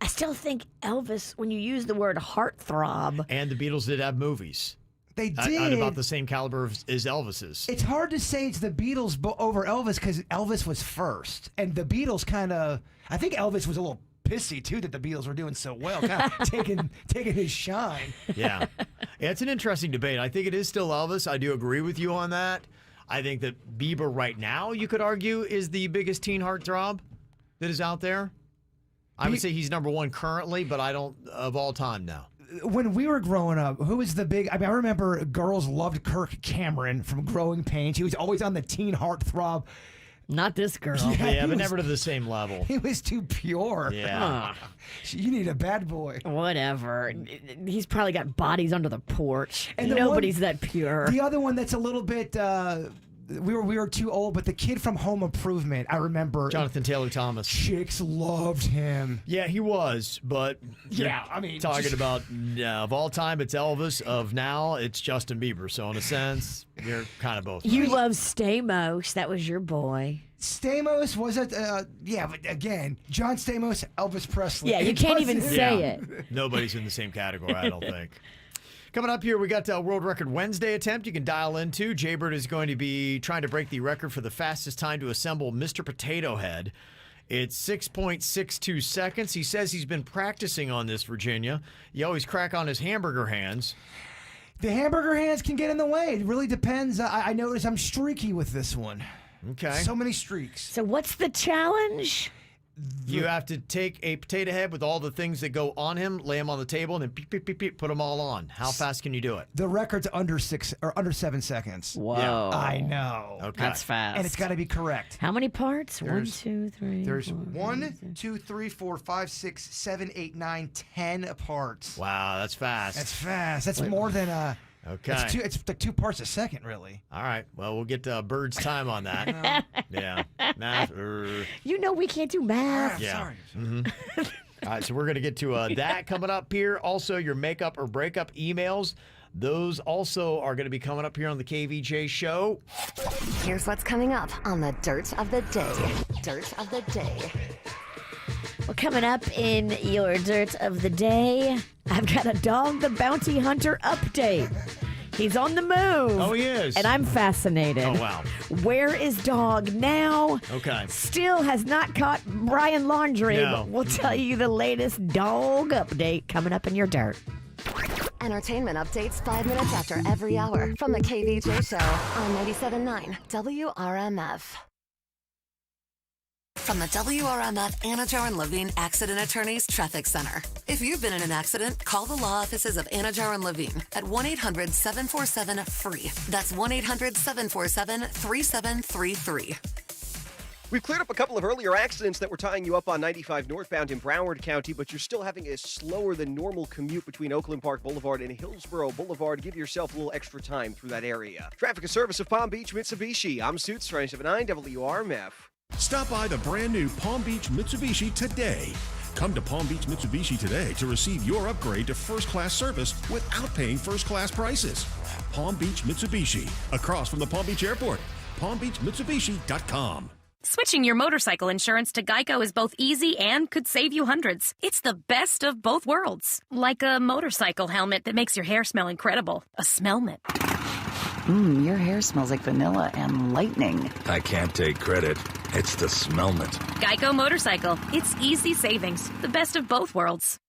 I still think Elvis, when you use the word heartthrob. And the Beatles did have movies. They did. At about the same caliber as Elvis's. It's hard to say it's the Beatles over Elvis because Elvis was first. And the Beatles kind of, I think Elvis was a little pissy too that the Beatles were doing so well, kind of taking his shine. Yeah. It's an interesting debate. I think it is still Elvis. I do agree with you on that. I think that Bieber right now, you could argue, is the biggest teen heartthrob that is out there. I would say he's number one currently, but I don't, of all time now. When we were growing up, who was the big? I mean, I remember girls loved Kirk Cameron from Growing Pains. He was always on the teen heartthrob. Not this girl. Yeah, but never to the same level. He was too pure. Yeah. You need a bad boy. Whatever. He's probably got bodies under the porch. And nobody's that pure. The other one that's a little bit. We were too old, but the kid from Home Improvement, I remember. Jonathan Taylor Thomas. Chicks loved him. Yeah, he was, but yeah, I mean, talking about of all time, it's Elvis. Of now, it's Justin Bieber. So in a sense, you're kind of both. You love Stamos. That was your boy. Stamos was it? Yeah, but again, John Stamos, Elvis Presley. Yeah, you can't even say it. Nobody's in the same category, I don't think. Coming up here, we got a World Record Wednesday attempt you can dial into. Jaybird is going to be trying to break the record for the fastest time to assemble Mr. Potato Head. It's 6.62 seconds. He says he's been practicing on this, Virginia. You always crack on his hamburger hands. The hamburger hands can get in the way. It really depends. I notice I'm streaky with this one. Okay. So many streaks. So what's the challenge? You have to take a potato head with all the things that go on him, lay them on the table, and then beep, beep, beep, beep, put them all on. How fast can you do it? The record's under 7 seconds. Whoa. Yeah. I know. Okay. That's fast. And it's got to be correct. How many parts? There's 1, 2, 3. There's 4, 1, 2, 3, 4, 5, 6, 7, 8, 9, 10 parts. Wow, that's fast. That's fast. That's more than Okay. It's like 2 parts a second, really. All right. Well, we'll get Bird's time on that. Yeah. Math. You know we can't do math. Yeah. Sorry. Mm-hmm. All right. So we're going to get to that coming up here. Also, your makeup or breakup emails. Those also are going to be coming up here on the KVJ show. Here's what's coming up on the Dirt of the Day. Dirt of the Day. Well, coming up in your Dirt of the Day, I've got a Dog the Bounty Hunter update. He's on the move. Oh, he is. And I'm fascinated. Oh, wow. Where is Dog now? Okay. Still has not caught Brian Laundrie, No. but we'll tell you the latest dog update coming up in your Dirt. Entertainment updates 5 minutes after every hour from the KVJ Show on 97.9 WRMF. From the WRMF Anajar and Levine Accident Attorneys Traffic Center. If you've been in an accident, call the law offices of Anajar and Levine at 1-800-747-FREE. That's 1-800-747-3733. We've cleared up a couple of earlier accidents that were tying you up on 95 northbound in Broward County, but you're still having a slower than normal commute between Oakland Park Boulevard and Hillsborough Boulevard. Give yourself a little extra time through that area. Traffic and service of Palm Beach Mitsubishi. I'm Suits 97.9 WRMF. Stop by the brand new Palm Beach Mitsubishi today. Come to Palm Beach Mitsubishi today to receive your upgrade to first-class service without paying first-class prices. Palm Beach Mitsubishi, across from the Palm Beach Airport. PalmBeachMitsubishi.com. Switching your motorcycle insurance to Geico is both easy and could save you hundreds. It's the best of both worlds. Like a motorcycle helmet that makes your hair smell incredible. A smellment. Your hair smells like vanilla and lightning. I can't take credit. It's the smellment. Geico Motorcycle. It's easy savings. The best of both worlds.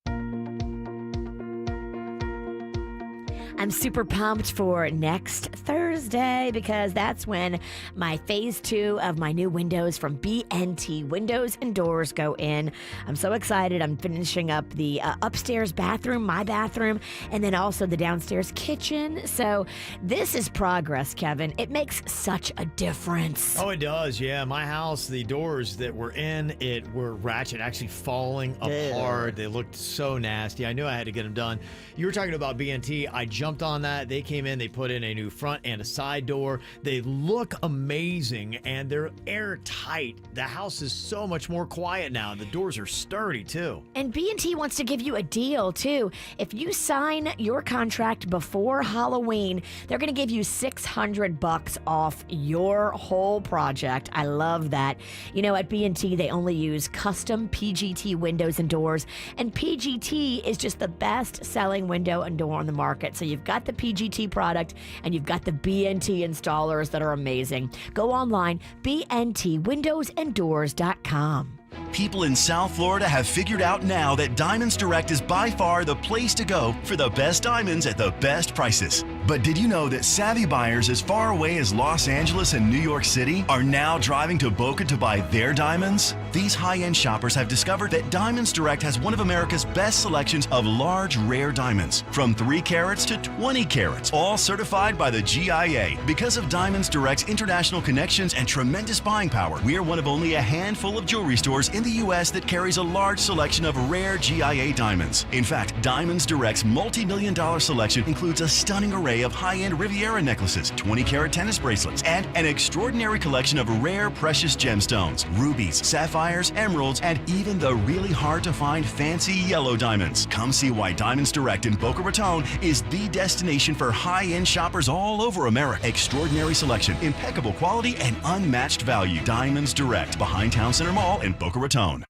I'm super pumped for next Thursday because that's when my phase 2 of my new windows from BNT Windows and Doors go in. I'm so excited. I'm finishing up the upstairs bathroom, my bathroom, and then also the downstairs kitchen. So this is progress, Kevin. It makes such a difference. Oh, it does. Yeah. My house, the doors that were in it were ratchet, actually falling apart. They looked so nasty. I knew I had to get them done. You were talking about BNT. I jumped jumped on that. They came in, they put in a new front and a side door. They look amazing, and they're airtight. The house is so much more quiet now. The doors are sturdy, too. And B&T wants to give you a deal, too. If you sign your contract before Halloween, they're going to give you $600 off your whole project. I love that. You know, at B&T, they only use custom PGT windows and doors, and PGT is just the best-selling window and door on the market. So you've got the PGT product, and you've got the B&T installers that are amazing. Go online, bntwindowsanddoors.com. People in South Florida have figured out now that Diamonds Direct is by far the place to go for the best diamonds at the best prices. But did you know that savvy buyers as far away as Los Angeles and New York City are now driving to Boca to buy their diamonds? These high-end shoppers have discovered that Diamonds Direct has one of America's best selections of large, rare diamonds, from 3 carats to 20 carats, all certified by the GIA. Because of Diamonds Direct's international connections and tremendous buying power, we are one of only a handful of jewelry stores in the U.S. that carries a large selection of rare GIA diamonds. In fact, Diamonds Direct's multi-million-dollar selection includes a stunning array of high-end Riviera necklaces, 20-carat tennis bracelets, and an extraordinary collection of rare precious gemstones, rubies, sapphires, emeralds, and even the really hard-to-find fancy yellow diamonds. Come see why Diamonds Direct in Boca Raton is the destination for high-end shoppers all over America. Extraordinary selection, impeccable quality, and unmatched value. Diamonds Direct, behind Town Center Mall in Boca Raton.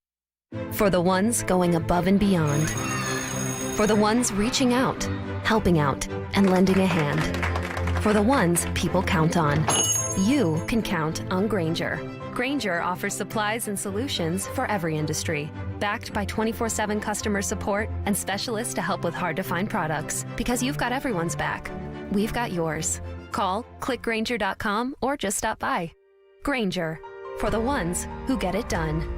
For the ones going above and beyond. For the ones reaching out, helping out, and lending a hand. For the ones people count on. You can count on Grainger. Grainger offers supplies and solutions for every industry. Backed by 24/7 customer support and specialists to help with hard-to-find products. Because you've got everyone's back. We've got yours. Call, click Grainger.com, or just stop by. Grainger. For the ones who get it done.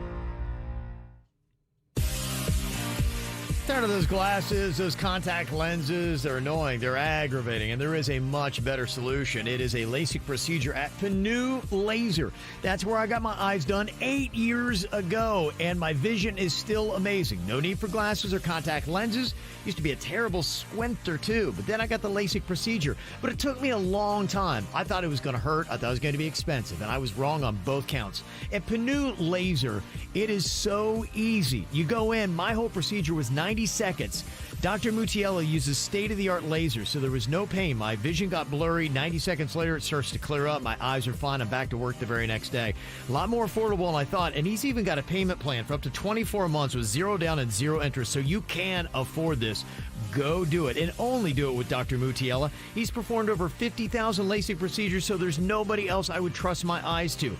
Tired of those glasses, those contact lenses. They're annoying, they're aggravating, and there is a much better solution. It is a LASIK procedure at Panu Laser. That's where I got my eyes done 8 years ago, and my vision is still amazing. No need for glasses or contact lenses. Used to be a terrible squinter too, but then I got the LASIK procedure. But it took me a long time. I thought it was going to hurt. I thought it was going to be expensive, and I was wrong on both counts. At Panu Laser, it is so easy. You go in, my whole procedure was 90 seconds. Dr. Mutiella uses state-of-the-art lasers, so there was no pain. My vision got blurry. 90 seconds later, it starts to clear up. My eyes are fine. I'm back to work the very next day. A lot more affordable than I thought, and he's even got a payment plan for up to 24 months with 0 down and 0 interest, so you can afford this. Go do it, and only do it with Dr. Mutiella. He's performed over 50,000 LASIK procedures, so there's nobody else I would trust my eyes to.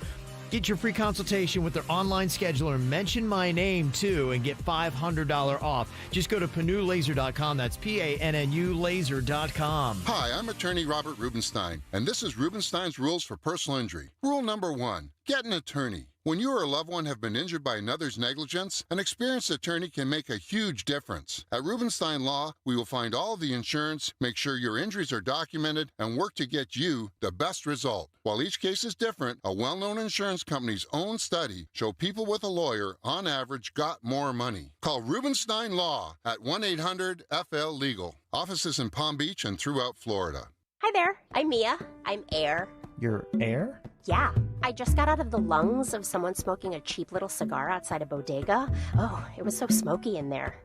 Get your free consultation with their online scheduler. Mention my name, too, and get $500 off. Just go to PanuLaser.com. That's PANNU laser.com. Hi, I'm attorney Robert Rubenstein, and this is Rubenstein's Rules for Personal Injury. Rule number 1, get an attorney. When you or a loved one have been injured by another's negligence, an experienced attorney can make a huge difference. At Rubenstein Law, we will find all of the insurance, make sure your injuries are documented, and work to get you the best result. While each case is different, a well-known insurance company's own study showed people with a lawyer, on average, got more money. Call Rubenstein Law at 1-800-FL-LEGAL. Offices in Palm Beach and throughout Florida. Hi there, I'm Mia. I'm Air. You're Air? Yeah, I just got out of the lungs of someone smoking a cheap little cigar outside a bodega. Oh, it was so smoky in there.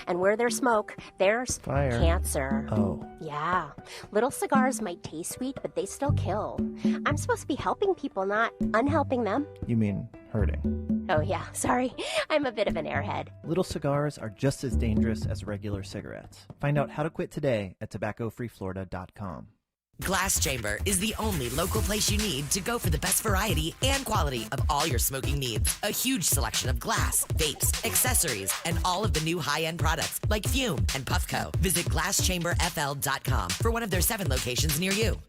And where there's smoke, there's fire. Cancer. Oh. Yeah. Little cigars might taste sweet, but they still kill. I'm supposed to be helping people, not unhelping them. You mean hurting? Oh, yeah, sorry. I'm a bit of an airhead. Little cigars are just as dangerous as regular cigarettes. Find out how to quit today at tobaccofreeflorida.com. Glass Chamber is the only local place you need to go for the best variety and quality of all your smoking needs. A huge selection of glass, vapes, accessories, and all of the new high-end products like Fume and Puffco. Visit GlassChamberFL.com for one of their 7 locations near you.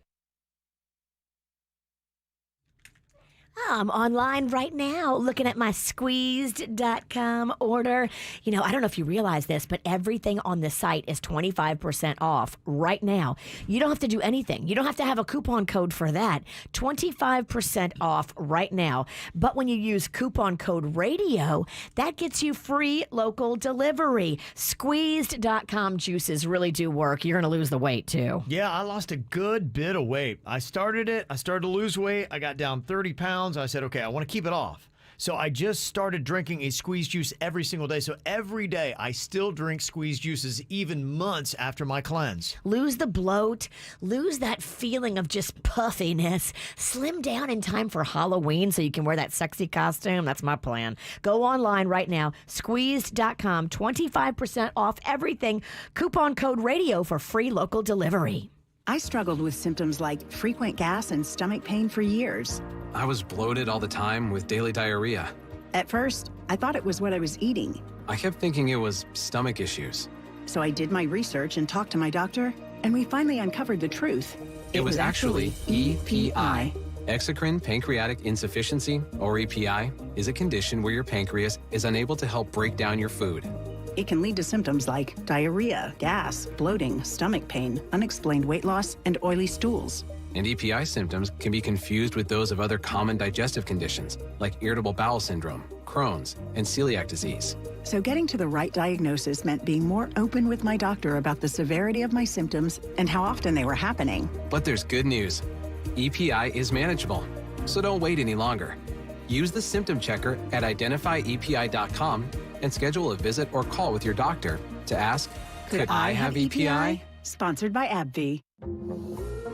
I'm online right now looking at my squeezed.com order. You know, I don't know if you realize this, but everything on the site is 25% off right now. You don't have to do anything. You don't have to have a coupon code for that. 25% off right now. But when you use coupon code RADIO, that gets you free local delivery. Squeezed.com juices really do work. You're going to lose the weight too. Yeah, I lost a good bit of weight. I started to lose weight. I got down 30 pounds. I said, okay, I want to keep it off. So I just started drinking a squeeze juice every single day. So every day I still drink squeeze juices even months after my cleanse. Lose the bloat, lose that feeling of just puffiness, slim down in time for Halloween so you can wear that sexy costume. That's my plan. Go online right now, squeezed.com, 25% off everything. Coupon code RADIO for free local delivery. I struggled with symptoms like frequent gas and stomach pain for years. I was bloated all the time with daily diarrhea. At first, I thought it was what I was eating. I kept thinking it was stomach issues. So I did my research and talked to my doctor, and we finally uncovered the truth. It was actually EPI. Exocrine pancreatic insufficiency, or EPI, is a condition where your pancreas is unable to help break down your food. It can lead to symptoms like diarrhea, gas, bloating, stomach pain, unexplained weight loss, and oily stools. And EPI symptoms can be confused with those of other common digestive conditions, like irritable bowel syndrome, Crohn's, and celiac disease. So getting to the right diagnosis meant being more open with my doctor about the severity of my symptoms and how often they were happening. But there's good news. EPI is manageable, so don't wait any longer. Use the symptom checker at identifyepi.com and schedule a visit or call with your doctor to ask, could I have EPI? Sponsored by AbbVie.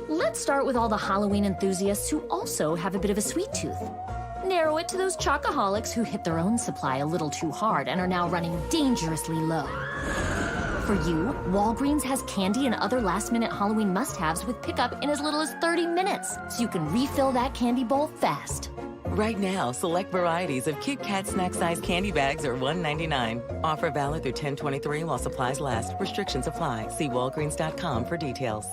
Let's start with all the Halloween enthusiasts who also have a bit of a sweet tooth. Narrow it to those chocoholics who hit their own supply a little too hard and are now running dangerously low. For you, Walgreens has candy and other last-minute Halloween must-haves with pickup in as little as 30 minutes, so you can refill that candy bowl fast. Right now, select varieties of Kit Kat snack-sized candy bags are $1.99. Offer valid through 10/23 while supplies last. Restrictions apply. See Walgreens.com for details.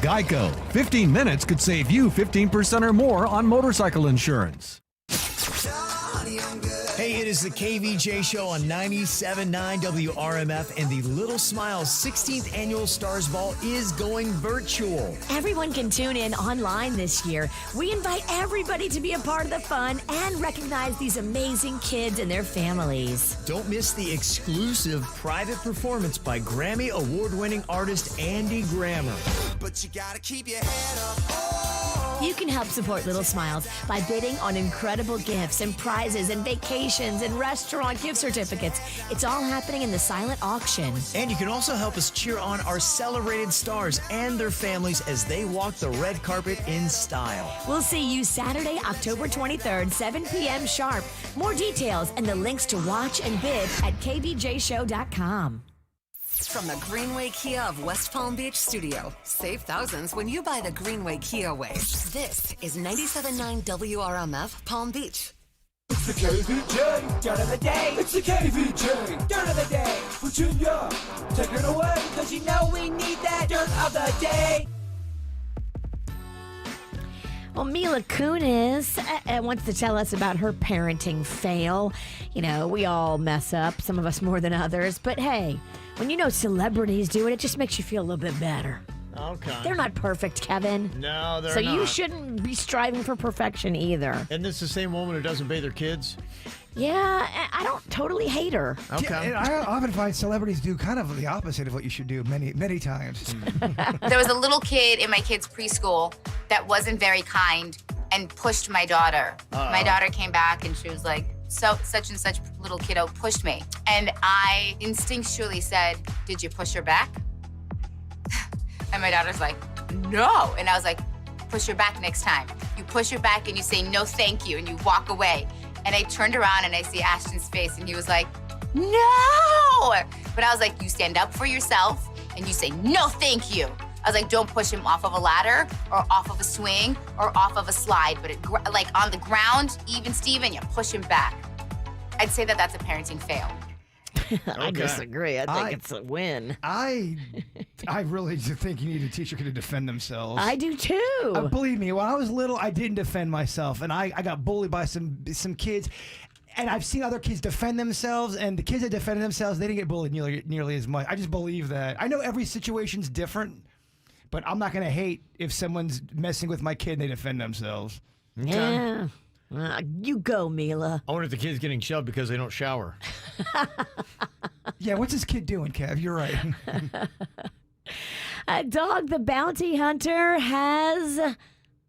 Geico. 15 minutes could save you 15% or more on motorcycle insurance. Hey, it is the KVJ Show on 97.9 WRMF, and the Little Smiles 16th Annual Stars Ball is going virtual. Everyone can tune in online this year. We invite everybody to be a part of the fun and recognize these amazing kids and their families. Don't miss the exclusive private performance by Grammy Award-winning artist Andy Grammer. But you gotta keep your head up. You can help support Little Smiles by bidding on incredible gifts and prizes and vacations and restaurant gift certificates. It's all happening in the silent auction. And you can also help us cheer on our celebrated stars and their families as they walk the red carpet in style. We'll see you Saturday, October 23rd, 7 p.m. sharp. More details and the links to watch and bid at kvjshow.com. From the Greenway Kia of West Palm Beach studio, save thousands when you buy the Greenway Kia way. This is 97.9 WRMF Palm Beach. It's the KVJ dirt of the day. It's the KVJ dirt of the day. Virginia, take it away, cause you know we need that dirt of the day. Well, Mila Kunis wants to tell us about her parenting fail. You know, we all mess up, some of us more than others, but hey, when you know celebrities do it, it just makes you feel a little bit better. Okay. They're not perfect, Kevin. No, they're so not. So you shouldn't be striving for perfection either. Isn't this the same woman who doesn't bathe her kids? Yeah, I don't totally hate her. Okay. I often find celebrities do kind of the opposite of what you should do many times. There was a little kid in my kid's preschool that wasn't very kind and pushed my daughter. My daughter came back and she was like, such and such little kiddo pushed me. And I instinctually said, did you push her back? And my daughter's like, no. And I was like, push her back next time. You push her back and you say, no, thank you, and you walk away. And I turned around and I see Ashton's face and he was like, no. But I was like, you stand up for yourself and you say, no, thank you. I was like, don't push him off of a ladder or off of a swing or off of a slide, but like on the ground, even Steven, you push him back. I'd say that that's a parenting fail. I disagree. I think it's a win. I I really do think you need a teacher who can defend themselves. I do too. Believe me, when I was little, I didn't defend myself, and I got bullied by some kids. And I've seen other kids defend themselves, and the kids that defended themselves, they didn't get bullied nearly as much. I just believe that. I know every situation's different, but I'm not going to hate if someone's messing with my kid and they defend themselves. Yeah. You go, Mila. I wonder if the kid's getting shoved because they don't shower. Yeah, what's this kid doing, Kev? You're right. Dog the bounty hunter has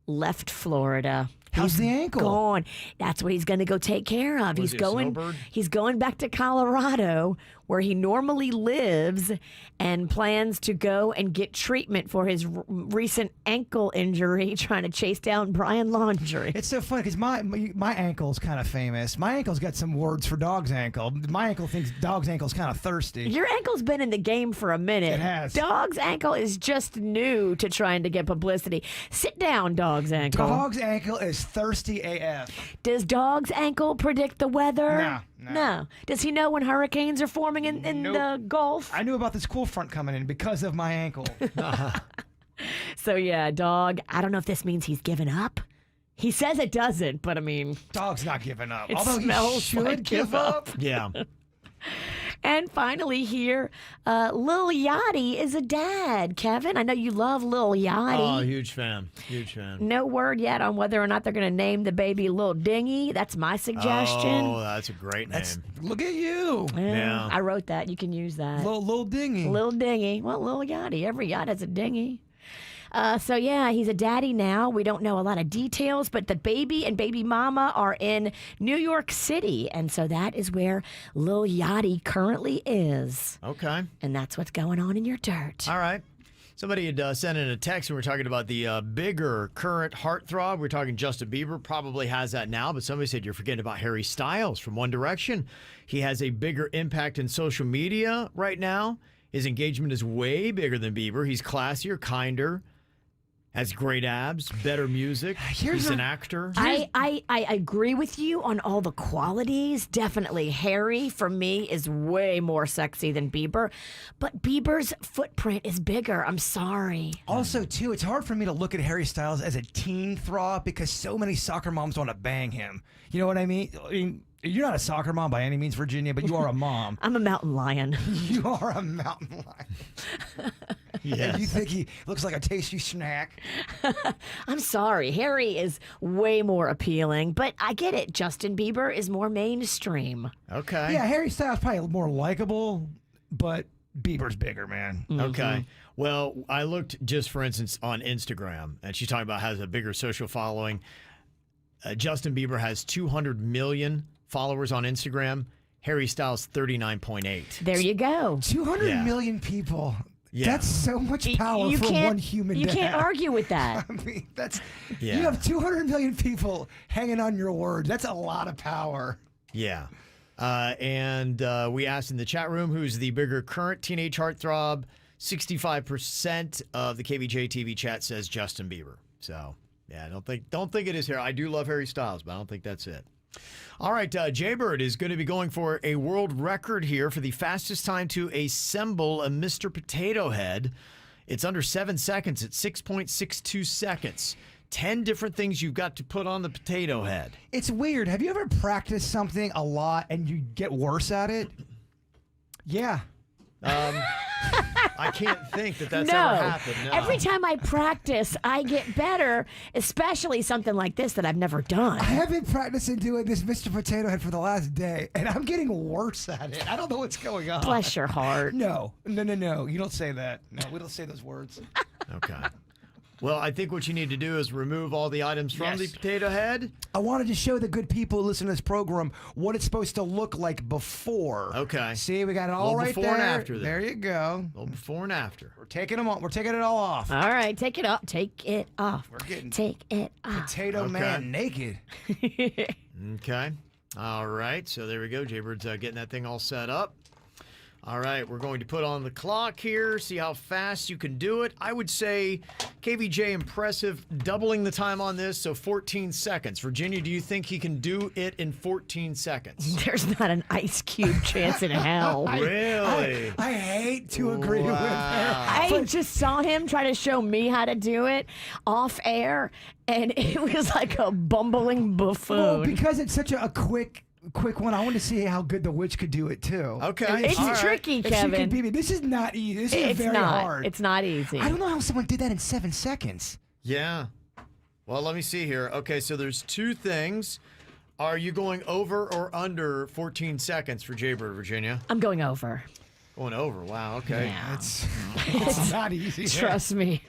left Florida. How's the ankle? Gone. That's what he's going to go take care of. Was he a snowbird? He's going back to Colorado, where he normally lives, and plans to go and get treatment for his recent ankle injury, trying to chase down Brian Laundrie. It's so funny because my ankle's kind of famous. My ankle's got some words for dog's ankle. My ankle thinks dog's ankle's kind of thirsty. Your ankle's been in the game for a minute. It has. Dog's ankle is just new to trying to get publicity. Sit down, dog's ankle. Dog's ankle is thirsty AF. Does dog's ankle predict the weather? No. Does he know when hurricanes are forming in the Gulf? I knew about this cool front coming in because of my ankle. So, yeah, dog, I don't know if this means he's given up. He says it doesn't, but I mean... Dog's not giving up. It Although smells he should like give up. Yeah. And finally here, Lil Yachty is a dad. Kevin, I know you love Lil Yachty. Oh, huge fan. Huge fan. No word yet on whether or not they're going to name the baby Lil Dingy. That's my suggestion. Oh, that's a great name. Look at you. Yeah. I wrote that. You can use that. Lil Dingy. Lil Dingy. Well, Lil Yachty. Every yacht has a dinghy. So, yeah, he's a daddy now. We don't know a lot of details, but the baby and baby mama are in New York City. And so that is where Lil Yachty currently is. Okay. And that's what's going on in your dirt. All right. Somebody had sent in a text and we're talking about the bigger current heartthrob. We're talking Justin Bieber probably has that now, but somebody said you're forgetting about Harry Styles from One Direction. He has a bigger impact in social media right now. His engagement is way bigger than Bieber. He's classier, kinder. Has great abs, better music. He's an actor. I agree with you on all the qualities. Definitely Harry, for me, is way more sexy than Bieber. But Bieber's footprint is bigger. I'm sorry. Also, too, it's hard for me to look at Harry Styles as a teen throb because so many soccer moms want to bang him. You know what I mean? You're not a soccer mom by any means, Virginia, but you are a mom. I'm a mountain lion. You are a mountain lion. Yes. And you think he looks like a tasty snack? I'm sorry. Harry is way more appealing, but I get it. Justin Bieber is more mainstream. Okay. Yeah, Harry Styles probably more likable, but Bieber's bigger, man. Okay. Well, I looked just, for instance, on Instagram, and she's talking about has a bigger social following. Justin Bieber has 200 million followers on Instagram. Harry Styles, 39.8. There you go. 200 million people. Yeah. That's so much power for one human. You to can't have. argue with that. I mean, Yeah. You have 200 million people hanging on your word. That's a lot of power. Yeah. And we asked in the chat room who's the bigger current teenage heartthrob. 65% of the KVJ TV chat says Justin Bieber. So, yeah, don't think it is here. I do love Harry Styles, but I don't think that's it. All right, Jaybird is going to be going for a world record here for the fastest time to assemble a Mr. Potato Head. It's under 7 seconds. It's 6.62 seconds. 10 different things you've got to put on the potato head. It's weird. Have you ever practiced something a lot and you get worse at it? Yeah. I can't think that's ever happened. No. Every time I practice, I get better, especially something like this that I've never done. I have been practicing doing this Mr. Potato Head for the last day, and I'm getting worse at it. I don't know what's going on. Bless your heart. No. You don't say that. No, we don't say those words. Okay. Well, I think what you need to do is remove all the items from the potato head. I wanted to show the good people who listen to this program what it's supposed to look like before. Okay. See, we got it all right before there. And after there you go. A little before and after. We're taking them all. We're taking it all off. All right, take it off. Take it off. We're getting take it off. Potato Man naked. Okay. All right. So there we go. Jaybird's getting that thing all set up. All right, we're going to put on the clock here, see how fast you can do it. I would say KVJ impressive, doubling the time on this, so 14 seconds. Virginia, do you think he can do it in 14 seconds? There's not an ice cube chance in hell. Really? I hate to agree with her. I just saw him try to show me how to do it off air, and it was like a bumbling buffoon. Well, because it's such a quick one, I want to see how good the witch could do it too. Okay. It's tricky, If Kevin. she could beat me, this is not easy. This is very hard. It's not easy. I don't know how someone did that in 7 seconds. Yeah. Well, let me see here. Okay, so there's two things. Are you going over or under 14 seconds for Jaybird, Virginia? I'm going over. Going over. Wow. Okay. Yeah. It's not easy. Trust me.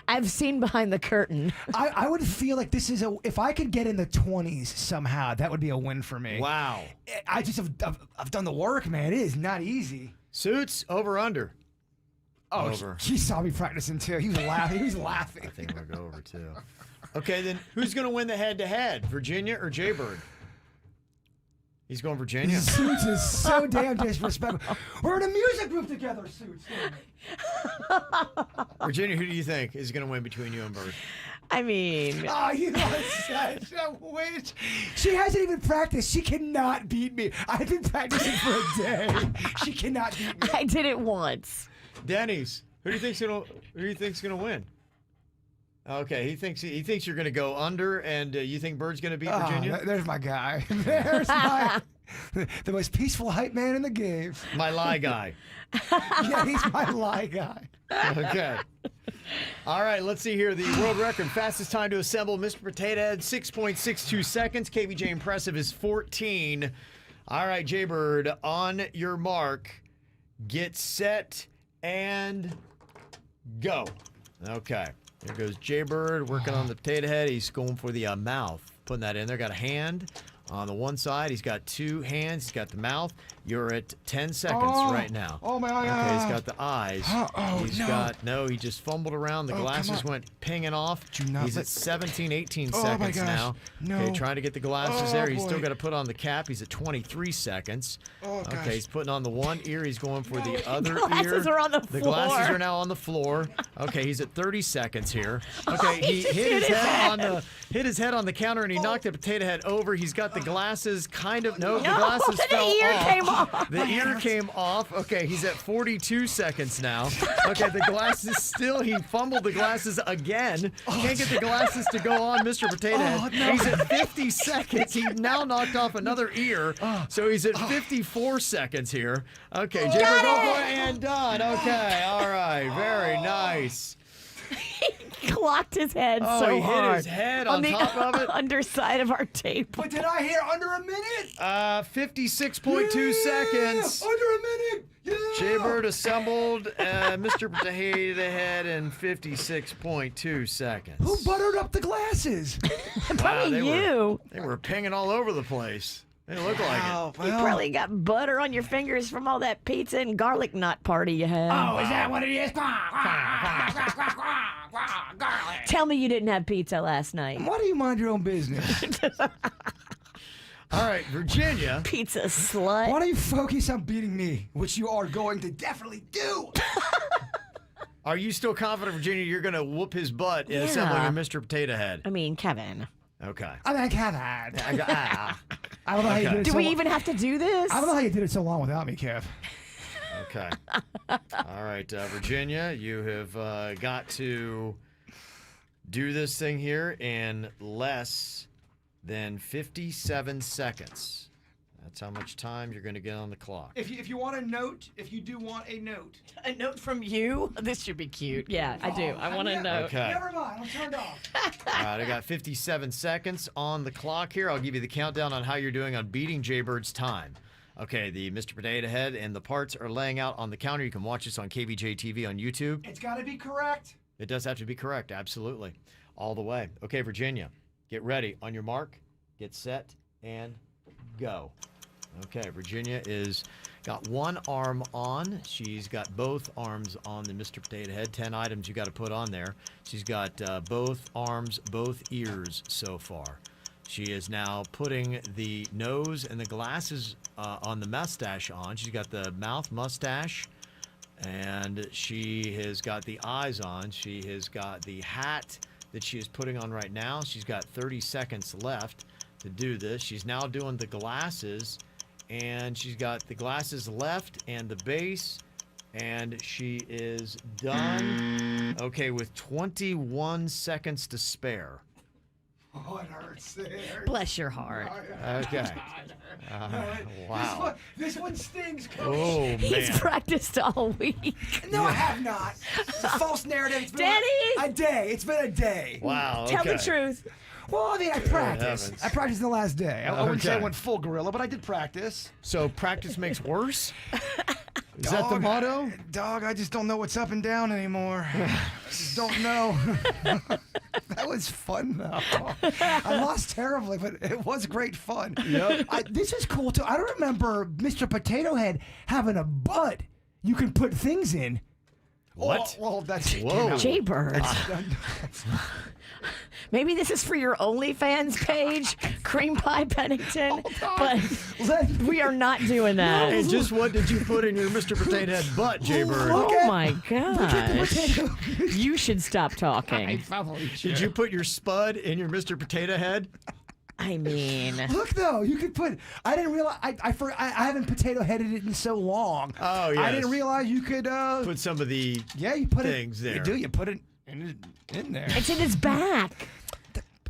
I've seen behind the curtain. I would feel like this is if I could get in the 20s somehow, that would be a win for me. Wow. I just I've done the work, man. It is not easy. Suits, over, under. Oh, over. He saw me practicing too. He was laughing. He was laughing. I think we'll go over too. Okay, then who's going to win the head-to-head, Virginia or Jaybird? He's going Virginia. Suits is so damn disrespectful. We're in a music group together, Suits. Virginia, who do you think is going to win between you and Bird? I mean... Oh, you know, such a witch. She hasn't even practiced. She cannot beat me. I've been practicing for a day. She cannot beat me. I did it once. Denny's, who do you think's going to win? Okay, he thinks you're going to go under, and you think Bird's going to beat Virginia? There's my guy. There's the most peaceful hype man in the game. My lie guy. Yeah, he's my lie guy. Okay. All right, let's see here. The world record, fastest time to assemble Mr. Potato Head, 6.62 seconds. KVJ impressive is 14. All right, Jaybird, on your mark, get set, and go. Okay. There goes Jaybird working on the potato head. He's going for the mouth. Putting that in there. Got a hand on the one side. He's got two hands. He's got the mouth. You're at 10 seconds right now. Oh, my God. Okay, he's got the eyes. He just fumbled around. The glasses went pinging off. He's at 17, 18 seconds now. No. Okay, trying to get the glasses there. He's still got to put on the cap. He's at 23 seconds. Okay, he's putting on the one ear. He's going for the other ear. Glasses are on the floor. The glasses are now on the floor. Okay, he's at 30 seconds here. Okay, he hit his head on the counter and he knocked the potato head over. He's got the glasses the glasses fell off. The ear came off. Okay, he's at 42 seconds now. Okay, the glasses he fumbled the glasses again. Can't get the glasses to go on Mr. Potato Head. No. He's at 50 seconds. He now knocked off another ear. So he's at 54 seconds here. Okay, Jaybird, go for it and done. Okay, all right, very nice. He clocked his head so he hard. hit his head on top of it. Underside of our table. But did I hear under a minute? 56.2 seconds. Under a minute. Yeah. Jaybird assembled Mr. Potato Head in 56.2 seconds. Who buttered up the glasses? Probably you. They were pinging all over the place. They look like it. You probably got butter on your fingers from all that pizza and garlic knot party you had. Oh, is that what it is? Tell me you didn't have pizza last night. Why do you mind your own business? All right, Virginia. Pizza slut. Why don't you focus on beating me, which you are going to definitely do? Are you still confident, Virginia, you're going to whoop his butt in assembling a Mr. Potato Head? I mean, Kevin. Okay. I mean, Kevin. I don't know how you did it. Do we even have to do this? I don't know how you did it so long without me, Kev. Okay. All right, Virginia, you have got to do this thing here in less than 57 seconds. That's how much time you're going to get on the clock. If you want a note, if you do want a note. A note from you? This should be cute. Yeah, I do. I want a note. Okay. Never mind. I'm turned off. All right, I got 57 seconds on the clock here. I'll give you the countdown on how you're doing on beating Jaybird's time. Okay, the Mr. Potato Head and the parts are laying out on the counter. You can watch this on KVJ TV on YouTube. It's got to be correct. It does have to be correct, absolutely. All the way. Okay, Virginia, get ready. On your mark, get set, and go. Okay, Virginia is got one arm on. She's got both arms on the Mr. Potato Head. 10 items you got to put on there. She's got both arms, both ears so far. She is now putting the nose and the glasses on the mustache on. She's got the mouth mustache, and she has got the eyes on. She has got the hat that she is putting on right now. She's got 30 seconds left to do this. She's now doing the glasses, and she's got the glasses left and the base, and she is done. Okay, with 21 seconds to spare. Oh, it hurts there. Bless your heart. Okay. Wow. This one stings, Coach. Oh, man. He's practiced all week. No, I have not. It's a false narrative. It's been Daddy! a day. It's been a day. Wow. Tell the okay. truth. Well, I mean, I practiced. heavens. I practiced the last day. I wouldn't say I Okay. went full gorilla, but I did practice. So practice makes worse? Is that the Dog, motto? Dog, I just don't know what's up and down anymore. I just don't know. That was fun, though. I lost terribly, but it was great fun. Yep. This is cool, too. I don't remember Mr. Potato Head having a butt you can put things in. What? Oh, well, that's Whoa. Jaybird. Maybe this is for your OnlyFans page, Cream Pie Pennington, but we are not doing that. And just what did you put in your Mr. Potato Head butt, Jaybird? Oh my gosh. You should stop talking. Did you put your spud in your Mr. Potato Head? I mean, Look, though, you could put. I didn't realize. I haven't potato headed it in so long. Oh, yes. I didn't realize you could. Put some of the You put things it. there. You do. You put it in there. it's in his back.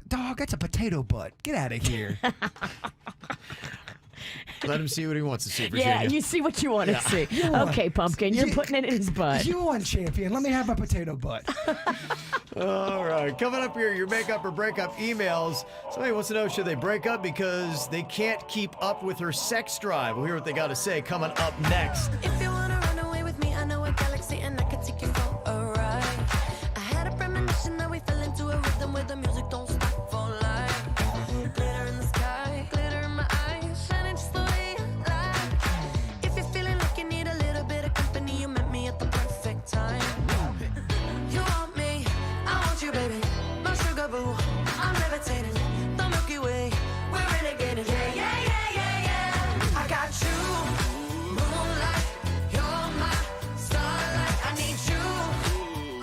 Dog, that's a potato butt. Get out of here. Let him see what he wants to see, Virginia. Yeah, you see what you want to see. You want- Okay, Pumpkin, you're putting it in his butt. You won, champion. Let me have my potato butt. All right, coming up here, your makeup or breakup emails. Somebody wants to know, should they break up because they can't keep up with her sex drive? We'll hear what they got to say coming up next. If you wanna run away with me, I know a galaxy and I can take you for a ride. I had a premonition that we fell into a rhythm where the music don't stop for life. Glitter in the sky, glitter in my eyes, shining just the way I like. If you're feeling like you need a little bit of company, you met me at the perfect time. You want me, I want you, baby. My sugar boo, I'm levitating. The Milky Way, we're renegading. Yeah, yeah, yeah, yeah, yeah. I got you. Moonlight, you're my starlight. I need you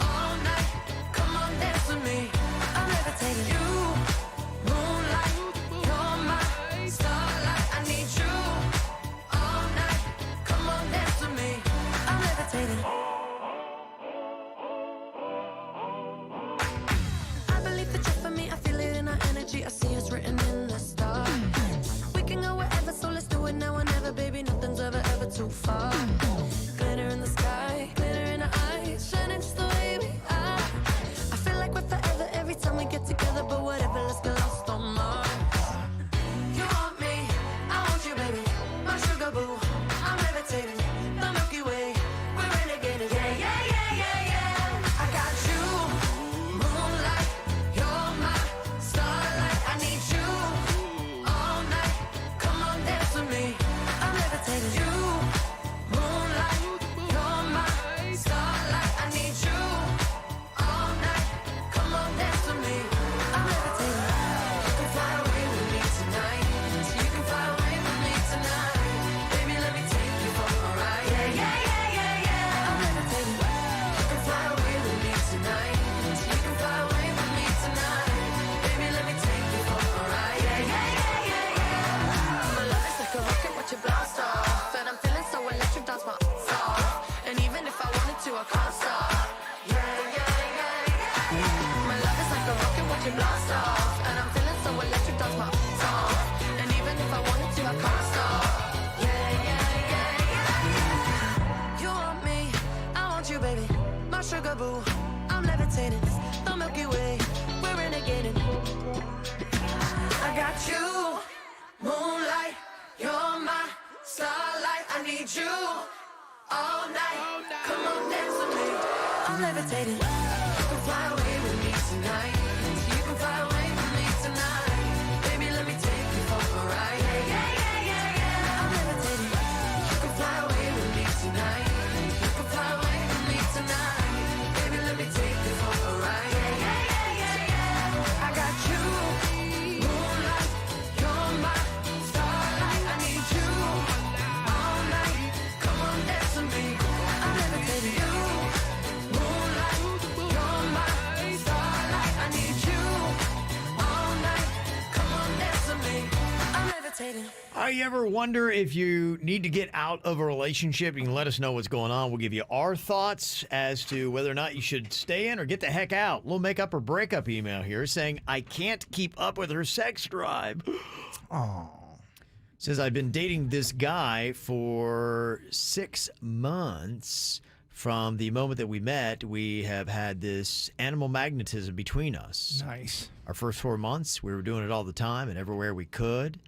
all night. Come on, dance with me. I'm levitating. You, moonlight, you're my starlight. I need you all night. Come on, dance with me. I'm levitating. I believe that you're for me. I feel it in our energy. I see it's written in the stars. We can go wherever, so let's do it now or never, baby. Nothing's ever too far. Glitter in the sky, glitter in our eyes, shining just the way we are. I feel like we're forever every time we get together, but whatever, let's get lost on Mars. You want me, I want you, baby. My sugar boo, I'm levitating. The Milky Way, we're renegading. Yeah, yeah, yeah, yeah, yeah. I got you, moonlight, you're my starlight. I need you all night. Come on, dance with me. I'm levitating. You, moonlight, you're my starlight. I need you all night. Come on, dance with me. I'm levitating. You can fly away with me tonight. You can fly away with me tonight. Baby, let me take you for a ride. Yeah, yeah, yeah, yeah, yeah. I'm levitating. You can fly away with me tonight. You can fly away with me tonight. Baby, let me take you for a ride. Yeah, yeah, yeah, yeah, yeah. My love is like a rocket, watch it blast off. And I'm feeling so electric, that's my off. And even if I wanted to, I can't stop. Yeah, yeah, yeah, yeah. My love is like a rocket, watch it blast off. And I'm feeling so electric, that's my off. And even if I wanted to, I can't stop. Yeah, yeah, yeah, yeah. You want me, I want you, baby. My sugar boo, I'm levitating. The Milky Way, we're renegading. I got you, moonlight, you're my starlight. I need you all night. Come on, dance with me. I'm levitating. You can fly away with me tonight. You can fly away with me tonight. Baby, let me take you for a ride. Yeah, yeah, yeah, yeah, yeah. I'm levitating. You can fly away with me tonight. You can fly away with me tonight. Baby, let me take you for a ride. Yeah, yeah, yeah, yeah, yeah. I got you, moonlight, You ever wonder if you need to get out of a relationship? You can let us know what's going on. We'll give you our thoughts as to whether or not you should stay in or get the heck out. Little makeup or breakup email here saying, I can't keep up with her sex drive. Oh. Says, I've been dating this guy for 6 months. From the moment that we met, we have had this animal magnetism between us. Nice. Our first 4 months, we were doing it all the time and everywhere we could.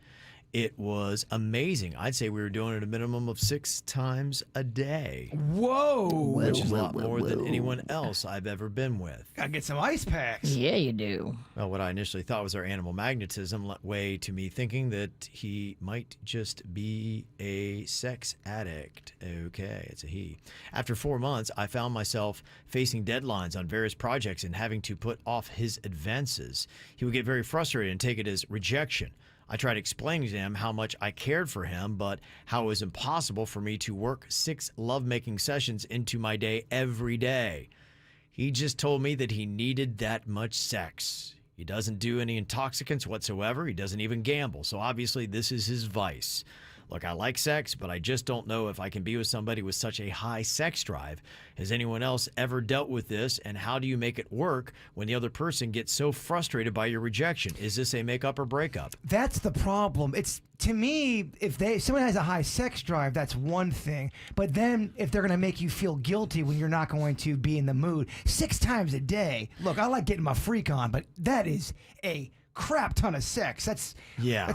It was amazing. I'd say we were doing it a minimum of 6 times a day. Whoa. Which is a lot more than anyone else I've ever been with. Gotta get some ice packs. Yeah, you do. Well, what I initially thought was our animal magnetism led way to me thinking that he might just be a sex addict. Okay, it's a he. After 4 months, I found myself facing deadlines on various projects and having to put off his advances. He would get very frustrated and take it as rejection. I tried explaining to him how much I cared for him, but how it was impossible for me to work 6 lovemaking sessions into my day every day. He just told me that he needed that much sex. He doesn't do any intoxicants whatsoever. He doesn't even gamble. So obviously this is his vice. Look, I like sex, but I just don't know if I can be with somebody with such a high sex drive. Has anyone else ever dealt with this? And how do you make it work when the other person gets so frustrated by your rejection? Is this a makeup or breakup? That's the problem. It's, to me, if someone has a high sex drive, that's one thing. But then if they're going to make you feel guilty when you're not going to be in the mood 6 times a day. Look, I like getting my freak on, but that is a crap ton of sex. That's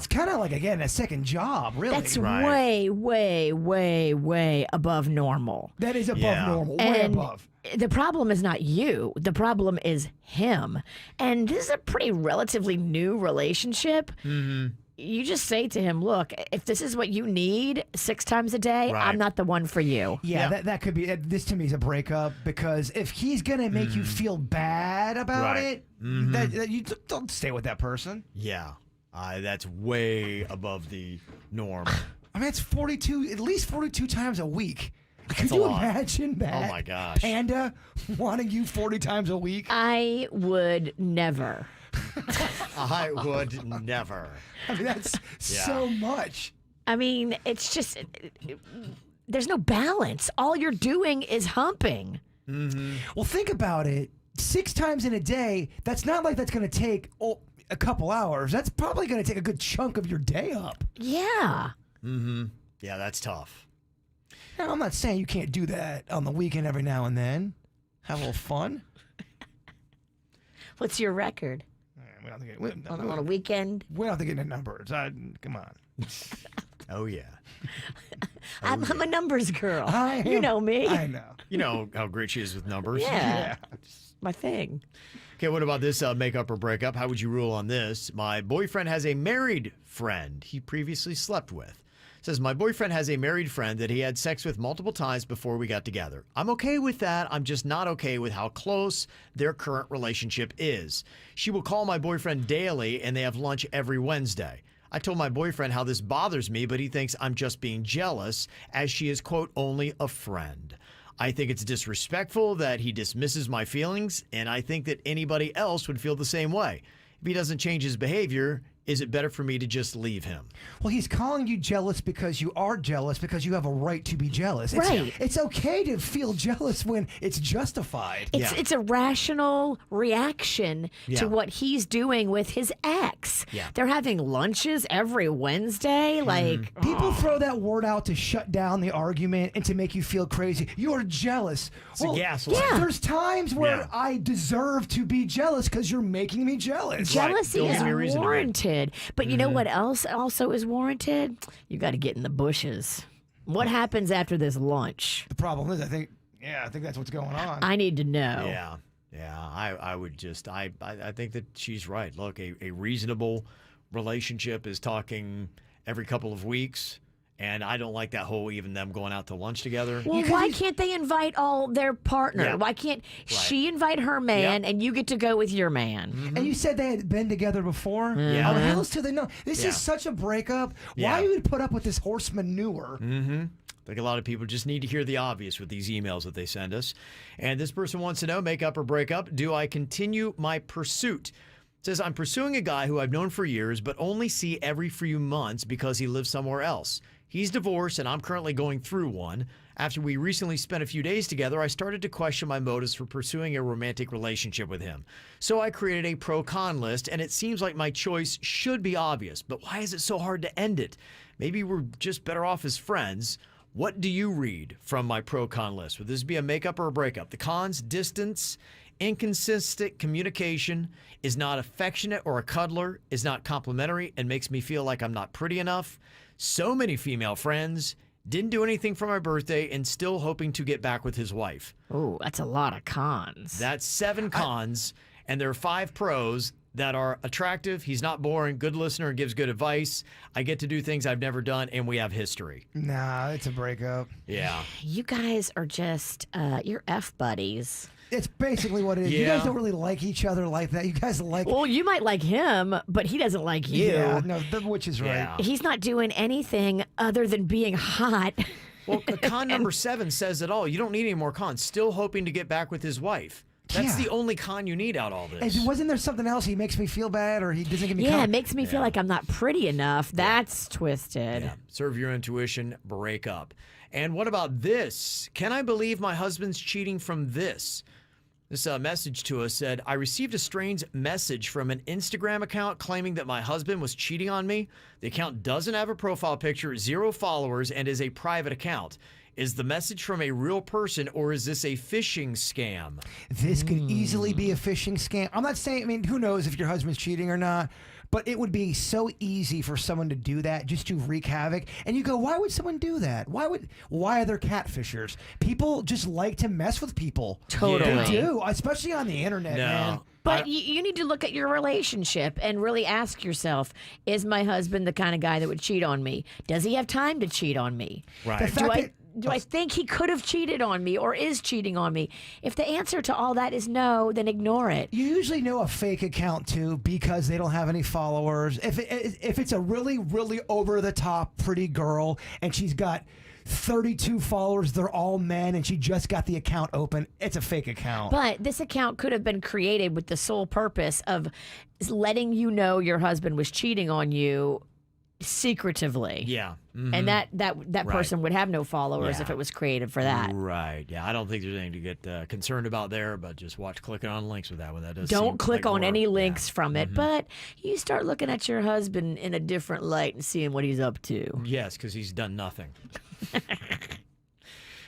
kind of like, again, a second job, really. That's way, way, way, way above normal. That is above normal, way above. The problem is not you. The problem is him. And this is a pretty relatively new relationship. Mm-hmm. You just say to him, look, if this is what you need 6 times a day, I'm not the one for you. Yeah, that could be, this to me is a breakup, because if he's going to make you feel bad about it, that you don't stay with that person. Yeah, that's way above the norm. I mean, it's 42, at least 42 times a week. Could a you lot. imagine that? Oh my gosh. Panda wanting you 40 times a week? I would never. I would never. I mean, that's so much. I mean, it's just, there's no balance. All you're doing is humping. Mm-hmm. Well, think about it. 6 times in a day, that's not like that's going to take a couple hours. That's probably going to take a good chunk of your day up. Yeah. Mm-hmm. Yeah, that's tough. Now, I'm not saying you can't do that on the weekend every now and then. Have a little fun. What's your record? We don't have to get, on a weekend? We don't have to get into numbers. Come on. Oh, yeah. I'm a numbers girl. I You am- know me. I know. You know how great she is with numbers. Yeah. My thing. Okay, what about this makeup or breakup? How would you rule on this? My boyfriend has a married friend he previously slept with. Says, my boyfriend has a married friend that he had sex with multiple times before we got together. I'm okay with that. I'm just not okay with how close their current relationship is. She will call my boyfriend daily and they have lunch every Wednesday. I told my boyfriend how this bothers me, but he thinks I'm just being jealous as she is, quote, only a friend. I think it's disrespectful that he dismisses my feelings, and I think that anybody else would feel the same way. If he doesn't change his behavior, is it better for me to just leave him? Well, he's calling you jealous because you are jealous, because you have a right to be jealous. Right. It's okay to feel jealous when it's justified. It's a rational reaction to what he's doing with his ex. Yeah. They're having lunches every Wednesday. Like, People throw that word out to shut down the argument and to make you feel crazy. You're jealous. It's a gaslight. Yeah. There's times where Yeah. I deserve to be jealous because you're making me jealous. jealousy Don't is give me a reason to be. warranted. But you know what else also is warranted? You got to get in the bushes. What happens after this lunch? The problem is, I think that's what's going on. I need to know. Yeah. I would just, I think that she's right. Look, a reasonable relationship is talking every couple of weeks. And I don't like that whole even them going out to lunch together. Well, why can't they invite all their partner? Yeah. Why can't she invite her man and you get to go with your man? And you said they had been together before? Yeah. How the hell else do they know? This Yeah. is such a breakup. Yeah. Why you would put up with this horse manure? Mm-hmm. I think a lot of people just need to hear the obvious with these emails that they send us. And this person wants to know, make up or break up, do I continue my pursuit? says, I'm pursuing a guy who I've known for years, but only see every few months because he lives somewhere else. He's divorced, and I'm currently going through one. After we recently spent a few days together, I started to question my motives for pursuing a romantic relationship with him. So I created a pro-con list, and it seems like my choice should be obvious. But why is it so hard to end it? Maybe we're just better off as friends. What do you read from my pro-con list? Would this be a makeup or a breakup? The cons: distance, inconsistent communication, is not affectionate or a cuddler, is not complimentary, and makes me feel like I'm not pretty enough. So many female friends, didn't do anything for my birthday, and still hoping to get back with his wife. Oh, that's a lot of cons. That's 7 cons, and there are 5 pros that are attractive. He's not boring, good listener, and gives good advice. I get to do things I've never done, and we have history. Nah, it's a breakup. Yeah. You guys are just, you're F buddies. It's basically what it is. You Yeah. guys don't really like each other like that. You guys like... Well, you might like him, but he doesn't like you. Yeah, no, which is right. Yeah. He's not doing anything other than being hot. Well, con number 7 says it all. You don't need any more cons. Still hoping to get back with his wife. That's Yeah. the only con you need out all this. And wasn't there something else? He makes me feel bad, or he doesn't give me... Yeah, it makes me feel like I'm not pretty enough. That's twisted. Yeah. Serve your intuition, break up. And what about this? Can I believe my husband's cheating from this? This message to us said, I received a strange message from an Instagram account claiming that my husband was cheating on me. The account doesn't have a profile picture, 0 followers, and is a private account. Is the message from a real person, or is this a phishing scam? This could easily be a phishing scam. I'm not saying, I mean, who knows if your husband's cheating or not, but it would be so easy for someone to do that, just to wreak havoc. And you go, why would someone do that? Why are there catfishers? People just like to mess with people. Totally. They do, especially on the internet, man. But you need to look at your relationship and really ask yourself, is my husband the kind of guy that would cheat on me? Does he have time to cheat on me? Right. Do I think he could have cheated on me or is cheating on me? If the answer to all that is no, then ignore it. You usually know a fake account too because they don't have any followers. If it's a really, really over-the-top pretty girl and she's got 32 followers, they're all men, and she just got the account open, it's a fake account. But this account could have been created with the sole purpose of letting you know your husband was cheating on you secretively. Yeah. And that person would have no followers if it was created for that. Right. Yeah. I don't think there's anything to get concerned about there, but just watch clicking on links with that one. That does Don't seem click like on more- any links from it, but you start looking at your husband in a different light and seeing what he's up to. Yes, because he's done nothing.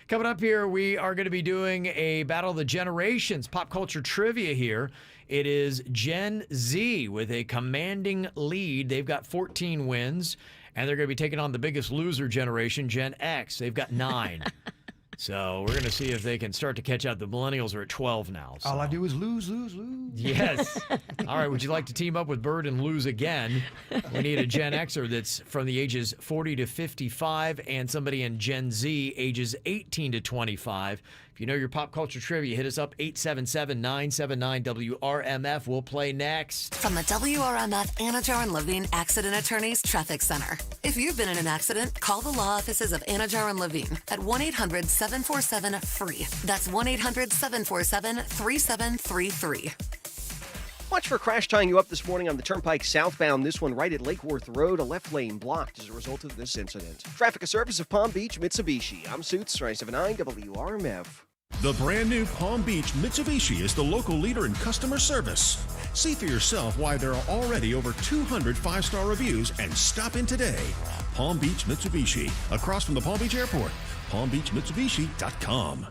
Coming up here, we are going to be doing a Battle of the Generations pop culture trivia here. It is Gen Z with a commanding lead. They've got 14 wins, and they're going to be taking on the biggest loser generation, Gen X. They've got 9. So we're going to see if they can start to catch up. The millennials are at 12 now. So. All I do is lose, lose, lose. Yes. All right. Would you like to team up with Bird and lose again? We need a Gen Xer that's from the ages 40 to 55 and somebody in Gen Z ages 18 to 25. If you know your pop culture trivia, hit us up 877-979-WRMF. We'll play next. From the WRMF Anajar and Levine Accident Attorneys Traffic Center. If you've been in an accident, call the law offices of Anajar and Levine at 1-800-747-FREE. That's 1-800-747-3733. Watch for crash tying you up this morning on the Turnpike southbound. This one right at Lake Worth Road, a left lane blocked as a result of this incident. Traffic a service of Palm Beach Mitsubishi. I'm Suits 979 WRMF. The brand new Palm Beach Mitsubishi is the local leader in customer service. See for yourself why there are already over 200 5-star reviews and stop in today. Palm Beach Mitsubishi, across from the Palm Beach Airport. PalmBeachMitsubishi.com.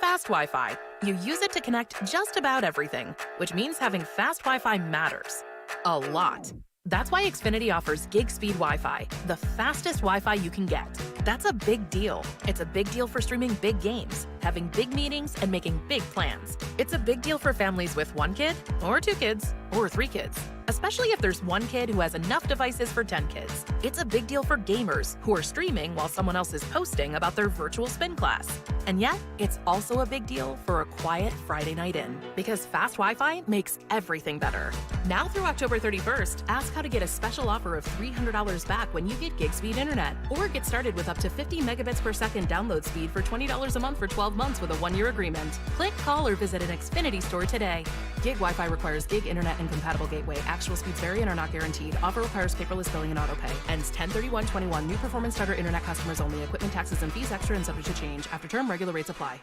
Fast Wi-Fi. You use it to connect just about everything, which means having fast Wi-Fi matters. A lot. That's why Xfinity offers gig speed Wi-Fi, the fastest Wi-Fi you can get. That's a big deal. It's a big deal for streaming big games, having big meetings, and making big plans. It's a big deal for families with 1 kid, or 2 kids, or 3 kids. Especially if there's 1 kid who has enough devices for 10 kids. It's a big deal for gamers who are streaming while someone else is posting about their virtual spin class. And yet, it's also a big deal for a quiet Friday night in, because fast Wi-Fi makes everything better. Now through October 31st, ask how to get a special offer of $300 back when you get gig speed internet, or get started with up to 50 megabits per second download speed for $20 a month for 12 12 months with a 1-year agreement. Click, call, or visit an Xfinity store today. Gig Wi-Fi requires gig internet and compatible gateway. Actual speeds vary and are not guaranteed. Offer requires paperless billing and autopay. Ends 10/31/21. New performance starter internet customers only. Equipment taxes and fees extra and subject to change. After term, regular rates apply.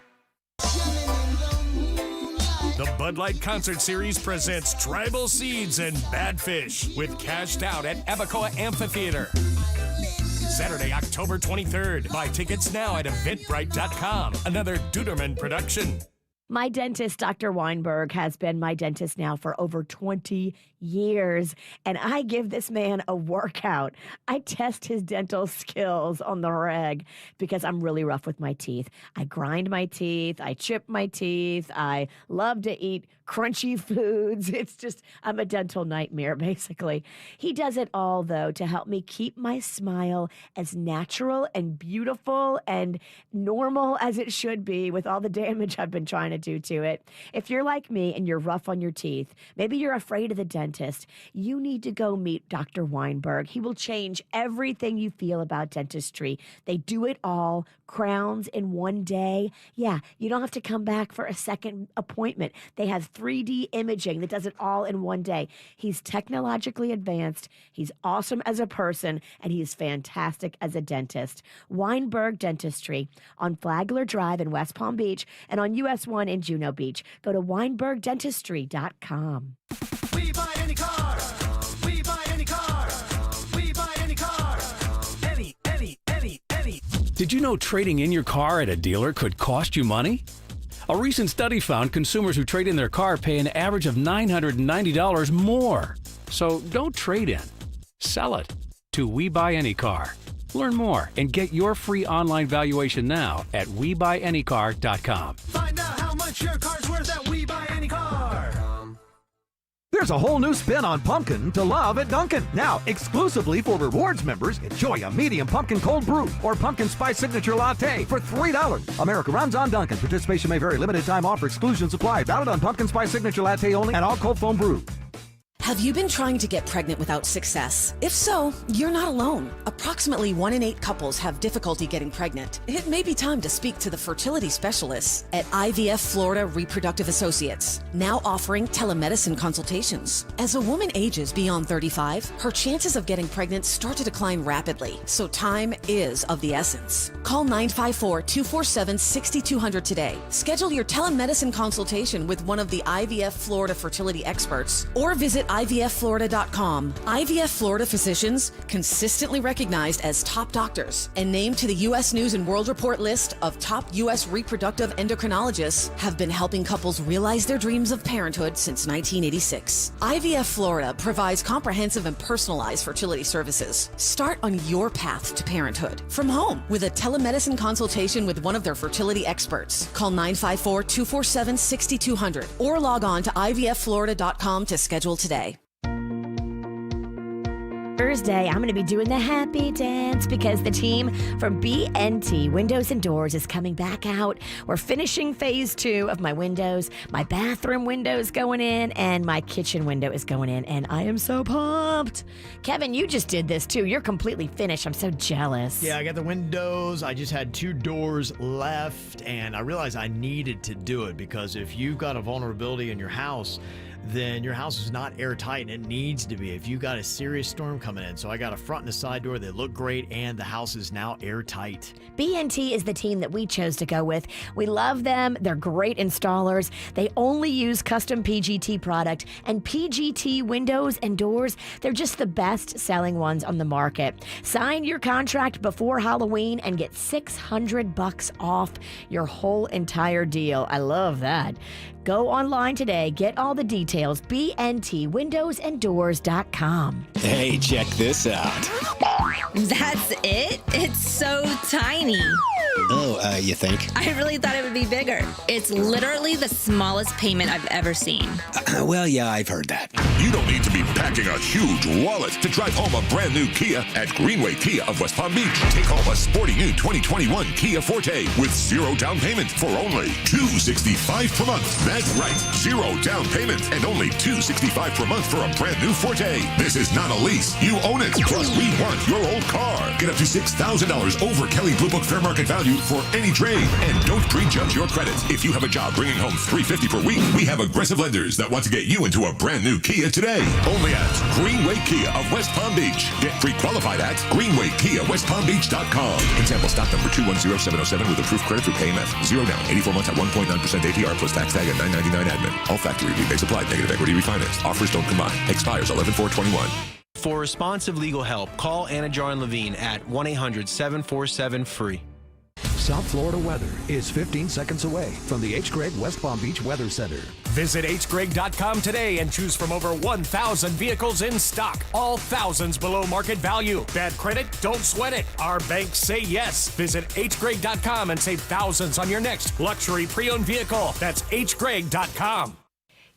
The Bud Light Concert Series presents Tribal Seeds and Bad Fish with Cashed Out at Abacoa Amphitheater. Saturday, October 23rd. Buy tickets now at Eventbrite.com. Another Duderman production. My dentist, Dr. Weinberg, has been my dentist now for over 20 years, and I give this man a workout. I test his dental skills on the reg because I'm really rough with my teeth. I grind my teeth. I chip my teeth. I love to eat crunchy foods. It's just, I'm a dental nightmare, basically. He does it all, though, to help me keep my smile as natural and beautiful and normal as it should be with all the damage I've been trying to do to it. If you're like me and you're rough on your teeth, maybe you're afraid of the dentist, you need to go meet Dr. Weinberg. He will change everything you feel about dentistry. They do it all, crowns in one day. Yeah, you don't have to come back for a second appointment. They have 3D imaging that does it all in one day. He's technologically advanced. He's awesome as a person, and he's fantastic as a dentist. Weinberg Dentistry on Flagler Drive in West Palm Beach and on US 1 in Juno Beach. Go to WeinbergDentistry.com. We buy any car. We buy any car. We buy any car. Any. Did you know trading in your car at a dealer could cost you money? A recent study found consumers who trade in their car pay an average of $990 more. So don't trade in. Sell it to We Buy Any Car. Learn more and get your free online valuation now at WeBuyAnyCar.com. Find out how much your car's worth at We Buy Any Car. There's a whole new spin on pumpkin to love at Dunkin'. Now, exclusively for rewards members, enjoy a medium pumpkin cold brew or pumpkin spice signature latte for $3. America runs on Dunkin'. Participation may vary. Limited time offer. Exclusions apply. Valid on pumpkin spice signature latte only and all cold foam brews. Have you been trying to get pregnant without success? If so, you're not alone. Approximately 1 in 8 couples have difficulty getting pregnant. It may be time to speak to the fertility specialists at IVF Florida Reproductive Associates, now offering telemedicine consultations. As a woman ages beyond 35, her chances of getting pregnant start to decline rapidly, so time is of the essence. Call 954-247-6200 today. Schedule your telemedicine consultation with one of the IVF Florida fertility experts or visit IVFFlorida.com. IVF Florida physicians, consistently recognized as top doctors and named to the U.S. News and World Report list of top U.S. reproductive endocrinologists, have been helping couples realize their dreams of parenthood since 1986. IVF Florida provides comprehensive and personalized fertility services. Start on your path to parenthood from home with a telemedicine consultation with one of their fertility experts. Call 954-247-6200 or log on to IVFFlorida.com to schedule today. Thursday, I'm going to be doing the happy dance because the team from BNT Windows and Doors is coming back out. We're finishing phase 2 of my windows. My bathroom window is going in and my kitchen window is going in, and I am so pumped. Kevin, you just did this too. You're completely finished. I'm so jealous. Yeah, I got the windows. I just had 2 doors left, and I realized I needed to do it because if you've got a vulnerability in your house, then your house is not airtight, and it needs to be if you got a serious storm coming in. So I got a front and a side door. They look great, and the house is now airtight. BNT is the team that we chose to go with. We love them. They're great installers. They only use custom PGT product, and PGT windows and doors, they're just the best-selling ones on the market. Sign your contract before Halloween and get $600 off your whole entire deal. I love that. Go online today. Get all the details. BNTwindowsanddoors.com. Hey, check this out. That's it? It's so tiny. Oh, you think? I really thought it would be bigger. It's literally the smallest payment I've ever seen. Well, yeah, I've heard that. You don't need to be packing a huge wallet to drive home a brand new Kia at Greenway Kia of West Palm Beach. Take home a sporty new 2021 Kia Forte with 0 down payment for only $265 per month. That's right, 0 down payment and only $265 per month for a brand new Forte. This is not a lease. You own it. Plus, we want your old car. Get up to $6,000 over Kelley Blue Book fair market value value for any trade. And don't prejudge your credit. If you have a job bringing home $350 per week, we have aggressive lenders that want to get you into a brand new Kia today. Only at Greenway Kia of West Palm Beach. Get pre-qualified at greenwaykiawestpalmbeach.com. Example stock number 210707 with approved credit through KMF. 0 down, 84 months at 1.9% APR plus tax tag at $9.99 admin. All factory rebates applied. Negative equity refinance. Offers don't combine. Expires 11/4/21. For responsive legal help, call Anna Jar and Levine at 1-800-747-FREE. South Florida weather is 15 seconds away from the H. Gregg West Palm Beach Weather Center. Visit hgreg.com today and choose from over 1,000 vehicles in stock. All thousands below market value. Bad credit? Don't sweat it. Our banks say yes. Visit hgreg.com and save thousands on your next luxury pre-owned vehicle. That's hgreg.com.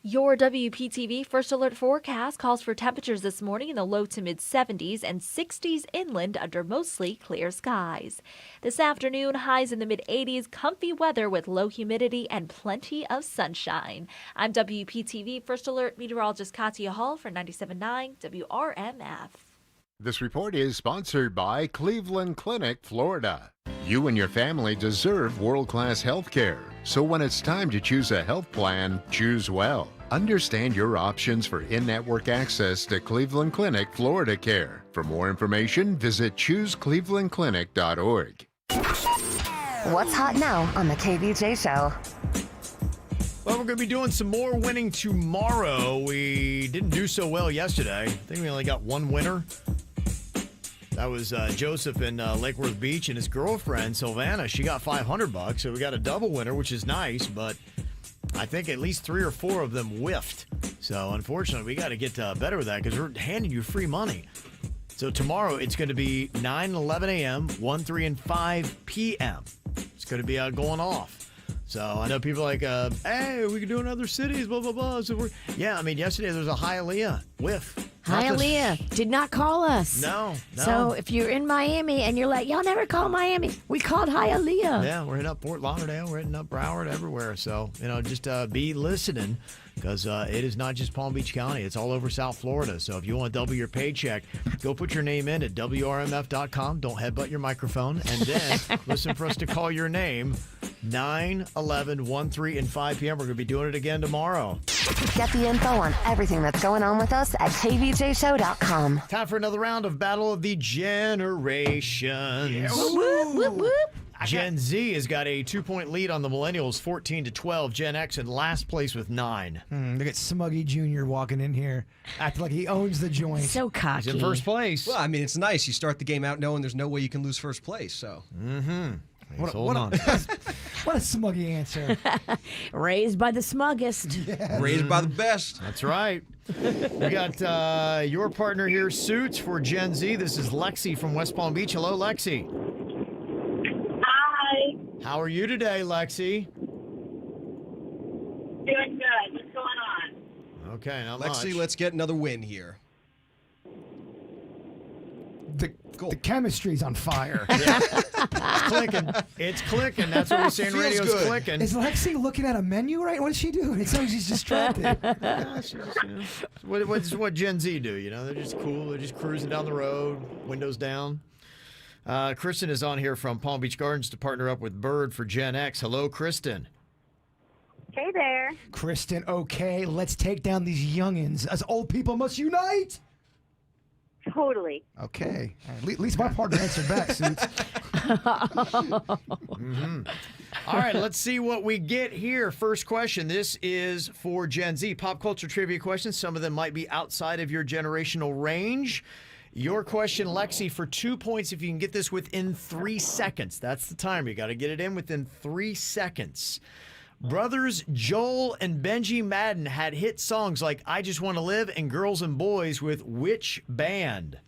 Your WPTV First Alert forecast calls for temperatures this morning in the low to mid 70s and 60s inland under mostly clear skies. This afternoon, highs in the mid 80s, comfy weather with low humidity and plenty of sunshine. I'm WPTV First Alert meteorologist Katya Hall for 97.9 WRMF. This report is sponsored by Cleveland Clinic, Florida. You and your family deserve world-class health care. So when it's time to choose a health plan, choose well. Understand your options for in-network access to Cleveland Clinic Florida Care. For more information, visit chooseclevelandclinic.org. What's hot now on the KVJ Show? Well, we're going to be doing some more winning tomorrow. We didn't do so well yesterday. I think we only got one winner. That was Joseph in Lake Worth Beach, and his girlfriend, Sylvana. She got $500, so we got a double winner, which is nice, but I think at least 3 or 4 of them whiffed. So, unfortunately, we got to get better with that because we're handing you free money. So, tomorrow it's going to be 9 and 11 a.m., 1, 3, and 5 p.m. It's going to be going off. So, I know people are like, hey, we can do in other cities, blah, blah, blah. So, yesterday there was a Hialeah whiff. Hialeah did not call us. No. So if you're in Miami and you're like, y'all never call Miami, we called Hialeah. Yeah, we're hitting up Fort Lauderdale, we're hitting up Broward, everywhere. So, just be listening because it is not just Palm Beach County. It's all over South Florida. So if you want to double your paycheck, go put your name in at WRMF.com. Don't headbutt your microphone. And then listen for us to call your name 9, 11, 1, 3, and 5 p.m. We're going to be doing it again tomorrow. Get the info on everything that's going on with us at kvjshow.com. Time for another round of Battle of the Generations. Yes. Whoop, whoop, whoop. Gen Z has got a 2-point lead on the millennials, 14-12. Gen X in last place with 9. Look at Smuggy Jr. walking in here, acting like he owns the joint. So cocky. He's in first place. Well, I mean, it's nice. You start the game out knowing there's no way you can lose first place. So. Mm-hmm. What a smuggy answer. Raised by the smuggest. Yeah. Raised by the best. That's right. We got your partner here, Suits, for Gen Z. This is Lexi from West Palm Beach. Hello, Lexi. Hi. How are you today, Lexi? Doing good. What's going on? Okay, not Lexi, much. let's get another win here. The chemistry's on fire. Yeah. It's clicking. It's clicking. That's what we're saying. Feels Radio's good. clicking. Is Lexi looking at a menu right? What is she doing? It's like she's distracted. Yeah, she's just, what Gen Z do? They're just cool. They're just cruising down the road, windows down. Kristen is on here from Palm Beach Gardens to partner up with Bird for Gen X. Hello, Kristen. Hey there. Kristen, okay, let's take down these youngins. As old people must unite. Totally. Okay. At least my partner answered back, Suits. Mm-hmm. All right, let's see what we get here. First question. This is for Gen Z. Pop culture trivia questions. Some of them might be outside of your generational range. Your question, Lexi, for 2 points if you can get this within 3 seconds. That's the timer. You got to get it in within 3 seconds. Brothers Joel and Benji Madden had hit songs like I Just Want to Live and Girls and Boys with which band?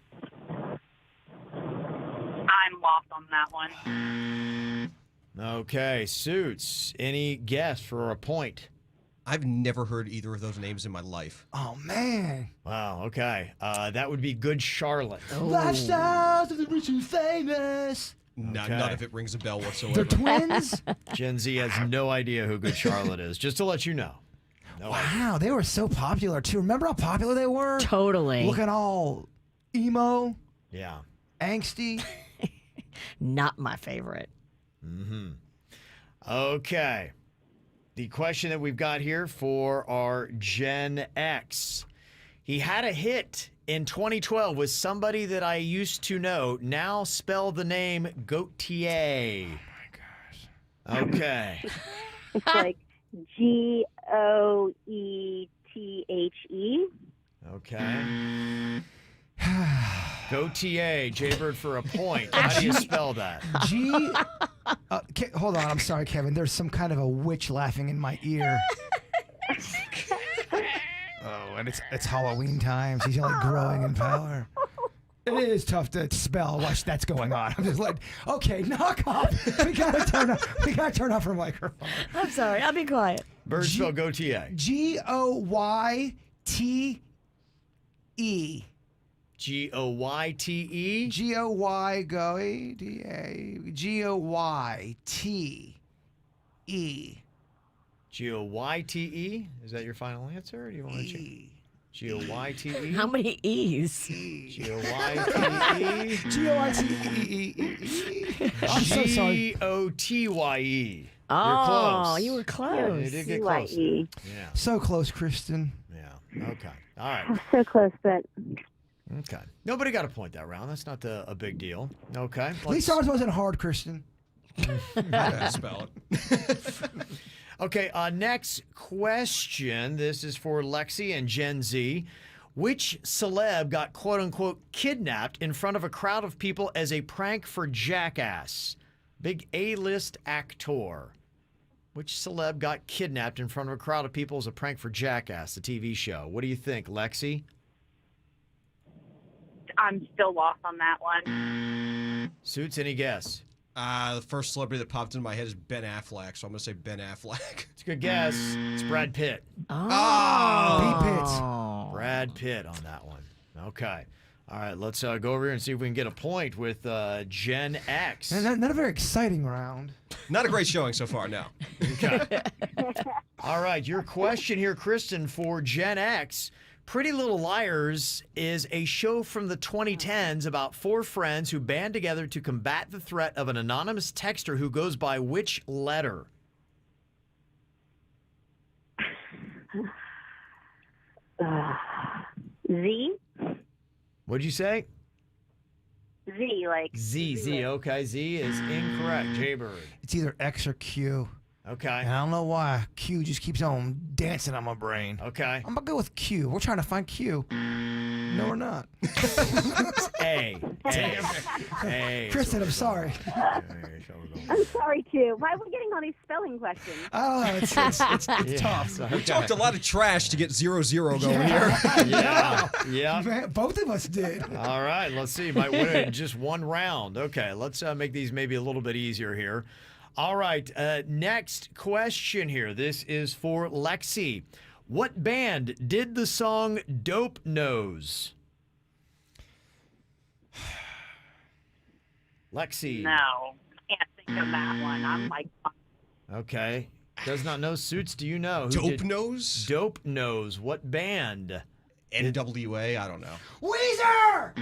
I'm lost on that one. Okay, Suits. Any guess for a point? I've never heard either of those names in my life. Oh, man. Wow, okay. That would be Good Charlotte. Lifestyles of the rich and famous. None of it rings a bell whatsoever. They're twins? Gen Z has no idea who Good Charlotte is, just to let you know. No idea. Wow, they were so popular, too. Remember how popular they were? Totally. Looking all emo, Yeah. angsty. Not my favorite. Mm-hmm. Okay. The question that we've got here for our Gen X. He had a hit in 2012 with somebody that I used to know. Now spell the name Gautier. Oh, my gosh. Okay. It's like Goethe. Okay. Gautier, Jaybird for a point. How do you spell that? Hold on, I'm sorry, Kevin. There's some kind of a witch laughing in my ear. Oh, and it's Halloween time. She's only growing in power. It is tough to spell while that's going on. I'm just like, okay, knock off. We gotta turn off her microphone. I'm sorry. I'll be quiet. Bird spell Gautier. Goyte. Goyte. Goy, Goyte. Goyte. Goyte? Is that your final answer? Or do you want to change? Goyte? How many E's? Goyte. Goyte. I'm so sorry. Gotye. Oh, You're close. you were close. You did get close. Yeah. So close, Kristen. Yeah. Okay. All right. So close, but Okay. Nobody got a point that round. That's not a big deal. Okay. At least ours wasn't hard, Kristen. Spell it. Okay, next question. This is for Lexi and Gen Z. Which celeb got quote-unquote kidnapped in front of a crowd of people as a prank for Jackass? Big A-list actor. Which celeb got kidnapped in front of a crowd of people as a prank for Jackass, the TV show? What do you think, Lexi? I'm still lost on that one. Suits, any guess? The first celebrity that popped into my head is Ben Affleck, so I'm going to say Ben Affleck. It's a good guess. It's Brad Pitt. Oh. Brad Pitt on that one. Okay. All right, let's go over here and see if we can get a point with Gen X. Not a very exciting round. Not a great showing so far, no. Okay. All right, your question here, Kristen, for Gen X. Pretty Little Liars is a show from the 2010s about four friends who band together to combat the threat of an anonymous texter who goes by which letter? Z? What'd you say? Z, like. Z. Okay, Z is incorrect. Jaybird. It's either X or Q. Okay. And I don't know why Q just keeps on dancing on my brain. Okay. I'm gonna go with Q. We're trying to find Q. No, we're not. A. Kristen, I'm sorry. I'm sorry, too. Why are we getting all these spelling questions? Oh, it's tough. We talked a lot of trash to get 0-0 going here. Yeah. Man, both of us did. All right, let's see. Might win it in just one round. Okay, let's make these maybe a little bit easier here. All right, next question here. This is for Lexi. What band did the song Dope Nose? Lexi. No, can't think of that one. I'm like, Okay. Does not know. Suits, do you know? Dope Nose? Dope Nose. What band? NWA? I don't know. Weezer!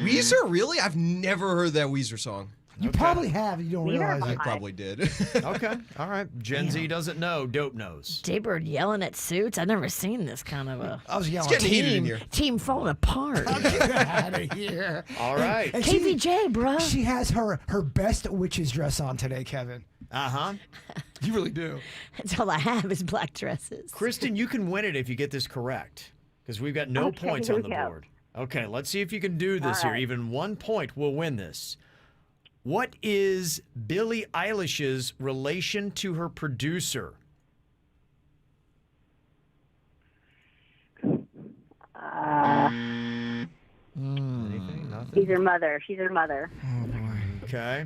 Weezer? Really? I've never heard that Weezer song. You probably have. You don't realize I it. probably did. Okay. All right. Gen Z doesn't know. Dope Nose. Jaybird yelling at Suits. I've never seen this kind of a I was yelling. It's getting heated in here. team falling apart. Get out of here. All right. And KVJ, bro. She has her best witch's dress on today, Kevin. Uh-huh. You really do. That's all I have is black dresses. Kristen, you can win it if you get this correct, because we've got no Okay, points here on we the go. board. Okay, let's see if you can do this All here. right. Even 1 point will win this. What is Billie Eilish's relation to her producer? Anything? Nothing? she's her mother. She's her mother. Oh, boy. Okay.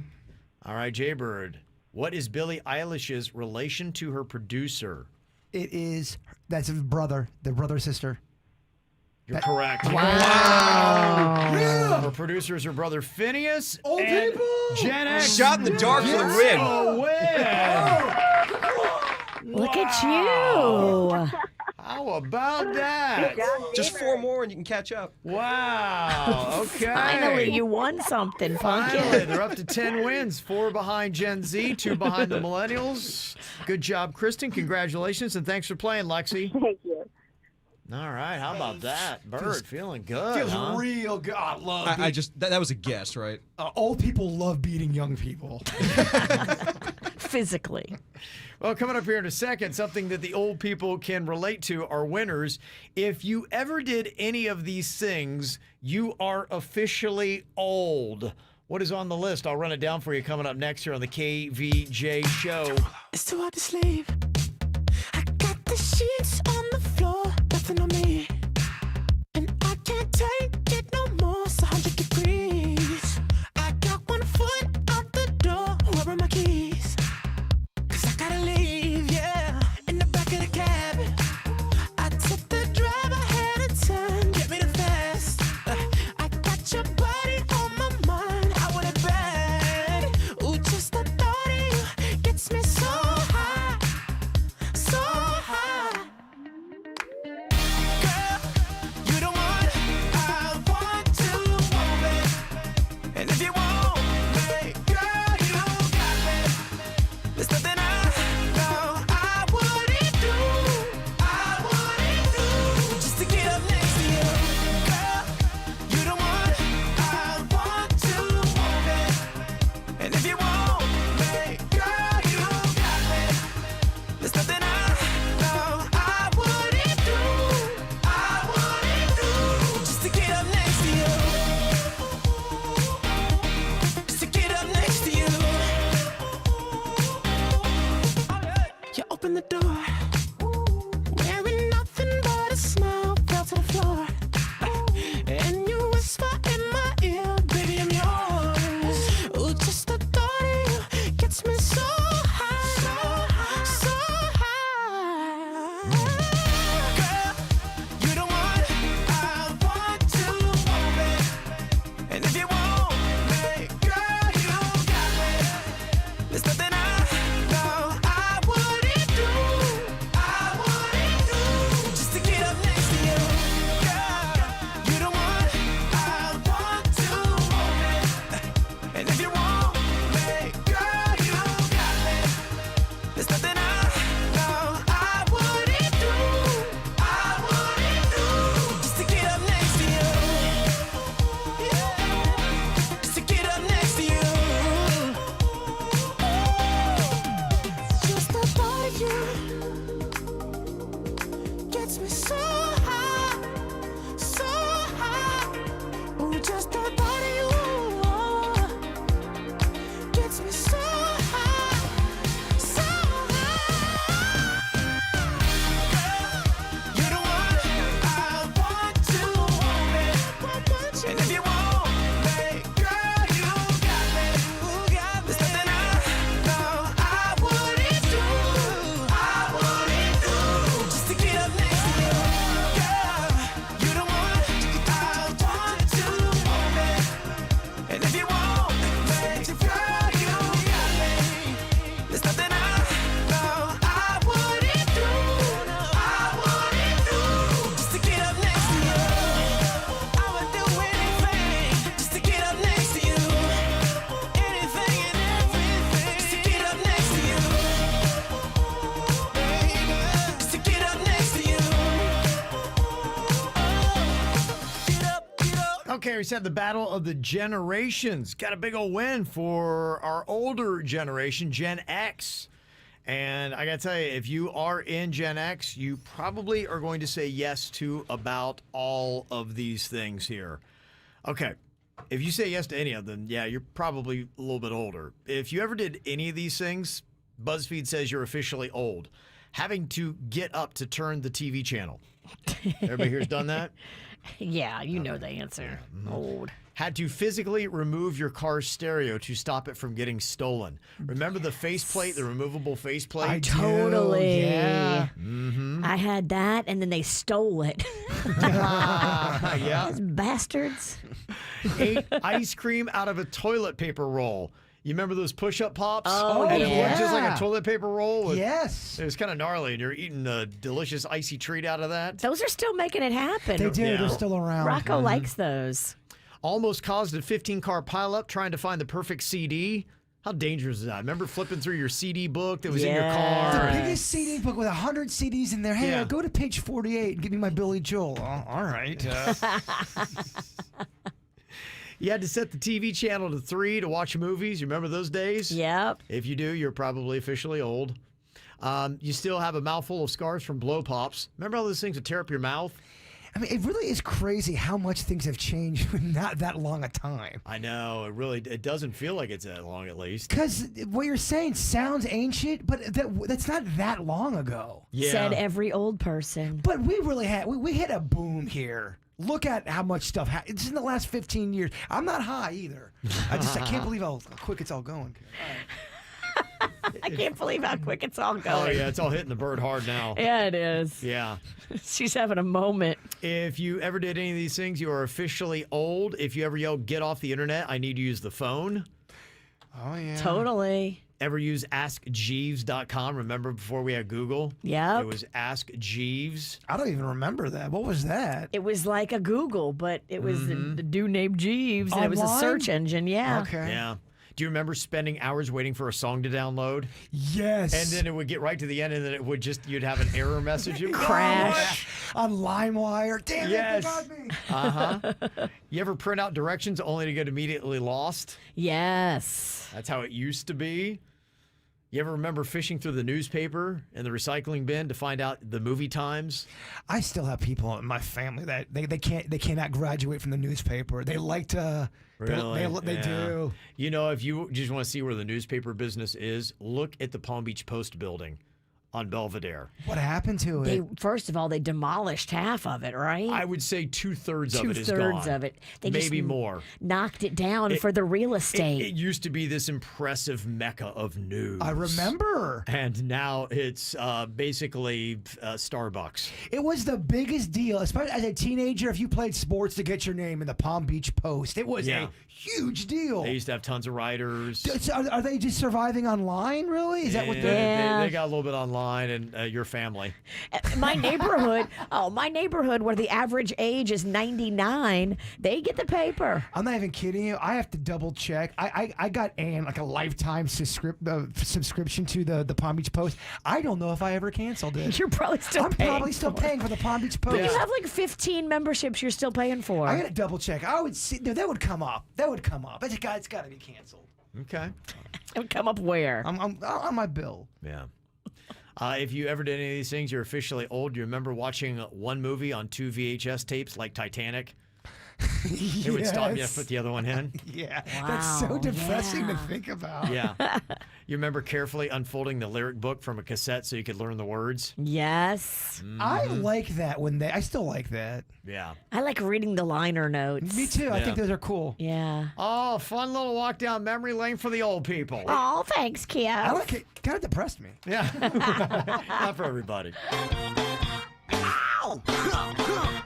All right, Jaybird. What is Billie Eilish's relation to her producer? It is, that's his brother, the brother sister. You're correct. Wow. Yeah. Her producer is her brother Phineas. Old and people. Gen X. Shot in the dark for the win. Oh, win. Look at you. How How about that? Just 4 more and you can catch up. Wow. Okay. Finally, you won something, Pumpkin. Finally, they're up to 10 wins. 4 behind Gen Z, 2 behind the Millennials. Good job, Kristen. Congratulations, and thanks for playing, Lexi. Thank you. All right, how about that? Bird, feeling good, Feels huh? real good. I love I just that was a guess, right? old people love beating young people. Physically. Well, coming up here in a second, something that the old people can relate to are winners. If you ever did any of these things, you are officially old. What is on the list? I'll run it down for you coming up next here on the KVJ Show. It's too hard to sleep. I got the sheets on the floor, nothing on me. And I can't take it no more, it's 100 degrees. I got 1 foot out the door, where are my keys? 'Cause I gotta leave, yeah, in the back of the cab. I took the drive, I had a turn, get me the fast. I got your body on my mind, I want it bad. Ooh, just the thought of you gets me so high, so high. Girl, you the one I want to move it. And if you want me, girl, you got me. There's nothing I know I wouldn't do just to get up next to you. Girl, you the one I want to move it. And if you want me, girl, you got me. There's nothing I know I wouldn't do just to get up next to you. Just to get up next to you. You open the door, wearing nothing but a smile, fell to the floor. And you whisper in my ear, baby, I'm yours. Ooh, just the thought of you gets me so high, so high. Girl, you the one I want to move it. And if you want me, girl, you got me. There's nothing I know I wouldn't do just to get up next to you. Girl, you the one I want to move it. And if you want me, girl, you got me. There's nothing I know I wouldn't do just to get up next to you. Just to get up next to you. Just the thought of you gets me so high, so high. Ooh, just the thought of you gets me so high, so high. Girl, you're the one I want to move it. And if you want me, girl, you got me. There's nothing I know I wouldn't do just to get up next to you. Girl, you're the one I want to move it. And if you want me, girl, you got me. There's nothing I know I wouldn't do just to get up next to you. I would do anything just to get up next to you. Anything and everything just to get up next to you. Baby, just to get up next to you. Get up, get up. Okay, we said the battle of the generations. Got a big old win for our older generation, Gen X. And I got to tell you, if you are in Gen X, you probably are going to say yes to about all of these things here. Okay, if you say yes to any of them, yeah, you're probably a little bit older. If you ever did any of these things, BuzzFeed says you're officially old. Having to get up to turn the TV channel. Everybody here's done that? Yeah, you know the answer. Old. Had to physically remove your car's stereo to stop it from getting stolen. Remember the faceplate, the removable faceplate? I do, Totally. yeah. I had that, and then they stole it. Yeah. Those bastards. Ate ice cream out of a toilet paper roll. You remember those push-up pops? Oh, and it looked just like yeah. a toilet paper roll. Yes. It was kind of gnarly, and you're eating a delicious icy treat out of that. Those are still making it happen. They do. Yeah. They're still around. Rocco likes those. Almost caused a 15-car pileup trying to find the perfect CD. How dangerous is that? Remember flipping through your CD book that was in your car? The biggest CD book with 100 CDs in there. Hey, Yeah. go to page 48 and give me my Billy Joel. Oh, all right. You had to set the TV channel to 3 to watch movies. You remember those days? Yep. If you do, you're probably officially old. You still have a mouthful of scars from blow pops. Remember how those things would tear up your mouth? I mean, it really is crazy how much things have changed in not that long a time. I know. It doesn't feel like it's that long, at least. Because what you're saying sounds ancient, but that's not that long ago. Yeah. Said every old person. But we really had, we hit a boom here. Look at how much stuff it's in the last 15 years. I'm not high either. I can't believe how quick it's all going. I can't believe how quick it's all going. Oh, yeah. It's all hitting the bird hard now. Yeah, it is. Yeah. She's having a moment. If you ever did any of these things, you are officially old. If you ever yelled, "Get off the internet, I need to use the phone." Oh, yeah. Totally. Ever use AskJeeves.com? Remember before we had Google? Yep. It was Ask Jeeves. I don't even remember that. What was that? It was like a Google, but it was the dude named Jeeves, and it was a Online? search engine. Yeah. Okay. Yeah. Do you remember spending hours waiting for a song to download? Yes. And then it would get right to the end, and then it would you'd have an error message. It would Crash. On LimeWire. Damn Yes. it, they got me. Uh-huh. You ever print out directions only to get immediately lost? Yes. That's how it used to be. You ever remember fishing through the newspaper and the recycling bin to find out the movie times? I still have people in my family that they cannot graduate from the newspaper. They like to. Really? They Yeah. do. You know, if you just want to see where the newspaper business is, look at the Palm Beach Post building on Belvedere. What happened to it? First of all, they demolished half of it, right? I would say 2/3 of it is gone. 2/3 of it. They Maybe just more. knocked it down for the real estate. It used to be this impressive mecca of news. I remember. And now it's basically Starbucks. It was the biggest deal, especially as a teenager. If you played sports, to get your name in the Palm Beach Post, it was a huge deal. They used to have tons of writers. So are they just surviving online? Really? Is that what they're? They got a little bit online, and your family. My neighborhood where the average age is 99, they get the paper. I'm not even kidding you. I have to double check. I got like a lifetime subscription to the Palm Beach Post. I don't know if I ever canceled it. You're probably still I'm paying probably still paying for the Palm Beach Post. You have like 15 memberships you're still paying for. I gotta double check. I would see that would come up. That would come up. It's got to be canceled. Okay. It would come up where? I'm on my bill. Yeah. If you ever did any of these things, you're officially old. Do you remember watching one movie on 2 VHS tapes like Titanic? It would stop you and put the other one in. Yeah, that's so depressing to think about. Yeah. You remember carefully unfolding the lyric book from a cassette so you could learn the words? Yes. I like that I still like that. Yeah. I like reading the liner notes. Me too. I think those are cool. Yeah. Oh, fun little walk down memory lane for the old people. Oh, thanks, Kia. I like it. Kind of depressed me. Yeah. Not for everybody. Ow!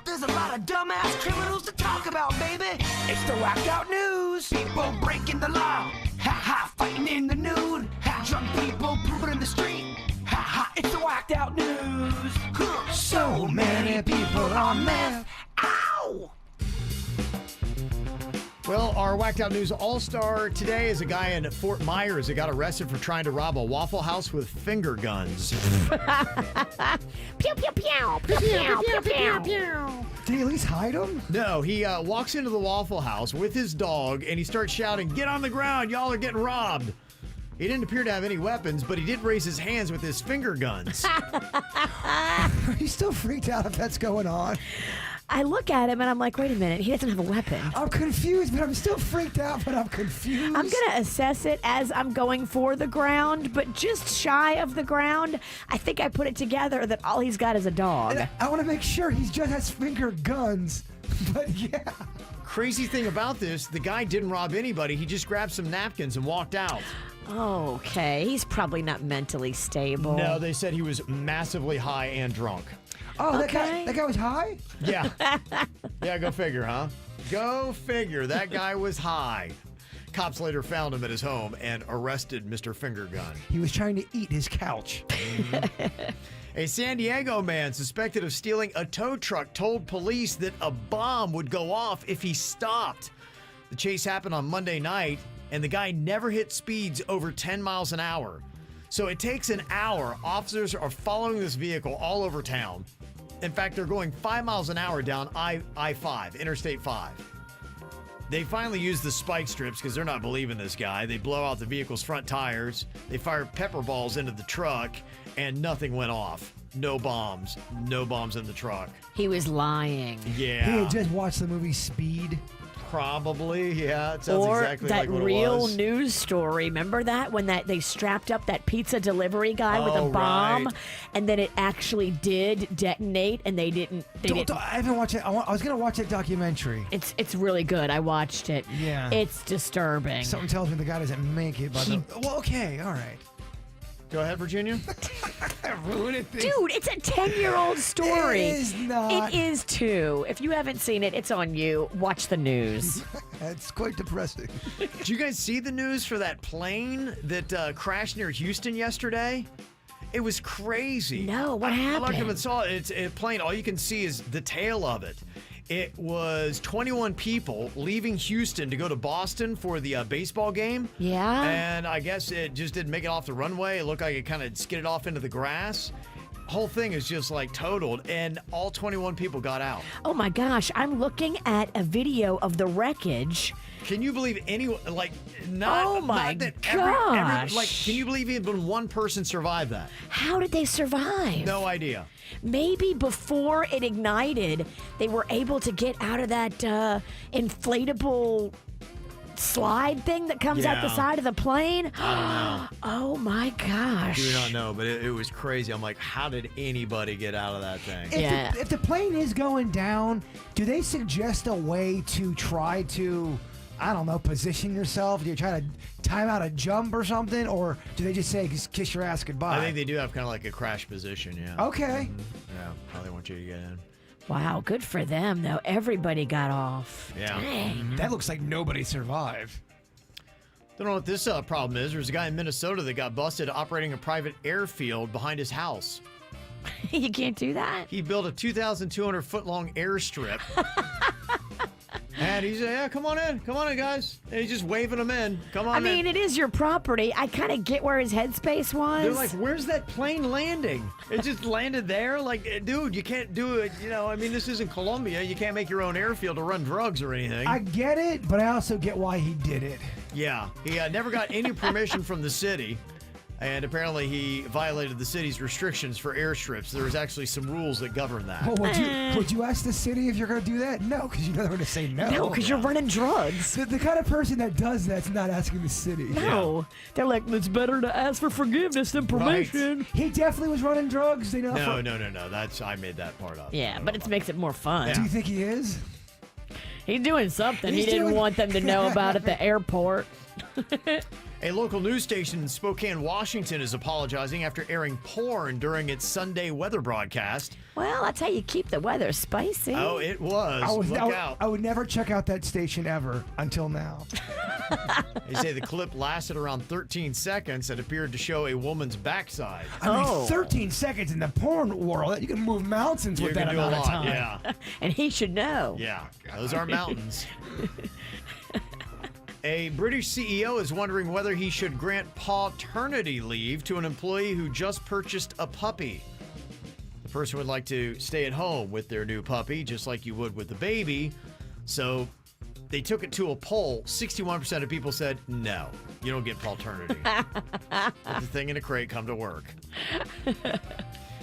There's a lot of dumbass criminals to talk about, baby. It's the whacked out news. People breaking the law. Ha ha, fighting in the nude. Ha, drunk people pooping in the street. Ha ha, it's the whacked out news. So many people on meth. Ow! Well, our Whacked Out News All-Star today is a guy in Fort Myers that got arrested for trying to rob a Waffle House with finger guns. Pew, pew, pew. Pew, pew, pew, pew, pew. Did he at least hide them? No, he walks into the Waffle House with his dog, and he starts shouting, "Get on the ground, y'all are getting robbed." He didn't appear to have any weapons, but he did raise his hands with his finger guns. Are you still freaked out if that's going on? I look at him and I'm like, wait a minute, he doesn't have a weapon. I'm confused, but I'm still freaked out, but I'm confused. I'm going to assess it as I'm going for the ground, but just shy of the ground. I think I put it together that all he's got is a dog. And I want to make sure he just has finger guns, but yeah. Crazy thing about this, the guy didn't rob anybody. He just grabbed some napkins and walked out. Okay, he's probably not mentally stable. No, they said he was massively high and drunk. Oh, Okay. that guy was high? Yeah. Yeah, go figure, huh? Go figure. That guy was high. Cops later found him at his home and arrested Mr. Finger Gun. He was trying to eat his couch. A San Diego man suspected of stealing a tow truck told police that a bomb would go off if he stopped. The chase happened on Monday night, and the guy never hit speeds over 10 miles an hour. So it takes an hour. Officers are following this vehicle all over town. In fact, they're going 5 miles an hour down I-5, Interstate 5. They finally use the spike strips because they're not believing this guy. They blow out the vehicle's front tires. They fire pepper balls into the truck, and nothing went off. No bombs. No bombs in the truck. He was lying. Yeah. He had just watched the movie Speed. Probably, yeah. It sounds Or exactly that like what real it was. news story. Remember that when they strapped up that pizza delivery guy with a bomb, right. and then it actually did detonate, and they didn't. I haven't watched it. I was going to watch that documentary. It's really good. I watched it. Yeah. It's disturbing. Something tells me the guy doesn't make it. But well, okay, all right. Go ahead, Virginia. Ruin it. Dude, it's a 10-year-old story. It is not. It is too. If you haven't seen it, it's on you. Watch the news. It's quite depressing. Did you guys see the news for that plane that crashed near Houston yesterday? It was crazy. No, what happened? I looked up and saw it. It's a plane. All you can see is the tail of it. It was 21 people leaving Houston to go to Boston for the baseball game. Yeah. And I guess it just didn't make it off the runway. It looked like it kind of skidded off into the grass. Whole thing is just like totaled, and all 21 people got out. Oh my gosh, I'm looking at a video of the wreckage. Can you believe anyone, like, not, Oh my not that gosh. like, can you believe even one person survived that? How did they survive? No idea. Maybe before it ignited, they were able to get out of that inflatable slide thing that comes out the Yeah. side of the plane. I don't know. Oh my gosh. I do not know, but it was crazy. I'm like, how did anybody get out of that thing? If the plane is going down, do they suggest a way to try to, I don't know, position yourself? Do you try to time out a jump or something? Or do they just say, just kiss your ass goodbye? I think they do have kind of like a crash position, yeah. Okay. Yeah, how they want you to get in. Wow, good for them, though. Everybody got off. Yeah. Dang. That looks like nobody survived. Don't know what this problem is. There's a guy in Minnesota that got busted operating a private airfield behind his house. You can't do that? He built a 2,200 foot long airstrip. And he said, yeah, come on in, guys. And he's just waving them in. Come on I in. mean, it is your property. I kind of get where his headspace was. They're like, where's that plane landing? It just landed there? Like, dude, you can't do it. You know, I mean, this isn't Colombia. You can't make your own airfield to run drugs or anything. I get it, but I also get why he did it. Yeah, he never got any permission from the city. And apparently he violated the city's restrictions for airstrips. There was actually some rules that govern that. Well, would you ask the city if you're going to do that? No, because you know they're going to say no. No, because you're running drugs. The kind of person that does that's not asking the city. No. They're like, it's better to ask for forgiveness than permission. He definitely was running drugs. They know. No. I made that part up. Yeah, but it makes it more fun. Do you think he is? He's doing something He's he didn't doing- want them to know about at the airport. A local news station in Spokane, Washington is apologizing after airing porn during its Sunday weather broadcast. Well, that's how you keep the weather spicy. Oh, it was. Look out. I would never check out that station ever until now. They say the clip lasted around 13 seconds and appeared to show a woman's backside. I mean, 13 seconds in the porn world, you can move mountains You with can that do a amount of lot, time. yeah. And he should know. Yeah, those are mountains. A British CEO is wondering whether he should grant paternity leave to an employee who just purchased a puppy. The person would like to stay at home with their new puppy, just like you would with the baby. So they took it to a poll. 61% of people said, no, you don't get paternity. Put the thing in a crate, come to work.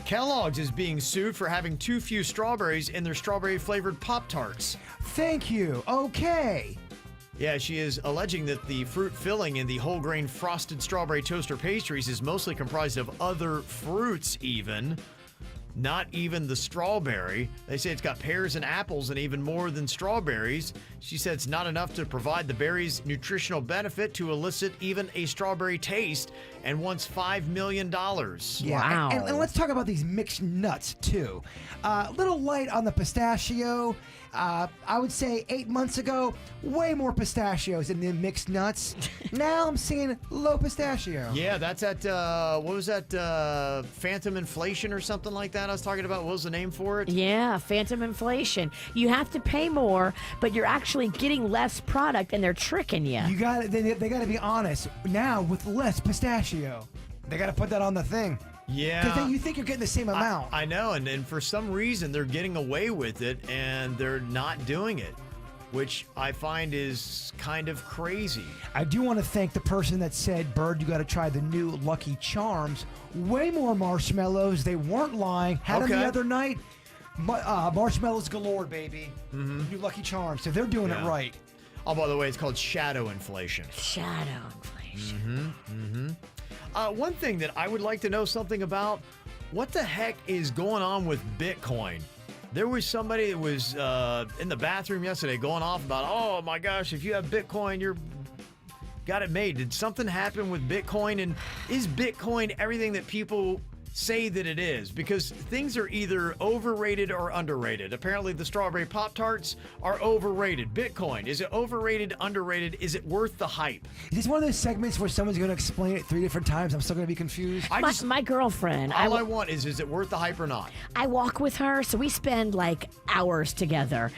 Kellogg's is being sued for having too few strawberries in their strawberry-flavored Pop-Tarts. Thank you. Okay. Yeah, she is alleging that the fruit filling in the whole grain frosted strawberry toaster pastries is mostly comprised of other fruits even. not even the strawberry. They say it's got pears and apples and even more than strawberries. She said it's not enough to provide the berry's nutritional benefit to elicit even a strawberry taste, and wants $5 million. Yeah, and let's talk about these mixed nuts, too. A little light on the pistachio. I would say 8 months ago, way more pistachios in the mixed nuts. Now I'm seeing low pistachio. Yeah, that's at, what was that, phantom inflation or something like that I was talking about? What was the name for it? Yeah, phantom inflation. You have to pay more, but you're actually getting less product, and they're tricking you. You got they got to be honest. Now with less pistachio, they got to put that on the thing. Yeah. Because then you think you're getting the same amount. I know, and for some reason they're getting away with it, and they're not doing it, which I find is kind of crazy. I do want to thank the person that said, Bird, you got to try the new Lucky Charms. Way more marshmallows. They weren't lying. Had them the other night. Marshmallows galore, baby. New Lucky Charms. So they're doing it right. Oh, by the way, it's called shadow inflation. Shadow inflation. One thing that I would like to know something about, what the heck is going on with Bitcoin? There was somebody that was in the bathroom yesterday going off about, oh my gosh, if you have Bitcoin, you're got it made. Did something happen with Bitcoin? And is Bitcoin everything that people say that it is? Because things are either overrated or underrated. Apparently the strawberry Pop-Tarts are overrated. Bitcoin, is it overrated, underrated? Is it worth the hype? Is this one of those segments where someone's going to explain it 3 different times? I'm still going to be confused. My girlfriend. All I want is it worth the hype or not? I walk with her, so we spend like hours together.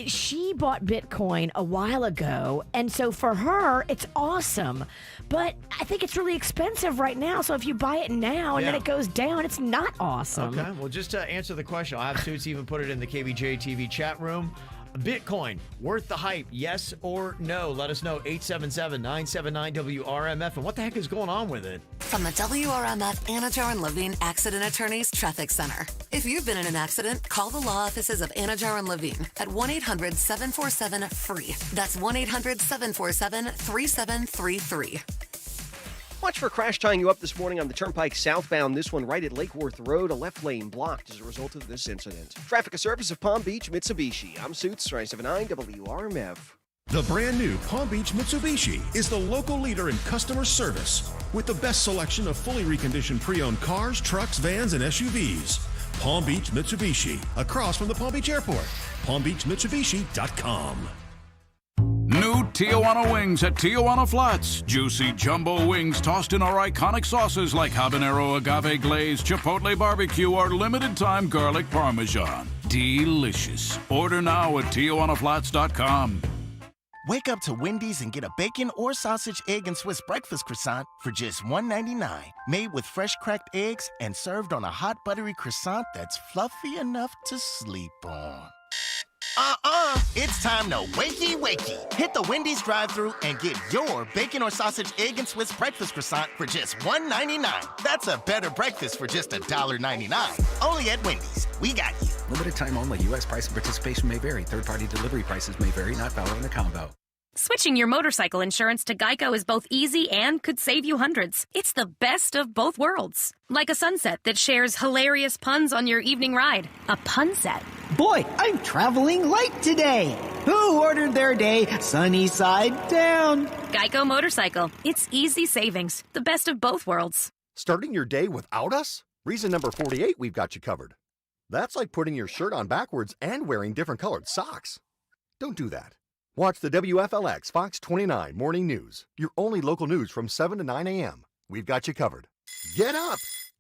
She bought Bitcoin a while ago, and so for her, it's awesome. But I think it's really expensive right now, so if you buy it now and then it goes down, it's not awesome. Okay, well, just to answer the question, I'll have Suits even put it in the KVJ TV chat room. Bitcoin, worth the hype, yes or no? Let us know, 877-979-WRMF. And what the heck is going on with it? From the WRMF Anajar and Levine Accident Attorneys Traffic Center. If you've been in an accident, call the law offices of Anajar and Levine at 1-800-747-FREE. That's 1-800-747-3733. Watch for crash tying you up this morning on the Turnpike southbound. This one right at Lake Worth Road. A left lane blocked as a result of this incident. Traffic, a service of Palm Beach Mitsubishi. I'm Suits, 979 WRMF. The brand new Palm Beach Mitsubishi is the local leader in customer service with the best selection of fully reconditioned pre-owned cars, trucks, vans, and SUVs. Palm Beach Mitsubishi, across from the Palm Beach Airport. PalmBeachMitsubishi.com. New Tijuana wings at Tijuana Flats. Juicy jumbo wings tossed in our iconic sauces like habanero, agave glaze, chipotle barbecue, or limited time garlic parmesan. Delicious. Order now at TijuanaFlats.com. Wake up to Wendy's and get a bacon or sausage, egg, and Swiss breakfast croissant for just $1.99. Made with fresh cracked eggs and served on a hot buttery croissant that's fluffy enough to sleep on. It's time to wakey. Hit the Wendy's drive-thru and get your bacon or sausage, egg, and Swiss breakfast croissant for just $1.99. That's a better breakfast for just $1.99. Only at Wendy's. We got you. Limited time only. U.S. price and participation may vary. Third-party delivery prices may vary. Not valid in a combo. Switching your motorcycle insurance to Geico is both easy and could save you hundreds. It's the best of both worlds. Like a sunset that shares hilarious puns on your evening ride. A pun set. Boy, I'm traveling light today. Who ordered their day sunny side down? Geico Motorcycle. It's easy savings. The best of both worlds. Starting your day without us? Reason number 48, we've got you covered. That's like putting your shirt on backwards and wearing different colored socks. Don't do that. Watch the WFLX Fox 29 Morning News, your only local news from 7 to 9 a.m. We've got you covered. Get up.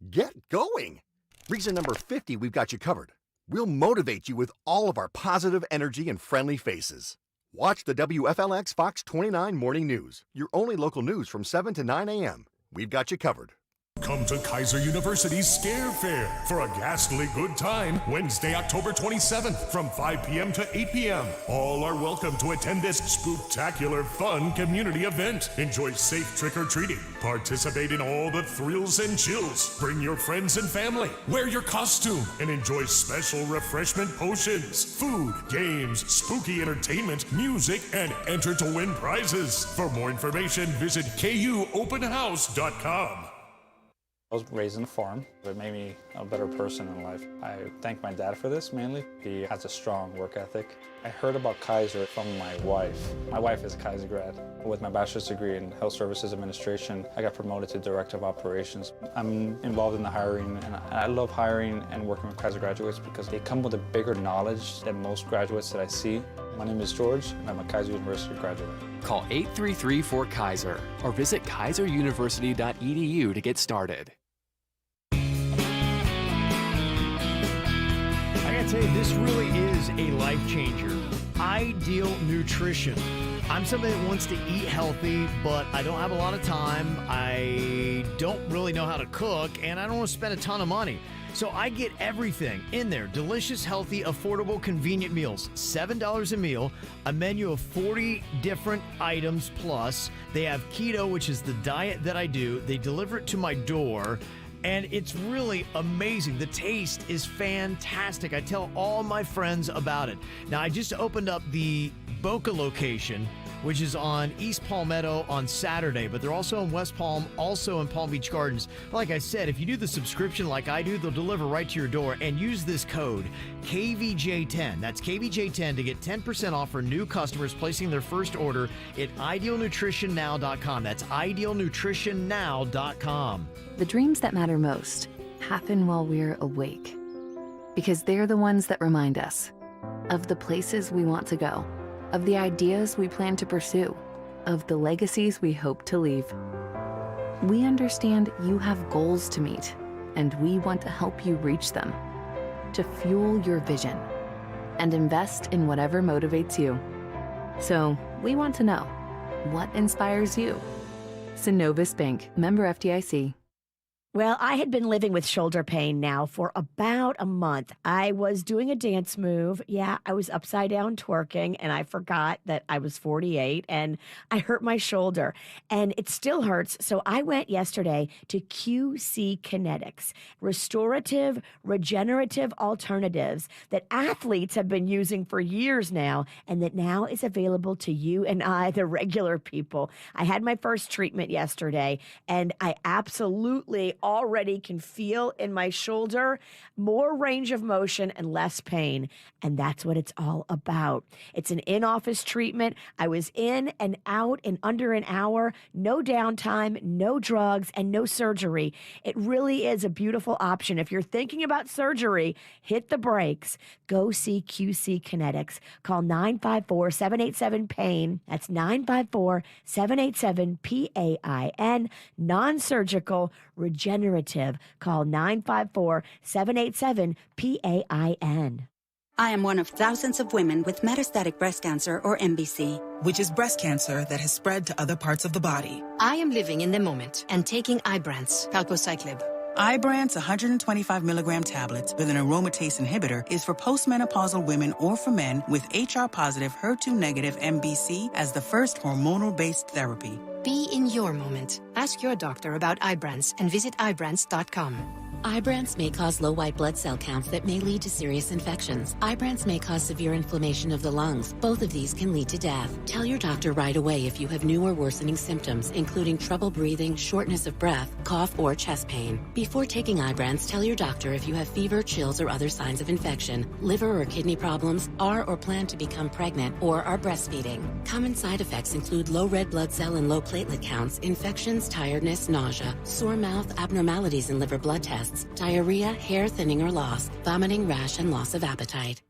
Get going. Reason number 50, we've got you covered. We'll motivate you with all of our positive energy and friendly faces. Watch the WFLX Fox 29 Morning News, your only local news from 7 to 9 a.m. We've got you covered. Come to Kaiser University's Scare Fair for a ghastly good time Wednesday, October 27th from 5 p.m. to 8 p.m. All are welcome to attend this spooktacular, fun community event. Enjoy safe trick-or-treating. Participate in all the thrills and chills. Bring your friends and family. Wear your costume and enjoy special refreshment potions, food, games, spooky entertainment, music, and enter to win prizes. For more information, visit KUOpenHouse.com. I was raised on a farm. It made me a better person in life. I thank my dad for this mainly. He has a strong work ethic. I heard about Kaiser from my wife. My wife is a Kaiser grad. With my bachelor's degree in Health Services Administration, I got promoted to Director of Operations. I'm involved in the hiring, and I love hiring and working with Kaiser graduates because they come with a bigger knowledge than most graduates that I see. My name is George, and I'm a Kaiser University graduate. Call 833-4KAISER or visit kaiseruniversity.edu to get started. I gotta tell you, this really is a life changer. Ideal Nutrition. I'm somebody that wants to eat healthy, but I don't have a lot of time. I don't really know how to cook, and I don't want to spend a ton of money. So I get everything in there. Delicious, healthy, affordable, convenient meals. $7 a meal, a menu of 40 different items plus. They have keto, which is the diet that I do. They deliver it to my door. And it's really amazing. The taste is fantastic. I tell all my friends about it. Now, I just opened up the Boca location, which is on East Palmetto on Saturday, but they're also in West Palm, also in Palm Beach Gardens. Like I said, if you do the subscription like I do, they'll deliver right to your door, and use this code KVJ10. That's KVJ10 to get 10% off for new customers placing their first order at idealnutritionnow.com. That's idealnutritionnow.com. The dreams that matter most happen while we're awake, because they're the ones that remind us of the places we want to go, of the ideas we plan to pursue, of the legacies we hope to leave. We understand you have goals to meet, and we want to help you reach them, to fuel your vision and invest in whatever motivates you. So we want to know, what inspires you? Synovus Bank, member FDIC. Well, I had been living with shoulder pain now for about a month. I was doing a dance move. Yeah, I was upside down twerking, and I forgot that I was 48, and I hurt my shoulder, and it still hurts. So I went yesterday to QC Kinetics, restorative, regenerative alternatives that athletes have been using for years now, and that now is available to you and I, the regular people. I had my first treatment yesterday, and I absolutely already can feel in my shoulder more range of motion and less pain. And that's what it's all about. It's an in-office treatment. I was in and out in under an hour, no downtime, no drugs, and no surgery. It really is a beautiful option. If you're thinking about surgery, hit the brakes. Go see QC Kinetics. Call 954-787-PAIN. That's 954-787-PAIN. Non-surgical, regenerative. Call 954-787-PAIN. I am one of thousands of women with metastatic breast cancer, or MBC, which is breast cancer that has spread to other parts of the body. I am living in the moment and taking Ibrance, palbociclib. Ibrance 125 milligram tablets with an aromatase inhibitor is for postmenopausal women or for men with HR-positive, HER2-negative MBC as the first hormonal-based therapy. Be in your moment. Ask your doctor about Ibrance and visit Ibrance.com. Ibrance may cause low white blood cell counts that may lead to serious infections. Ibrance may cause severe inflammation of the lungs. Both of these can lead to death. Tell your doctor right away if you have new or worsening symptoms, including trouble breathing, shortness of breath, cough, or chest pain. Before taking Ibrance, tell your doctor if you have fever, chills, or other signs of infection, liver or kidney problems, are or plan to become pregnant, or are breastfeeding. Common side effects include low red blood cell and low platelet counts, infections, tiredness, nausea, sore mouth, abnormalities in liver blood tests, diarrhea, hair thinning or loss, vomiting, rash, and loss of appetite.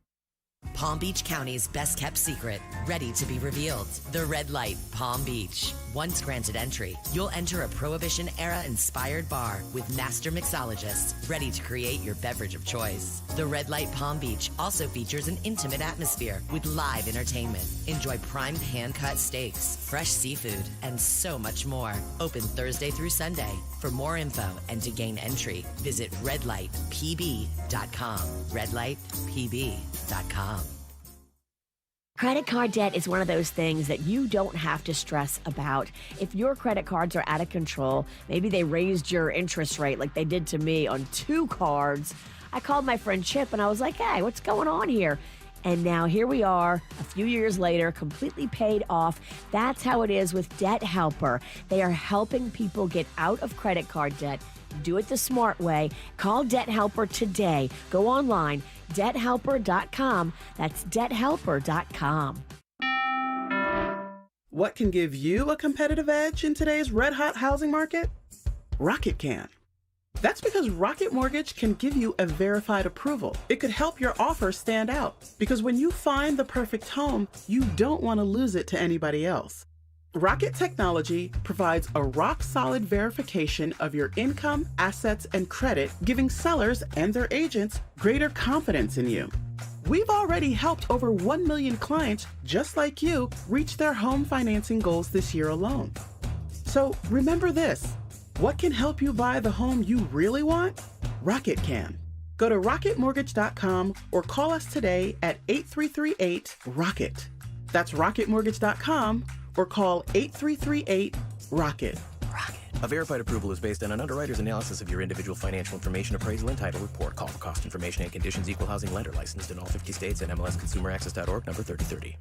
Palm Beach County's best kept secret, ready to be revealed. The Red Light Palm Beach. Once granted entry, you'll enter a Prohibition-era inspired bar with master mixologists ready to create your beverage of choice. The Red Light Palm Beach also features an intimate atmosphere with live entertainment. Enjoy primed hand-cut steaks, fresh seafood, and so much more. Open Thursday through Sunday. For more info and to gain entry, visit redlightpb.com. redlightpb.com. Credit card debt is one of those things that you don't have to stress about. If your credit cards are out of control, maybe they raised your interest rate like they did to me on 2 cards. I called my friend Chip and I was like, hey, what's going on here? And now here we are, a few years later, completely paid off. That's how it is with Debt Helper. They are helping people get out of credit card debt Do it the smart way. Call Debt Helper today. Go online, debthelper.com. That's debthelper.com. What can give you a competitive edge in today's red-hot housing market? Rocket can. That's because Rocket Mortgage can give you a verified approval. It could help your offer stand out, because when you find the perfect home, you don't want to lose it to anybody else. Rocket Technology provides a rock-solid verification of your income, assets, and credit, giving sellers and their agents greater confidence in you. We've already helped over 1 million clients just like you reach their home financing goals this year alone. So remember this. What can help you buy the home you really want? Rocket can. Go to rocketmortgage.com or call us today at 8338-ROCKET. That's rocketmortgage.com or call 8338-ROCKET. A verified approval is based on an underwriter's analysis of your individual financial information, appraisal, and title report. Call for cost information and conditions. Equal housing lender licensed in all 50 states and MLSConsumerAccess.org, number 3030.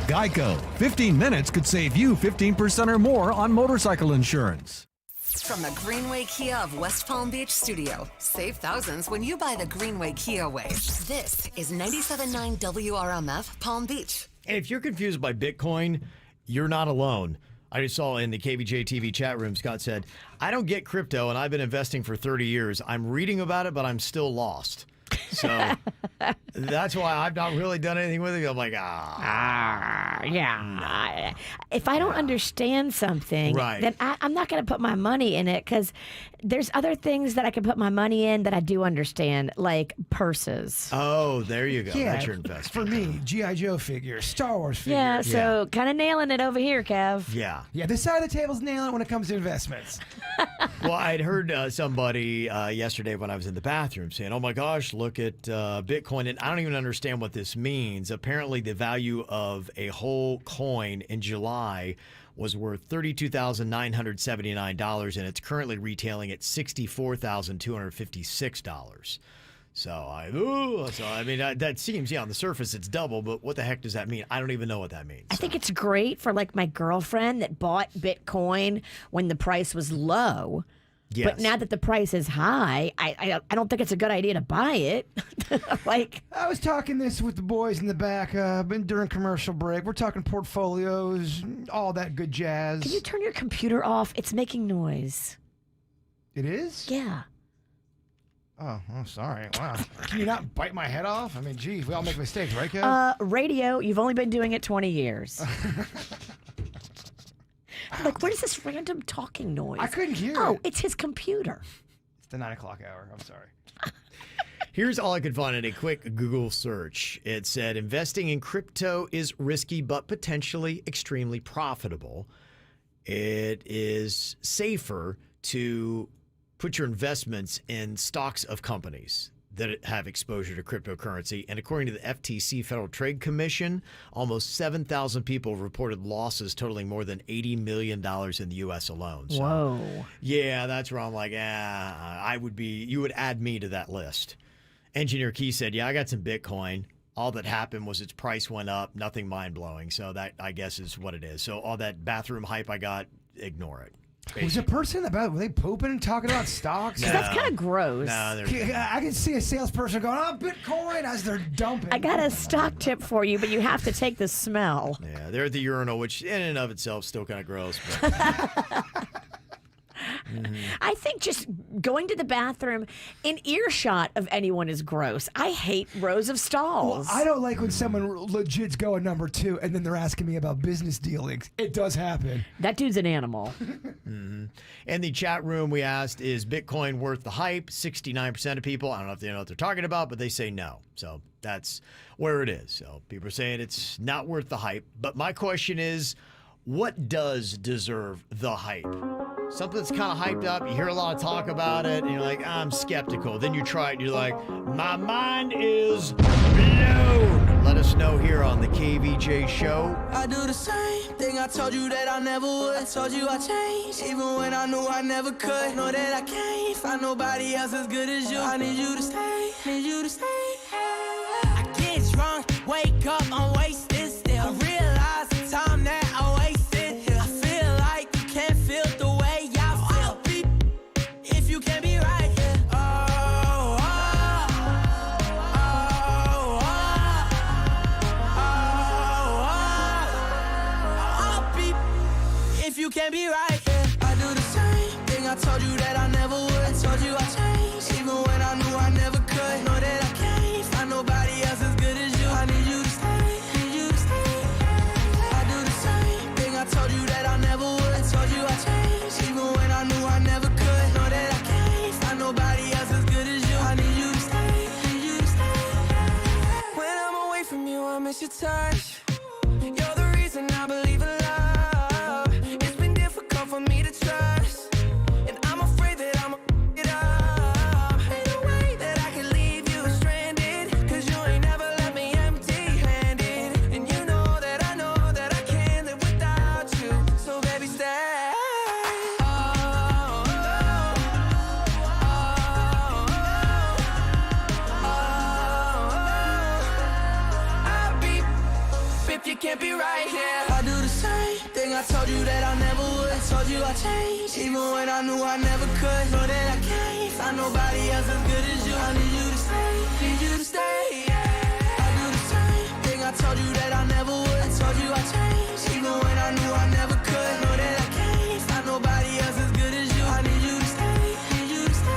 Geico. 15 minutes could save you 15% or more on motorcycle insurance. From the Greenway Kia of West Palm Beach studio. Save thousands when you buy the Greenway Kia way. This is 97.9 WRMF Palm Beach. And if you're confused by Bitcoin, you're not alone. I just saw in the Kvj TV chat room, Scott said, I don't get crypto, and I've been investing for 30 years. I'm reading about it, but I'm still lost. So that's why I've not really done anything with it. I'm like, yeah. If I don't understand something, then I'm not going to put my money in it, because there's other things that I can put my money in that I do understand, like purses. Oh, there you go. Yeah, That's your investment. for me, G.I. Joe figures, Star Wars figures. Yeah, so kind of nailing it over here, Kev. Yeah. Yeah, this side of the table's nailing it when it comes to investments. Well, I'd heard somebody yesterday when I was in the bathroom saying, oh my gosh, look at Bitcoin. And I don't even understand what this means. Apparently, the value of a whole coin in July was worth $32,979, and it's currently retailing at $64,256. So I mean, that seems, on the surface it's double, but what the heck does that mean? I don't even know what that means. I think it's great for like my girlfriend that bought Bitcoin when the price was low. Yes. But now that the price is high, I don't think it's a good idea to buy it. Like, I was talking this with the boys in the back during commercial break. We're talking portfolios, all that good jazz. Can you turn your computer off? It's making noise. It is? Yeah. Oh, I'm sorry. Wow. Can you not bite my head off? I mean, geez, we all make mistakes, right, Kev? Radio, you've only been doing it 20 years. Like, where's this random talking noise? I couldn't hear it. Oh, it's his computer. It's the 9 o'clock hour. I'm sorry. Here's all I could find in a quick Google search. It said, investing in crypto is risky but potentially extremely profitable. It is safer to put your investments in stocks of companies that have exposure to cryptocurrency. And according to the FTC, Federal Trade Commission, almost 7,000 people reported losses totaling more than $80 million in the U.S. alone. So, whoa. Yeah, that's where I'm like, you would add me to that list. Engineer Key said, yeah, I got some Bitcoin. All that happened was its price went up, nothing mind-blowing. So that, I guess, is what it is. So all that bathroom hype I got, ignore it. Was a person about, were they pooping and talking about stocks? No. That's kind of gross. No, I can see a salesperson going, oh, Bitcoin, as they're dumping. I got a stock tip for you, but you have to take the smell. Yeah, they're at the urinal, which in and of itself is still kind of gross. But I think just going to the bathroom in earshot of anyone is gross. I hate rows of stalls. Well, I don't like when someone legit's going number 2 and then they're asking me about business dealings. It does happen. That dude's an animal. In the chat room, we asked, is Bitcoin worth the hype? 69% of people, I don't know if they know what they're talking about, but they say no. So that's where it is. So people are saying it's not worth the hype. But my question is, what does deserve the hype? Something that's kind of hyped up, you hear a lot of talk about it, and you're like, I'm skeptical. Then you try it, and you're like, my mind is blown. Let us know here on the KVJ Show. I do the same thing I told you that I never would. I told you I changed, even when I knew I never could. Know that I can't find nobody else as good as you. I need you to stay, need you to stay. I get drunk, wake up, I'm wasted still. I realize the time that I wasted here. I feel like you can't feel the way I feel. you can't be right. Yeah, I do the same thing I told you that I never would. I told you I changed, even when I knew I never could. Know that I can't find nobody else as good as you. I need you to stay, need you to stay. I do the same thing I told you that I never would. I told you I changed, even when I knew I never could. Know that I can't find nobody else as good as you. I need you to stay, need you to stay. When I'm away from you, I miss your touch. You're the reason I believe in love. It's been difficult for me to trust, and I'm afraid that I'm it up. Ain't no way that I can leave you stranded, cause you ain't never left me empty-handed. And you know that I can't live without you. So baby, stay. I'll be if you can't be right here. I do the same thing I told you that I never would. I told you I changed, even when I knew I never could. Know that I can't find nobody else as good as you. I need you to stay, need you to stay. Yeah. I do the same thing I told you that I never would. I told you I changed, even when I knew I never could. Know that I can't find nobody else as good as you. I need you to stay, need you to stay.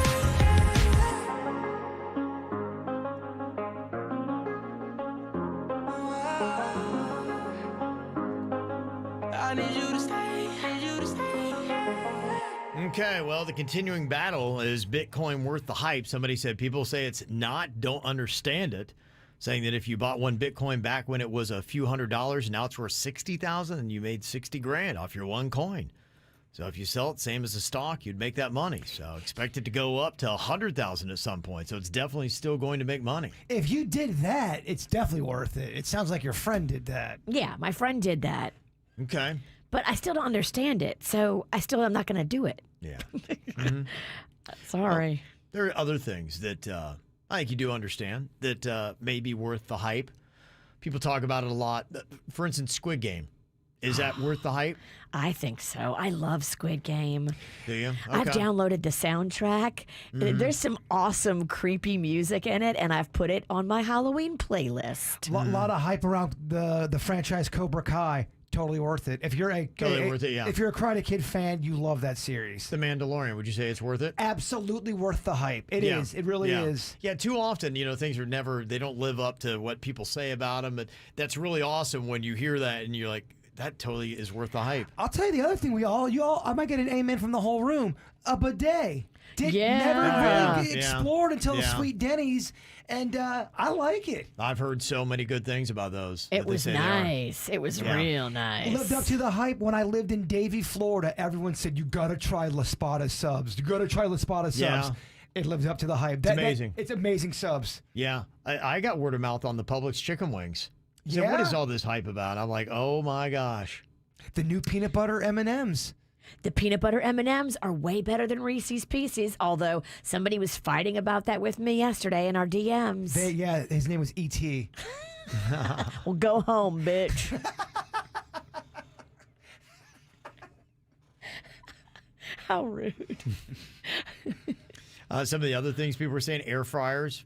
I need you to stay, need you to stay. Okay, well, the continuing battle is Bitcoin worth the hype? Somebody said people say it's not, don't understand it, saying that if you bought one Bitcoin back when it was a few $100s, now it's worth 60,000 and you made 60 grand off your one coin. So if you sell it, same as a stock, you'd make that money. So expect it to go up to 100,000 at some point. So it's definitely still going to make money. If you did that, it's definitely worth it. It sounds like your friend did that. Yeah, my friend did that. Okay. But I still don't understand it, so I still am not going to do it. Yeah. Mm-hmm. Sorry. Well, there are other things that I think you do understand that may be worth the hype. People talk about it a lot. For instance, Squid Game. Is that worth the hype? I think so. I love Squid Game. Do you? Okay. I've downloaded the soundtrack. Mhm. There's some awesome, creepy music in it, and I've put it on my Halloween playlist. A lot of hype around the franchise Cobra Kai. Totally worth it. If you're worth it, yeah. If you're a Karate Kid fan, you love that series. The Mandalorian, would you say it's worth it? Absolutely worth the hype. It is. It really is. Yeah, too often, things are they don't live up to what people say about them. But that's really awesome when you hear that and you're like, that totally is worth the hype. I'll tell you the other thing I might get an amen from the whole room. A bidet. Never really explored until the Sweet Denny's, and I like it. I've heard so many good things about those. It was nice. It was real nice. Lived up to the hype. When I lived in Davie, Florida, everyone said, you got to try La Spada subs. You got to try La Spada subs. Yeah. It lives up to the hype. It's amazing. It's amazing subs. Yeah. I got word of mouth on the Publix chicken wings. So what is all this hype about? I'm like, oh my gosh. The new peanut butter M&Ms. The peanut butter M&Ms are way better than Reese's Pieces, although somebody was fighting about that with me yesterday in our DMs. His name was E.T. Well, go home, bitch. How rude. Some of the other things people were saying, air fryers.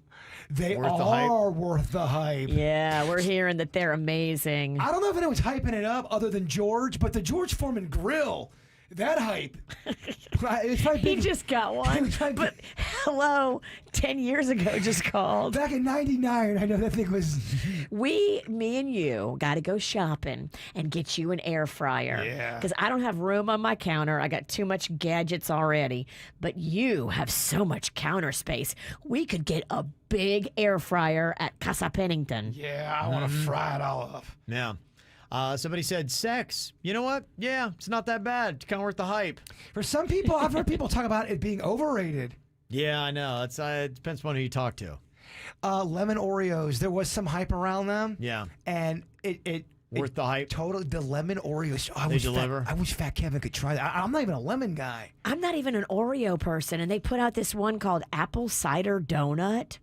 They worth are worth the hype. Yeah, we're hearing that they're amazing. I don't know if anyone's hyping it up other than George, but the George Foreman grill, that hype. He just got one. But hello, 10 years ago just called. Back in 99, I know that thing was... Me and you got to go shopping and get you an air fryer. Yeah. Because I don't have room on my counter. I got too much gadgets already. But you have so much counter space. We could get a big air fryer at Casa Pennington. Yeah, I want to fry it all up. Yeah. Somebody said sex. You know what? Yeah, it's not that bad. It's kind of worth the hype. For some people, I've heard people talk about it being overrated. Yeah, I know. It depends on who you talk to. Lemon Oreos. There was some hype around them. Yeah. And it worth the hype. Totally. The lemon Oreos. They deliver. I wish Fat Kevin could try that. I'm not even a lemon guy. I'm not even an Oreo person, and they put out this one called Apple Cider Donut.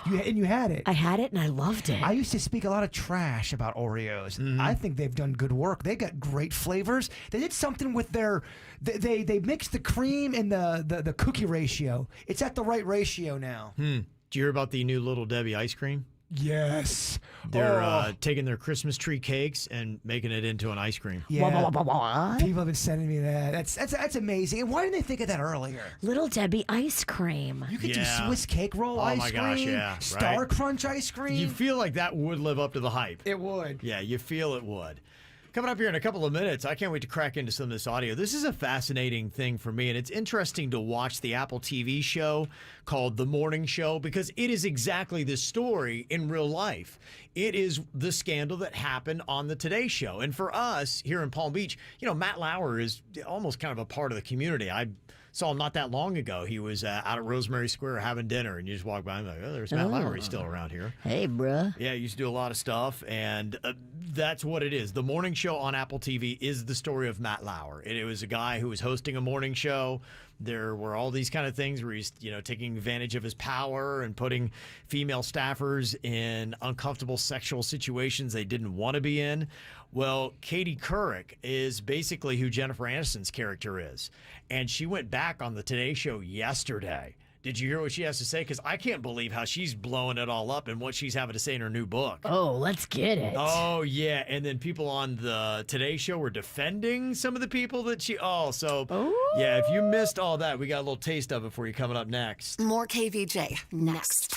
You had it. I had it, and I loved it. I used to speak a lot of trash about Oreos. I think they've done good work. They got great flavors. They did something with their... They mixed the cream and the cookie ratio. It's at the right ratio now. Do you hear about the new Little Debbie ice cream? Yes. They're taking their Christmas tree cakes and making it into an ice cream. Yeah. People have been sending me that. That's amazing. And why didn't they think of that earlier? Little Debbie ice cream. You could do Swiss cake roll ice cream. Oh my gosh, yeah. Star right? Crunch ice cream. You feel like that would live up to the hype. It would. Yeah, you feel it would. Coming up here in a couple of minutes, I can't wait to crack into some of this audio. This is a fascinating thing for me, and it's interesting to watch the Apple TV show called The Morning Show because it is exactly this story in real life. It is the scandal that happened on the Today Show. And for us here in Palm Beach, you know, Matt Lauer is almost kind of a part of the community. I saw him not that long ago. He was out at Rosemary Square having dinner, and you just walk by and like, oh, there's Matt Lauer. He's still around here. Hey, bruh. Yeah, he used to do a lot of stuff, and that's what it is. The morning show on Apple TV is the story of Matt Lauer. It was a guy who was hosting a morning show. There were all these kind of things where he's, taking advantage of his power and putting female staffers in uncomfortable sexual situations they didn't want to be in. Well, Katie Couric is basically who Jennifer Aniston's character is. And she went back on the Today Show yesterday. Did you hear what she has to say? Because I can't believe how she's blowing it all up and what she's having to say in her new book. Oh, let's get it. Oh, yeah. And then people on the Today Show were defending some of the people that she... Yeah, if you missed all that, we got a little taste of it for you coming up next. More KVJ next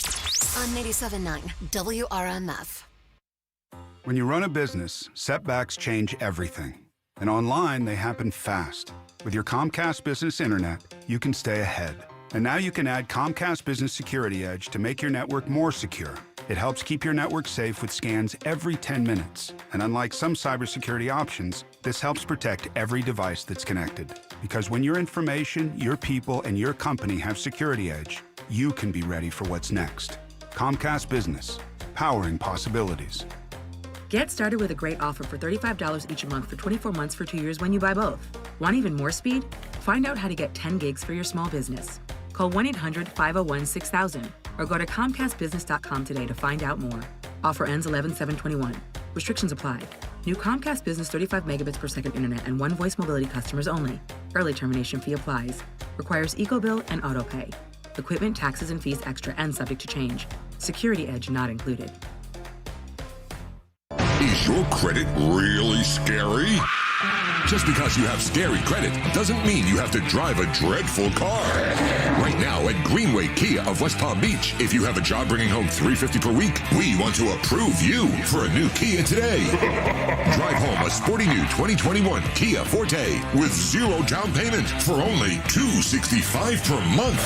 on 87.9 WRMF. When you run a business, setbacks change everything. And online, they happen fast. With your Comcast Business Internet, you can stay ahead. And now you can add Comcast Business Security Edge to make your network more secure. It helps keep your network safe with scans every 10 minutes. And unlike some cybersecurity options, this helps protect every device that's connected. Because when your information, your people, and your company have Security Edge, you can be ready for what's next. Comcast Business, powering possibilities. Get started with a great offer for $35 each month for 24 months for 2 years when you buy both. Want even more speed? Find out how to get 10 gigs for your small business. Call 1-800-501-6000 or go to ComcastBusiness.com today to find out more. Offer ends 11/7/21. Restrictions apply. New Comcast Business 35 megabits per second internet and one voice mobility customers only. Early termination fee applies. Requires EcoBill and AutoPay. Equipment, taxes, and fees extra and subject to change. Security Edge not included. Is your credit really scary? Just because you have scary credit doesn't mean you have to drive a dreadful car. Right now at Greenway Kia of West Palm Beach, if you have a job bringing home $350 per week, we want to approve you for a new Kia today. Drive home a sporty new 2021 Kia Forte with zero down payment for only $265 per month.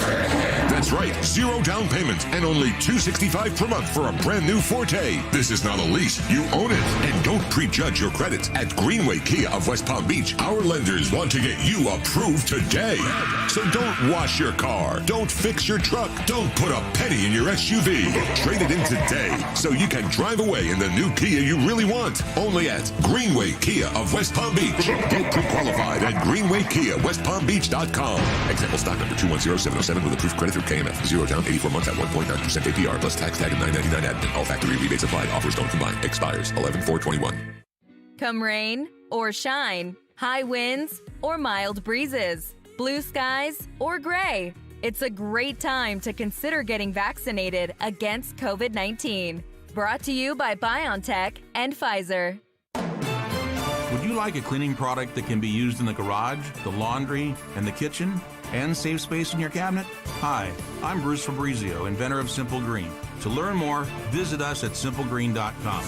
That's right, zero down payment and only $265 per month for a brand new Forte. This is not a lease, you own it. And don't prejudge your credit. At Greenway Kia of West Palm Beach, our lenders want to get you approved today. So don't wash your car. Don't fix your truck. Don't put a penny in your SUV. Trade it in today so you can drive away in the new Kia you really want. Only at Greenway Kia of West Palm Beach. Get pre-qualified at greenwaykiawestpalmbeach.com. Example stock number 210707 with approved credit through KMF. 0 down, 84 months at 1.9% APR plus tax tag and $9.99 admin. All factory rebates applied. Offers don't combine. Expires 11/4/21. Come rain or shine, high winds or mild breezes, blue skies or gray, it's a great time to consider getting vaccinated against COVID-19. Brought to you by BioNTech and Pfizer. Would you like a cleaning product that can be used in the garage, the laundry, and the kitchen, and save space in your cabinet? Hi, I'm Bruce Fabrizio, inventor of Simple Green. To learn more, visit us at simplegreen.com.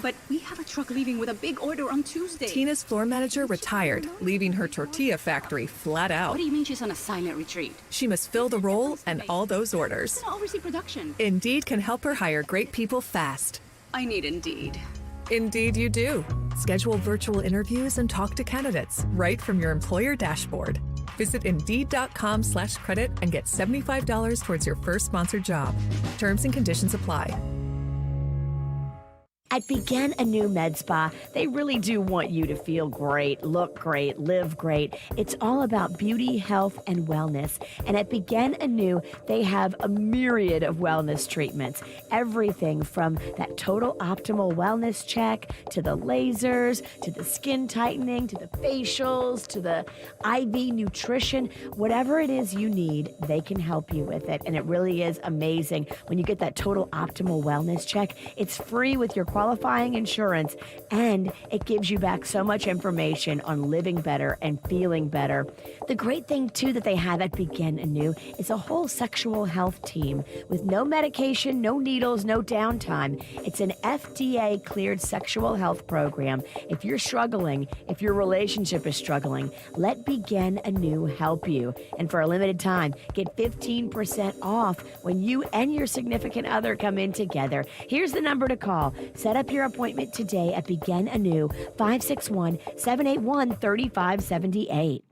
But we have a truck leaving with a big order on Tuesday. Tina's floor manager retired, leaving her tortilla factory flat out. What do you mean she's on a silent retreat? She must fill the role and all those orders. I'll oversee production. Indeed can help her hire great people fast. I need Indeed. Indeed you do. Schedule virtual interviews and talk to candidates right from your employer dashboard. Visit Indeed.com/credit and get $75 towards your first sponsored job. Terms and conditions apply. At Begin a New Med Spa, they really do want you to feel great, look great, live great. It's all about beauty, health, and wellness. And at Begin Anew, they have a myriad of wellness treatments. Everything from that total optimal wellness check, to the lasers, to the skin tightening, to the facials, to the IV nutrition. Whatever it is you need, they can help you with it. And it really is amazing when you get that total optimal wellness check. It's free with your qualifying insurance, and it gives you back so much information on living better and feeling better. The great thing, too, that they have at Begin Anew is a whole sexual health team with no medication, no needles, no downtime. It's an FDA-cleared sexual health program. If you're struggling, if your relationship is struggling, let Begin Anew help you. And for a limited time, get 15% off when you and your significant other come in together. Here's the number to call. Set up your appointment today at Begin Anew, 561-781-3578.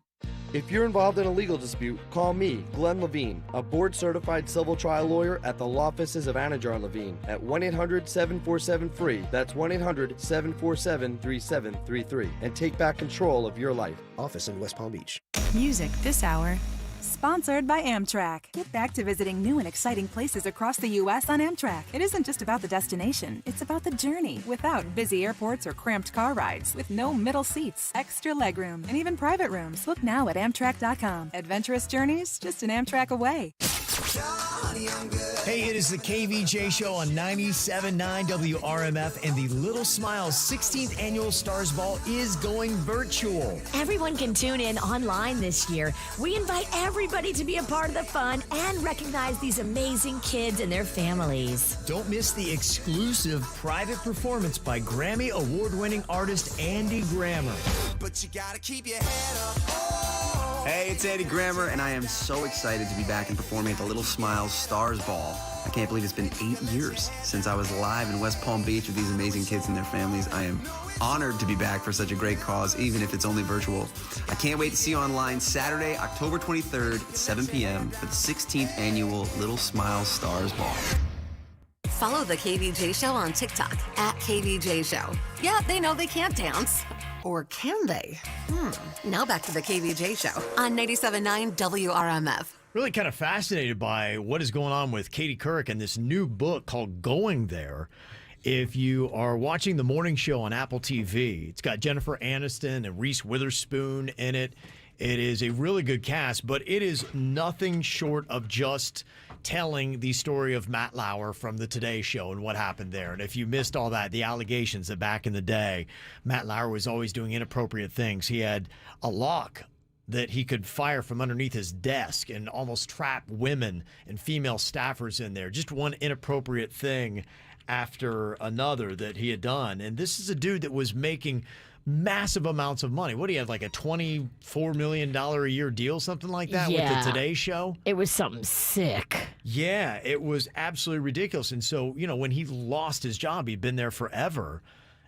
If you're involved in a legal dispute, call me, Glenn Levine, a board-certified civil trial lawyer at the law offices of Anajar Levine at 1-800-747-FREE. That's 1-800-747-3733. And take back control of your life. Office in West Palm Beach. Music this hour. Sponsored by Amtrak. Get back to visiting new and exciting places across the U.S. on Amtrak. It isn't just about the destination, it's about the journey without busy airports or cramped car rides, with no middle seats, extra legroom, and even private rooms. Book now at Amtrak.com. Adventurous journeys just an Amtrak away. Hey, it is the KVJ Show on 97.9 WRMF, and the Little Smiles 16th Annual Stars Ball is going virtual. Everyone can tune in online this year. We invite everybody to be a part of the fun and recognize these amazing kids and their families. Don't miss the exclusive private performance by Grammy award-winning artist Andy Grammer. But you gotta keep your head up. Hey, it's Andy Grammer, and I am so excited to be back and performing at the Little Smiles Stars Ball. I can't believe it's been 8 years since I was live in West Palm Beach with these amazing kids and their families. I am honored to be back for such a great cause, even if it's only virtual. I can't wait to see you online Saturday, October 23rd at 7 p.m. for the 16th Annual Little Smiles Stars Ball. Follow the KVJ Show on TikTok at KVJ Show. Yeah, they know they can't dance. Or can they? Now back to the KVJ Show on 97.9 WRMF. Really kind of fascinated by what is going on with Katie Couric and this new book called Going There. If you are watching the morning show on Apple TV, it's got Jennifer Aniston and Reese Witherspoon in it. It is a really good cast, but it is nothing short of just telling the story of Matt Lauer from the Today Show and what happened there. And if you missed all that, the allegations that back in the day, Matt Lauer was always doing inappropriate things. He had a lock that he could fire from underneath his desk and almost trap women and female staffers in there. Just one inappropriate thing after another that he had done. And this is a dude that was making massive amounts of money. What do you have, like a $24 million a year deal, something like that, with the Today Show? It was something sick. Yeah, it was absolutely ridiculous. And so, you know, when he lost his job, he'd been there forever.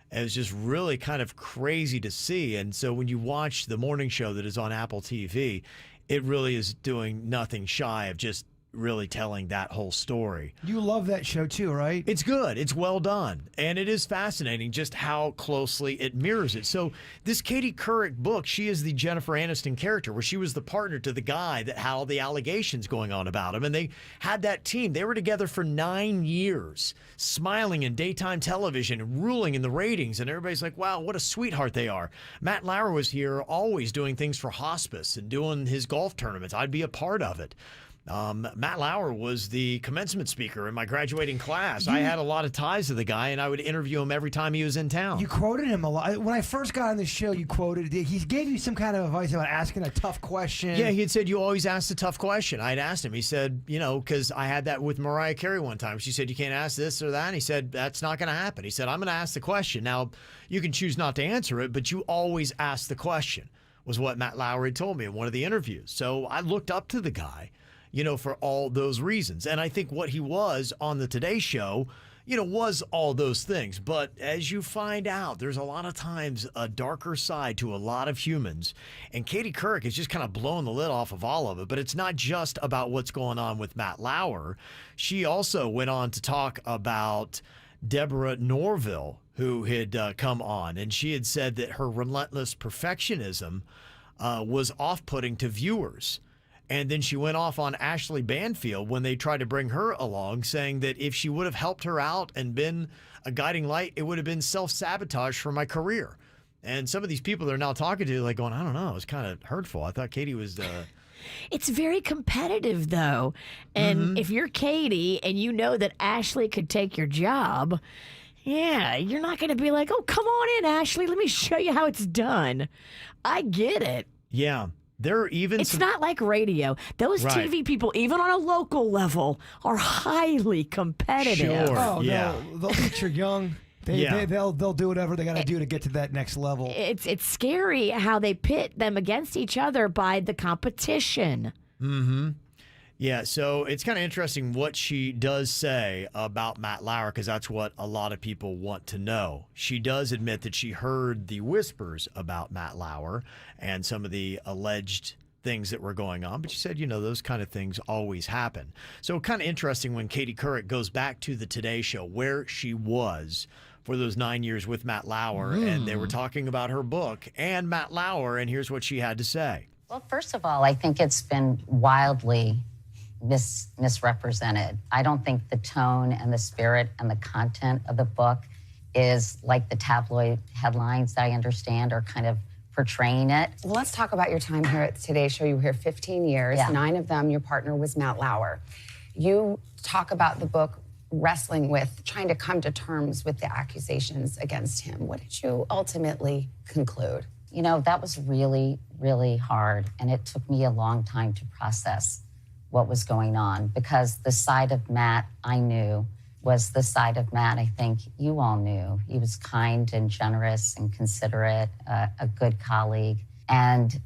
It was just really kind of crazy to see. And so when you watch the morning show that is on Apple TV, it really is doing nothing shy of just really telling that whole story. You love that show too, right? It's good. It's well done. And it is fascinating just how closely it mirrors it. So this Katie Couric book, she is the Jennifer Aniston character, where she was the partner to the guy that had all the allegations going on about him. And they had that team. They were together for 9 years, smiling in daytime television and ruling in the ratings. And everybody's like, wow, what a sweetheart they are. Matt Lauer was here always doing things for hospice and doing his golf tournaments. I'd be a part of it. Matt Lauer was the commencement speaker in my graduating class. I had a lot of ties to the guy, and I would interview him every time he was in town. You quoted him a lot. When I first got on the show, you quoted, he gave you some kind of advice about asking a tough question. Yeah, he had said, you always ask a tough question. I'd asked him. He said, you know, because I had that with Mariah Carey one time. She said, you can't ask this or that. And he said, that's not going to happen. He said, I'm going to ask the question. Now, you can choose not to answer it, but you always ask the question, was what Matt Lauer had told me in one of the interviews. So I looked up to the guy, you know, for all those reasons. And I think what he was on the Today Show, you know, was all those things. But as you find out, there's a lot of times a darker side to a lot of humans. And Katie Couric is just kind of blowing the lid off of all of it. But it's not just about what's going on with Matt Lauer. She also went on to talk about Deborah Norville, who had come on, and she had said that her relentless perfectionism was off-putting to viewers. And then she went off on Ashley Banfield when they tried to bring her along, saying that if she would have helped her out and been a guiding light, it would have been self-sabotage for my career. And some of these people they're now talking to, like going, I don't know, it's kind of hurtful. I thought Katie was... It's very competitive, though. And if you're Katie and you know that Ashley could take your job, yeah, you're not going to be like, oh, come on in, Ashley. Let me show you how it's done. I get it. Yeah. There are even It's not like radio. Those Right. TV people, even on a local level, are highly competitive. Sure. Oh, Yeah. they'll beat you young. They'll do whatever they got to do to get to that next level. It's scary how they pit them against each other by the competition. Mm-hmm. Yeah, so it's kind of interesting what she does say about Matt Lauer, because that's what a lot of people want to know. She does admit that she heard the whispers about Matt Lauer and some of the alleged things that were going on, but she said, those kind of things always happen. So kind of interesting when Katie Couric goes back to the Today Show, where she was for those 9 years with Matt Lauer, and they were talking about her book and Matt Lauer, and here's what she had to say. Well, first of all, I think it's been wildly misrepresented. I don't think the tone and the spirit and the content of the book is like the tabloid headlines that I understand are kind of portraying it. Well, let's talk about your time here at the Today Show. You were here 15 years. Yeah. 9 of them, your partner was Matt Lauer. You talk about the book wrestling with, trying to come to terms with the accusations against him. What did you ultimately conclude? That was really, really hard, and it took me a long time to process what was going on, because the side of Matt I knew was the side of Matt I think you all knew. He was kind and generous and considerate, a good colleague. And,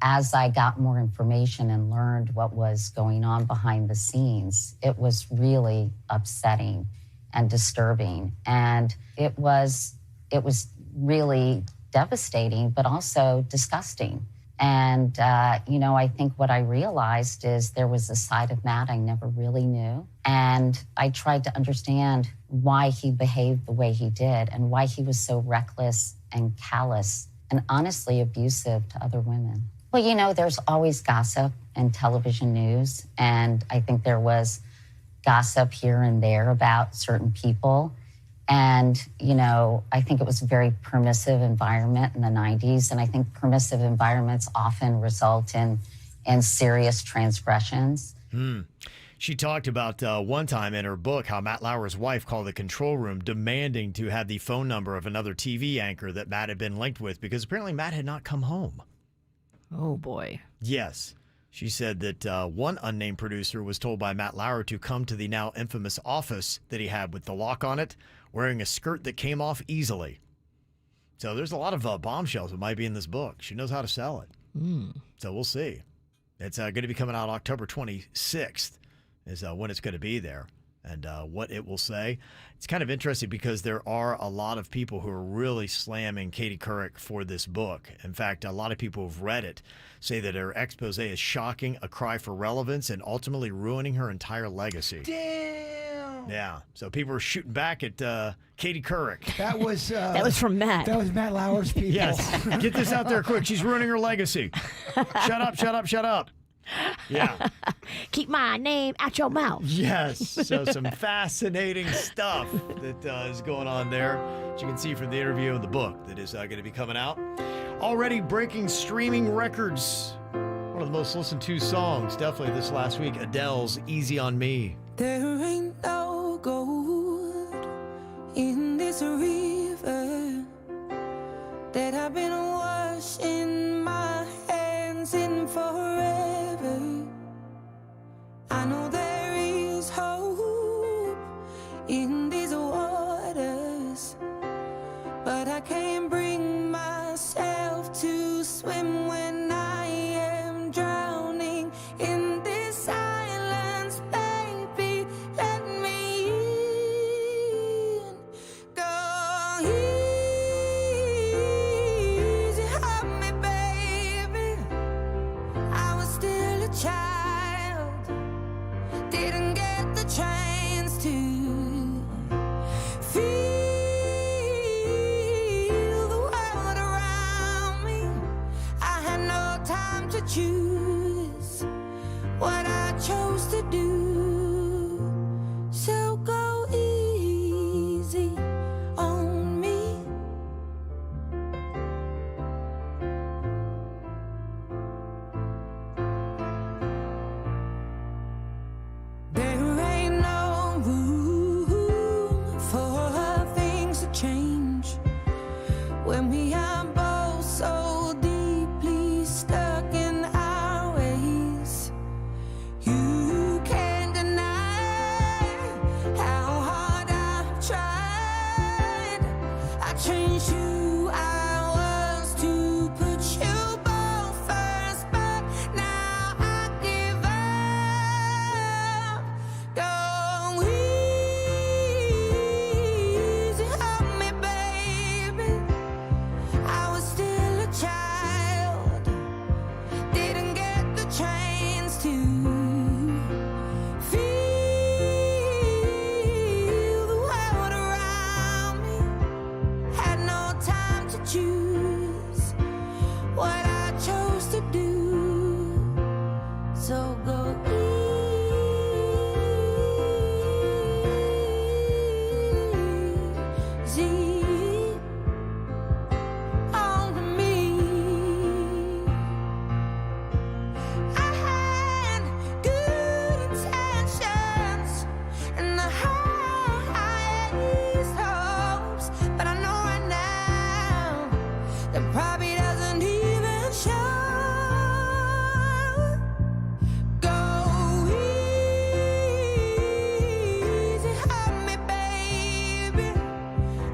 as I got more information and learned what was going on behind the scenes, it was really upsetting and disturbing. And it was really devastating, but also disgusting. And, I think what I realized is there was a side of Matt I never really knew. And I tried to understand why he behaved the way he did and why he was so reckless and callous and honestly abusive to other women. Well, there's always gossip in television news. And I think there was gossip here and there about certain people. And, I think it was a very permissive environment in the 90s. And I think permissive environments often result in serious transgressions. She talked about one time in her book how Matt Lauer's wife called the control room demanding to have the phone number of another TV anchor that Matt had been linked with, because apparently Matt had not come home. Oh, boy. Yes. She said that one unnamed producer was told by Matt Lauer to come to the now infamous office that he had with the lock on it, wearing a skirt that came off easily. So there's a lot of bombshells that might be in this book. She knows how to sell it. So we'll see. It's going to be coming out October 26th is when it's going to be there. And what it will say. It's kind of interesting because there are a lot of people who are really slamming Katie Couric for this book. In fact, a lot of people who've read it say that her expose is shocking, a cry for relevance, and ultimately ruining her entire legacy. Damn. Yeah. So people are shooting back at Katie Couric. That was that was from Matt. That was Matt Lauer's people. Yes. Get this out there quick. She's ruining her legacy. Shut up, shut up, shut up. Yeah. Keep my name out your mouth. Yes. So some fascinating stuff that is going on there, as you can see from the interview and the book that is going to be coming out. Already breaking streaming records. One of the most listened to songs, definitely this last week, Adele's Easy on Me. There ain't no gold in this river that I've been washing my hands in forever. I know there is hope in these waters, but I can't bring myself to swim when I am drowning in this silence. Baby, let me in. Go easy on me, baby. I was still a child, didn't get the chance to to choose what I chose to do. So go easy on me. There ain't no room for things to change when we are both so deeply stuck in our ways. You can't deny how hard I've tried. I changed who I was to put you both first, but now I give up. Go easy on me, baby. I was still a child, didn't get the chance to feel the world around me. Had no time to choose what I chose to do. So go easy on me. I had good intentions and the highest hopes, but I know right now that probably doesn't even show. Go easy on me, baby.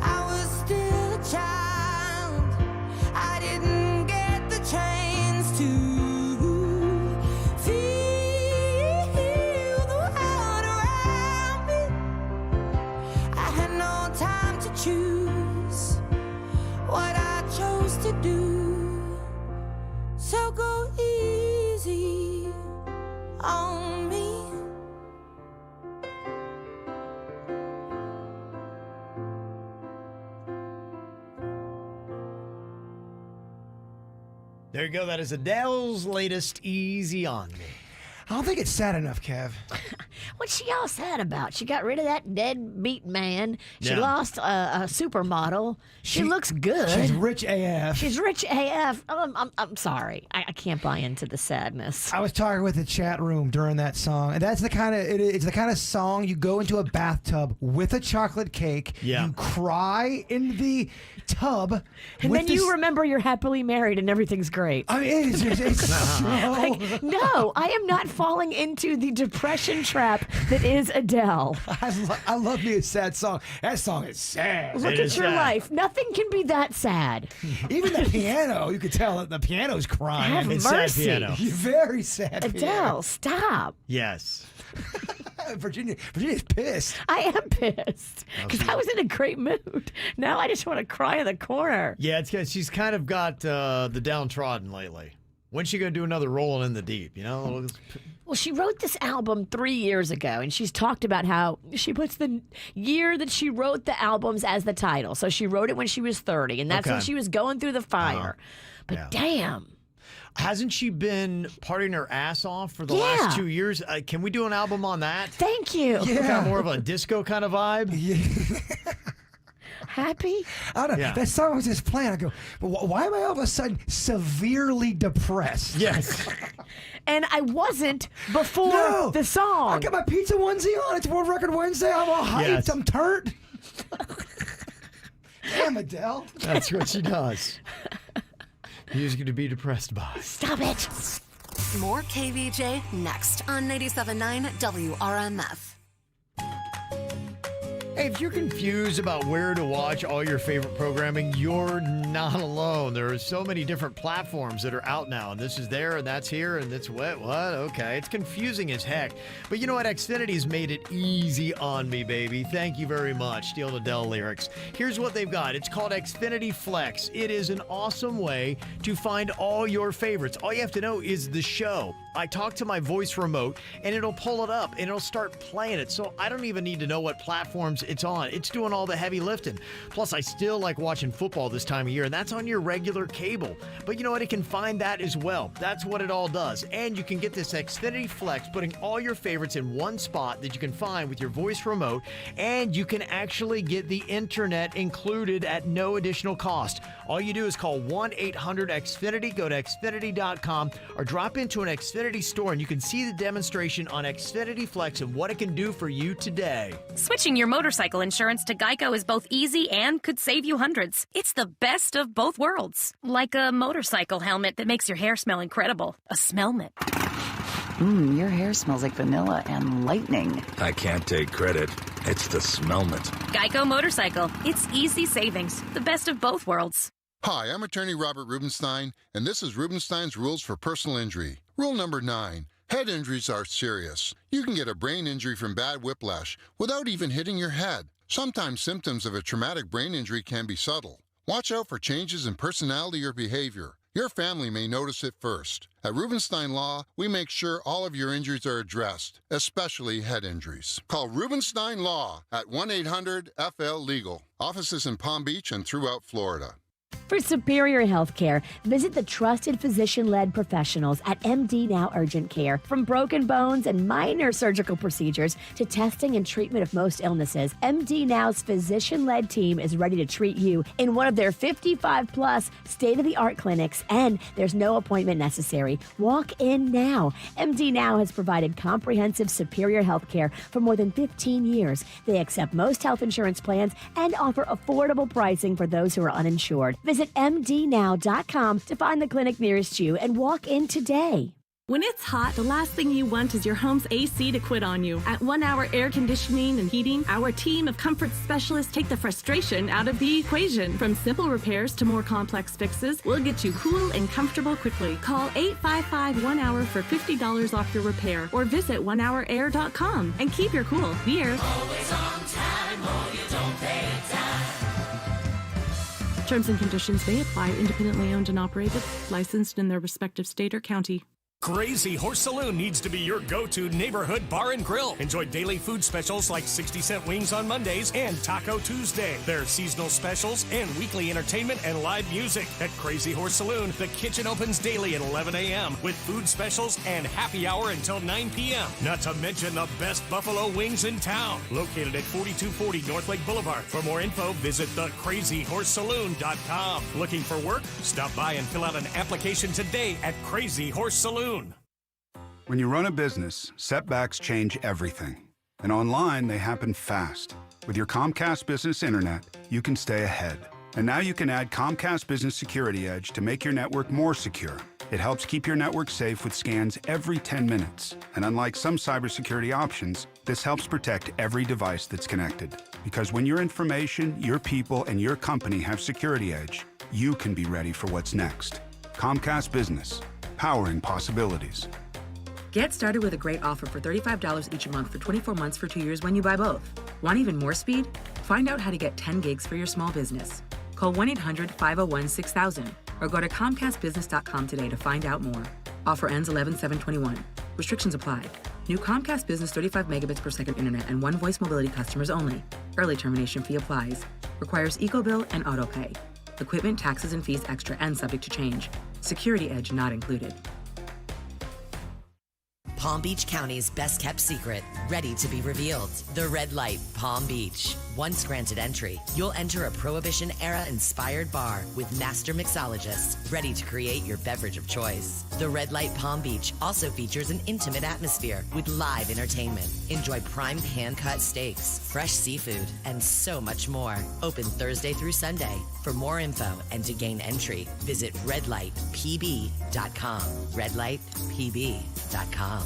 I was still a child. I didn't get the chance to feel the world around me. I had no time to choose what I chose to do. So go easy on me. There you go. That is Adele's latest Easy on Me. I don't think it's sad enough, Kev. What's she all sad about? She got rid of that deadbeat man. She Yeah. lost a supermodel. She looks good. She's rich AF. She's rich AF. I'm sorry. I can't buy into the sadness. I was talking with the chat room during that song, and that's the kind of it's the kind of song you go into a bathtub with a chocolate cake. Yeah. You cry in the tub, And with then this- you remember you're happily married and everything's great. I mean, it's so. Like, no, I am not falling into the depression trap that is Adele. I love me a sad song. That song is sad. Look at your life. Nothing can be that sad. Even the piano, you could tell that the piano's crying. Have It's sad mercy. piano. Very sad. Adele, stop. Yes. Virginia's pissed. I am pissed because I was in a great mood. Now I just want to cry in the corner. Yeah, it's 'cause she's kind of got the downtrodden lately. When's she going to do another Rolling in the Deep, you know? Well, she wrote this album 3 years ago, and she's talked about how she puts the year that she wrote the albums as the title. So she wrote it when she was 30, and that's when Okay. she was going through the fire. But damn. Hasn't she been partying her ass off for the last 2 years? Can we do an album on that? Thank you. Kind of more of a disco kind of vibe? Happy? I don't know. Yeah. That song was just playing. I go, but why am I all of a sudden severely depressed? Yes. And I wasn't before the song. I got my pizza onesie on. It's World Record Wednesday. I'm all hyped. Yes. I'm turned. Damn, Adele. That's what she does. Music to be depressed by. Stop it. More KVJ next on 97.9 WRMF. Hey, if you're confused about where to watch all your favorite programming, you're not alone. There are so many different platforms that are out now, and this is there, and that's here, and that's what? Okay. It's confusing as heck. But you know what? Xfinity's made it easy on me, baby. Thank you very much. Stealing Adele lyrics. Here's what they've got. It's called Xfinity Flex. It is an awesome way to find all your favorites. All you have to know is the show. I talk to my voice remote, and it'll pull it up, and it'll start playing it. So I don't even need to know what platforms it's on. It's doing all the heavy lifting. Plus, I still like watching football this time of year, and that's on your regular cable. But you know what? It can find that as well. That's what it all does. And you can get this Xfinity Flex, putting all your favorites in one spot that you can find with your voice remote, and you can actually get the internet included at no additional cost. All you do is call 1-800-XFINITY, go to Xfinity.com, or drop into an Xfinity store, and you can see the demonstration on Xfinity Flex and what it can do for you today. Switching your motorcycle insurance to Geico is both easy and could save you hundreds. It's the best of both worlds. Like a motorcycle helmet that makes your hair smell incredible. A smellment. Your hair smells like vanilla and lightning. I can't take credit. It's the smellment. Geico Motorcycle. It's easy savings. The best of both worlds. Hi, I'm attorney Robert Rubenstein, and this is Rubenstein's Rules for Personal Injury. Rule number 9. Head injuries are serious. You can get a brain injury from bad whiplash without even hitting your head. Sometimes symptoms of a traumatic brain injury can be subtle. Watch out for changes in personality or behavior. Your family may notice it first. At Rubenstein Law, we make sure all of your injuries are addressed, especially head injuries. Call Rubenstein Law at 1-800-FL-LEGAL. Offices in Palm Beach and throughout Florida. For superior health care, visit the trusted physician-led professionals at MD Now Urgent Care. From broken bones and minor surgical procedures to testing and treatment of most illnesses, MD Now's physician-led team is ready to treat you in one of their 55-plus state-of-the-art clinics, and there's no appointment necessary. Walk in now. MD Now has provided comprehensive superior health care for more than 15 years. They accept most health insurance plans and offer affordable pricing for those who are uninsured. Visit mdnow.com to find the clinic nearest you and walk in today. When it's hot, the last thing you want is your home's AC to quit on you. At 1 Hour Air Conditioning and Heating, our team of comfort specialists take the frustration out of the equation. From simple repairs to more complex fixes, we'll get you cool and comfortable quickly. Call 855-1-HOUR for $50 off your repair or visit onehourair.com and keep your cool. We're always on time or you don't pay time. Terms and conditions may apply. Independently owned and operated, licensed in their respective state or county. Crazy Horse Saloon needs to be your go-to neighborhood bar and grill. Enjoy daily food specials like 60-cent wings on Mondays and Taco Tuesday. There are seasonal specials and weekly entertainment and live music. At Crazy Horse Saloon, the kitchen opens daily at 11 a.m. with food specials and happy hour until 9 p.m. Not to mention the best buffalo wings in town. Located at 4240 North Lake Boulevard. For more info, visit thecrazyhorsesaloon.com. Looking for work? Stop by and fill out an application today at Crazy Horse Saloon. When you run a business, setbacks change everything. And online, they happen fast. With your Comcast Business Internet, you can stay ahead. And now you can add Comcast Business Security Edge to make your network more secure. It helps keep your network safe with scans every 10 minutes. And unlike some cybersecurity options, this helps protect every device that's connected. Because when your information, your people, and your company have Security Edge, you can be ready for what's next. Comcast Business. Powering possibilities. Get started with a great offer for $35 each month for 24 months for 2 years when you buy both. Want even more speed? Find out how to get 10 gigs for your small business. Call 1-800-501-6000 or go to ComcastBusiness.com today to find out more. Offer ends 11/7/21. Restrictions apply. New Comcast Business 35 megabits per second internet and one voice mobility customers only. Early termination fee applies. Requires EcoBill and AutoPay. Equipment, taxes, and fees extra and subject to change. Security Edge not included. Palm Beach County's best kept secret, ready to be revealed. The Red Light Palm Beach. Once granted entry, you'll enter a Prohibition-era inspired bar with master mixologists ready to create your beverage of choice. The Red Light Palm Beach also features an intimate atmosphere with live entertainment. Enjoy primed hand-cut steaks, fresh seafood, and so much more. Open Thursday through Sunday. For more info and to gain entry, visit redlightpb.com. redlightpb.com.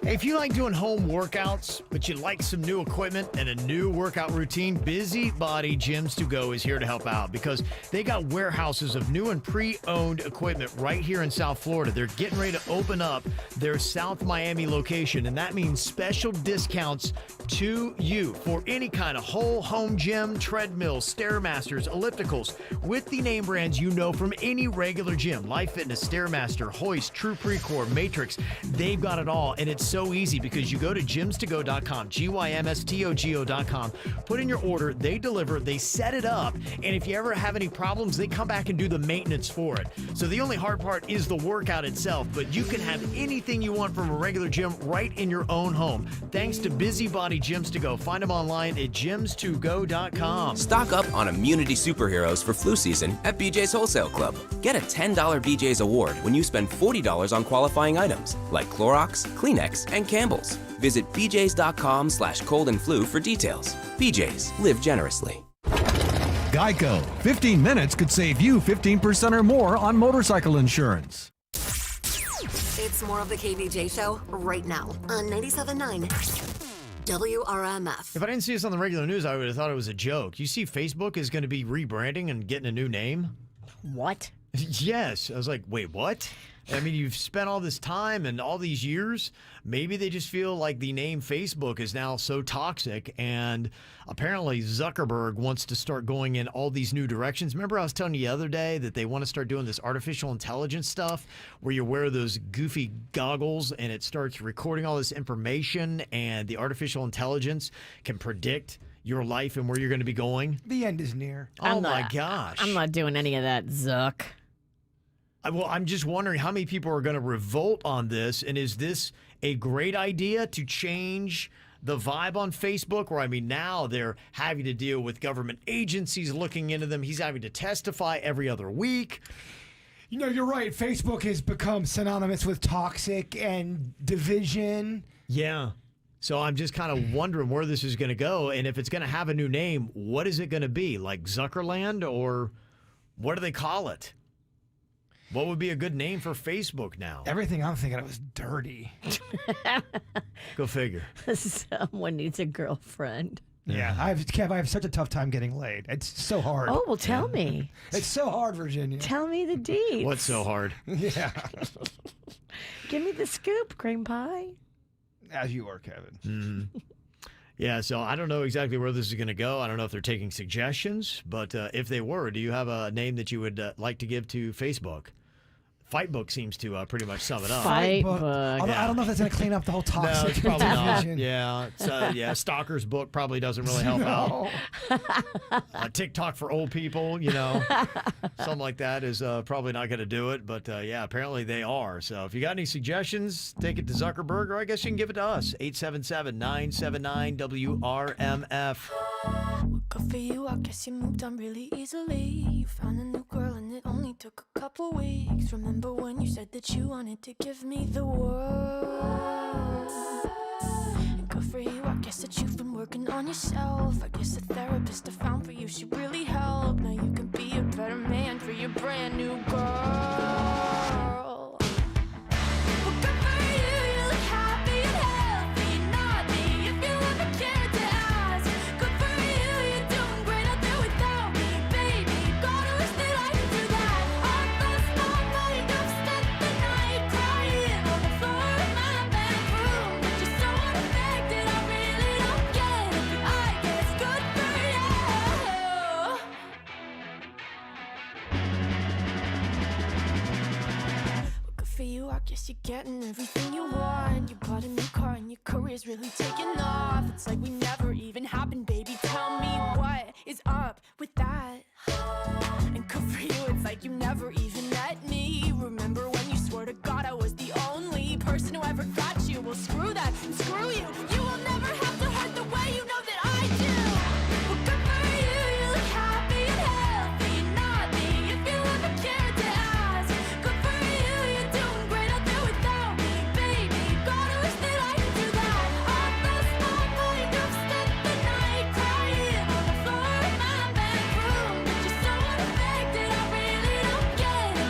Hey, if you like doing home workouts, but you like some new equipment and a new workout routine, Busybody Gyms to Go is here to help out because they got warehouses of new and pre-owned equipment right here in South Florida. They're getting ready to open up their South Miami location, and that means special discounts to you for any kind of whole home gym, treadmills, Stairmasters, ellipticals, with the name brands you know from any regular gym. Life Fitness, Stairmaster, Hoist, True Precore, Matrix, they've got it all, and it's so easy because you go to gymstogo.com, gymstogo.com, put in your order, they deliver, they set it up, and if you ever have any problems, they come back and do the maintenance for it. So the only hard part is the workout itself, but you can have anything you want from a regular gym right in your own home. Thanks to Busybody Gyms to Go. Find them online at gymstogo.com. Stock up on immunity superheroes for flu season at BJ's Wholesale Club. Get a $10 BJ's award when you spend $40 on qualifying items like Clorox, Kleenex, and Campbell's. Visit bjs.com/cold and flu for details. BJ's, live generously. Geico. 15 minutes could save you 15% or more on motorcycle insurance. It's more of the KVJ show right now on 97.9 WRMF. If I didn't see this on the regular news, I would have thought it was a joke. You see Facebook is going to be rebranding and getting a new name? What? Yes. I was like, wait, what? I mean, you've spent all this time and all these years. Maybe they just feel like the name Facebook is now so toxic, and apparently Zuckerberg wants to start going in all these new directions. Remember I was telling you the other day that they want to start doing this artificial intelligence stuff where you wear those goofy goggles and it starts recording all this information, and the artificial intelligence can predict your life and where you're going to be going? The end is near. Oh, my gosh. I'm not doing any of that, Zuck. Well, I'm just wondering how many people are going to revolt on this, and is this a great idea to change the vibe on Facebook? Where, I mean, now they're having to deal with government agencies looking into them. He's having to testify every other week. You know, you're right. Facebook has become synonymous with toxic and division. Yeah. So I'm just kind of wondering where this is going to go, and if it's going to have a new name, what is it going to be? Like Zuckerland, or what do they call it? What would be a good name for Facebook now? Everything I'm thinking of is dirty. Go figure. Someone needs a girlfriend. Yeah, Kev, I have such a tough time getting laid. It's so hard. Oh, well, tell me. It's so hard, Virginia. Tell me the deets. What's so hard? Yeah. Give me the scoop, cream pie. As you are, Kevin. Mm-hmm. Yeah, so I don't know exactly where this is going to go. I don't know if they're taking suggestions, but if they were, do you have a name that you would like to give to Facebook? Fightbook seems to pretty much sum it up. Fightbook. I don't know if that's going to clean up the whole toxic. No, it's probably not. division. Yeah, it's, Stalker's book probably doesn't really help out. TikTok for old people, something like that is probably not going to do it. But yeah, apparently they are. So if you got any suggestions, take it to Zuckerberg, or I guess you can give it to us. 877-979-WRMF. Good for you, I guess you moved on really easily. You found a new girl and it only took a couple weeks. Remember when you said that you wanted to give me the world? And good for you, I guess that you've been working on yourself. I guess the therapist I found for you should really help. Now you can be a better man for your brand new girl. Well, good for you, you look happy and healthy, not me. If you ever cared to ask, good for you, you're doing great out there without me, baby. God, I wish that I could do that. I've lost my mind, I've spent the night crying on the floor of my bedroom. But you're so unaffected, I really don't get it. But I guess good for you. Good for you, I guess you're getting everything you want. You bought a new car and your career's really taking off. It's like we never even happened, baby. Tell me what is up with that. And good for you, it's like you never even met me. Remember when you swore to God I was the only person who ever got you? Well, screw that and screw you. You will never have to hurt the way you know that I do. Well, good for you, you look happy and healthy, not me. If you ever cared to ask, good for you, you're doing great out there without me, baby. God, I wish that I could do that. I've lost my mind, I've spent the night crying on the floor of my bedroom. But you're so unaffected, I really don't get it.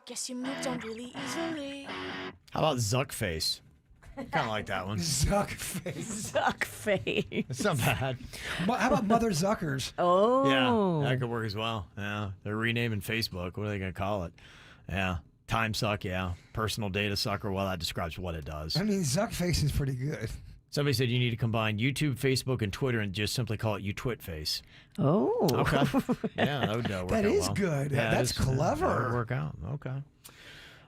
guess you moved on really easily. How about Zuckface? Kind of like that one. Zuckface. Zuckface. It's not bad. How about Mother Zuckers? Oh. Yeah, that could work as well. Yeah, they're renaming Facebook. What are they going to call it? Yeah, time suck, yeah. Personal data sucker, well, that describes what it does. I mean, Zuckface is pretty good. Somebody said you need to combine YouTube, Facebook, and Twitter and just simply call it YouTwitFace. Oh. Okay. Yeah, that would work out That is well. good. Yeah, That's clever. That would work out. Okay.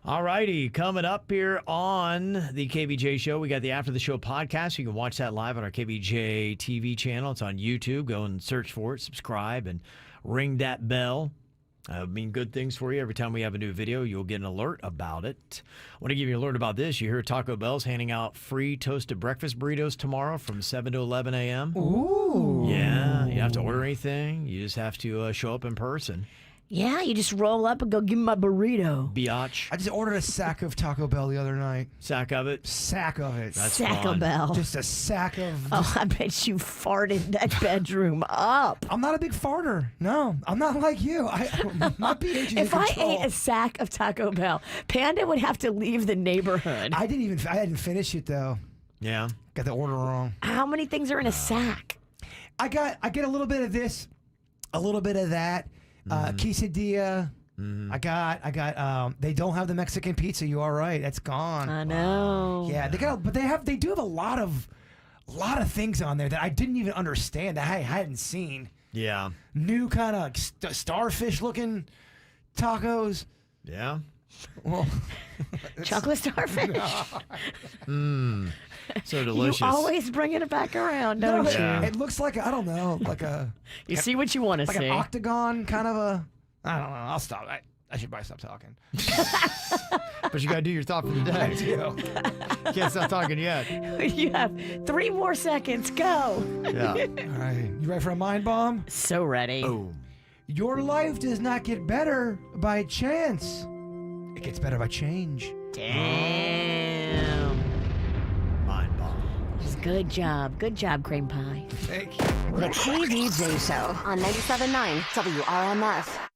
All righty. Coming up here on the KVJ Show, we got the After the Show podcast. You can watch that live on our KVJ TV channel. It's on YouTube. Go and search for it, subscribe, and ring that bell. Mean good things for you. Every time we have a new video, you'll get an alert about it. I want to give you an alert about this. You hear Taco Bell's handing out free toasted breakfast burritos tomorrow from 7 to 11 a.m. Ooh. Yeah, you don't have to order anything. You just have to show up in person. Yeah, you just roll up and go, give me my burrito. Biatch. I just ordered a sack of Taco Bell the other night. Sack of it? Sack of it. That's Sack fun. of Bell. Just a sack of... Oh, I bet you farted that bedroom up. I'm not a big farter. No, I'm not like you. My pH is in If I control. ate a sack of Taco Bell, Panda would have to leave the neighborhood. I hadn't finished it though. Yeah. Got the order wrong. How many things are in a sack? I get a little bit of this, a little bit of that, quesadilla. I got. They don't have the Mexican pizza. You are right. That's gone. I know. Yeah, they do have a lot of things on there that I didn't even understand. That I hadn't seen. Yeah. New kind of starfish looking tacos. Yeah. Well, chocolate starfish. So delicious. You always bringing it back around, don't you? It looks like I don't know, like a. You see what you want to like see. an octagon kind of a. I don't know. I'll stop. I should probably stop talking. But you got to do your thought for the day. I do. Can't stop talking yet. You have 3 more seconds. Go. Yeah. All right. You ready for a mind bomb? So ready. Boom. Your life does not get better by chance. It gets better by change. Damn. Mind bomb. Good job. Good job, cream pie. Thank you. The KVJ Show on 97.9 WRMF.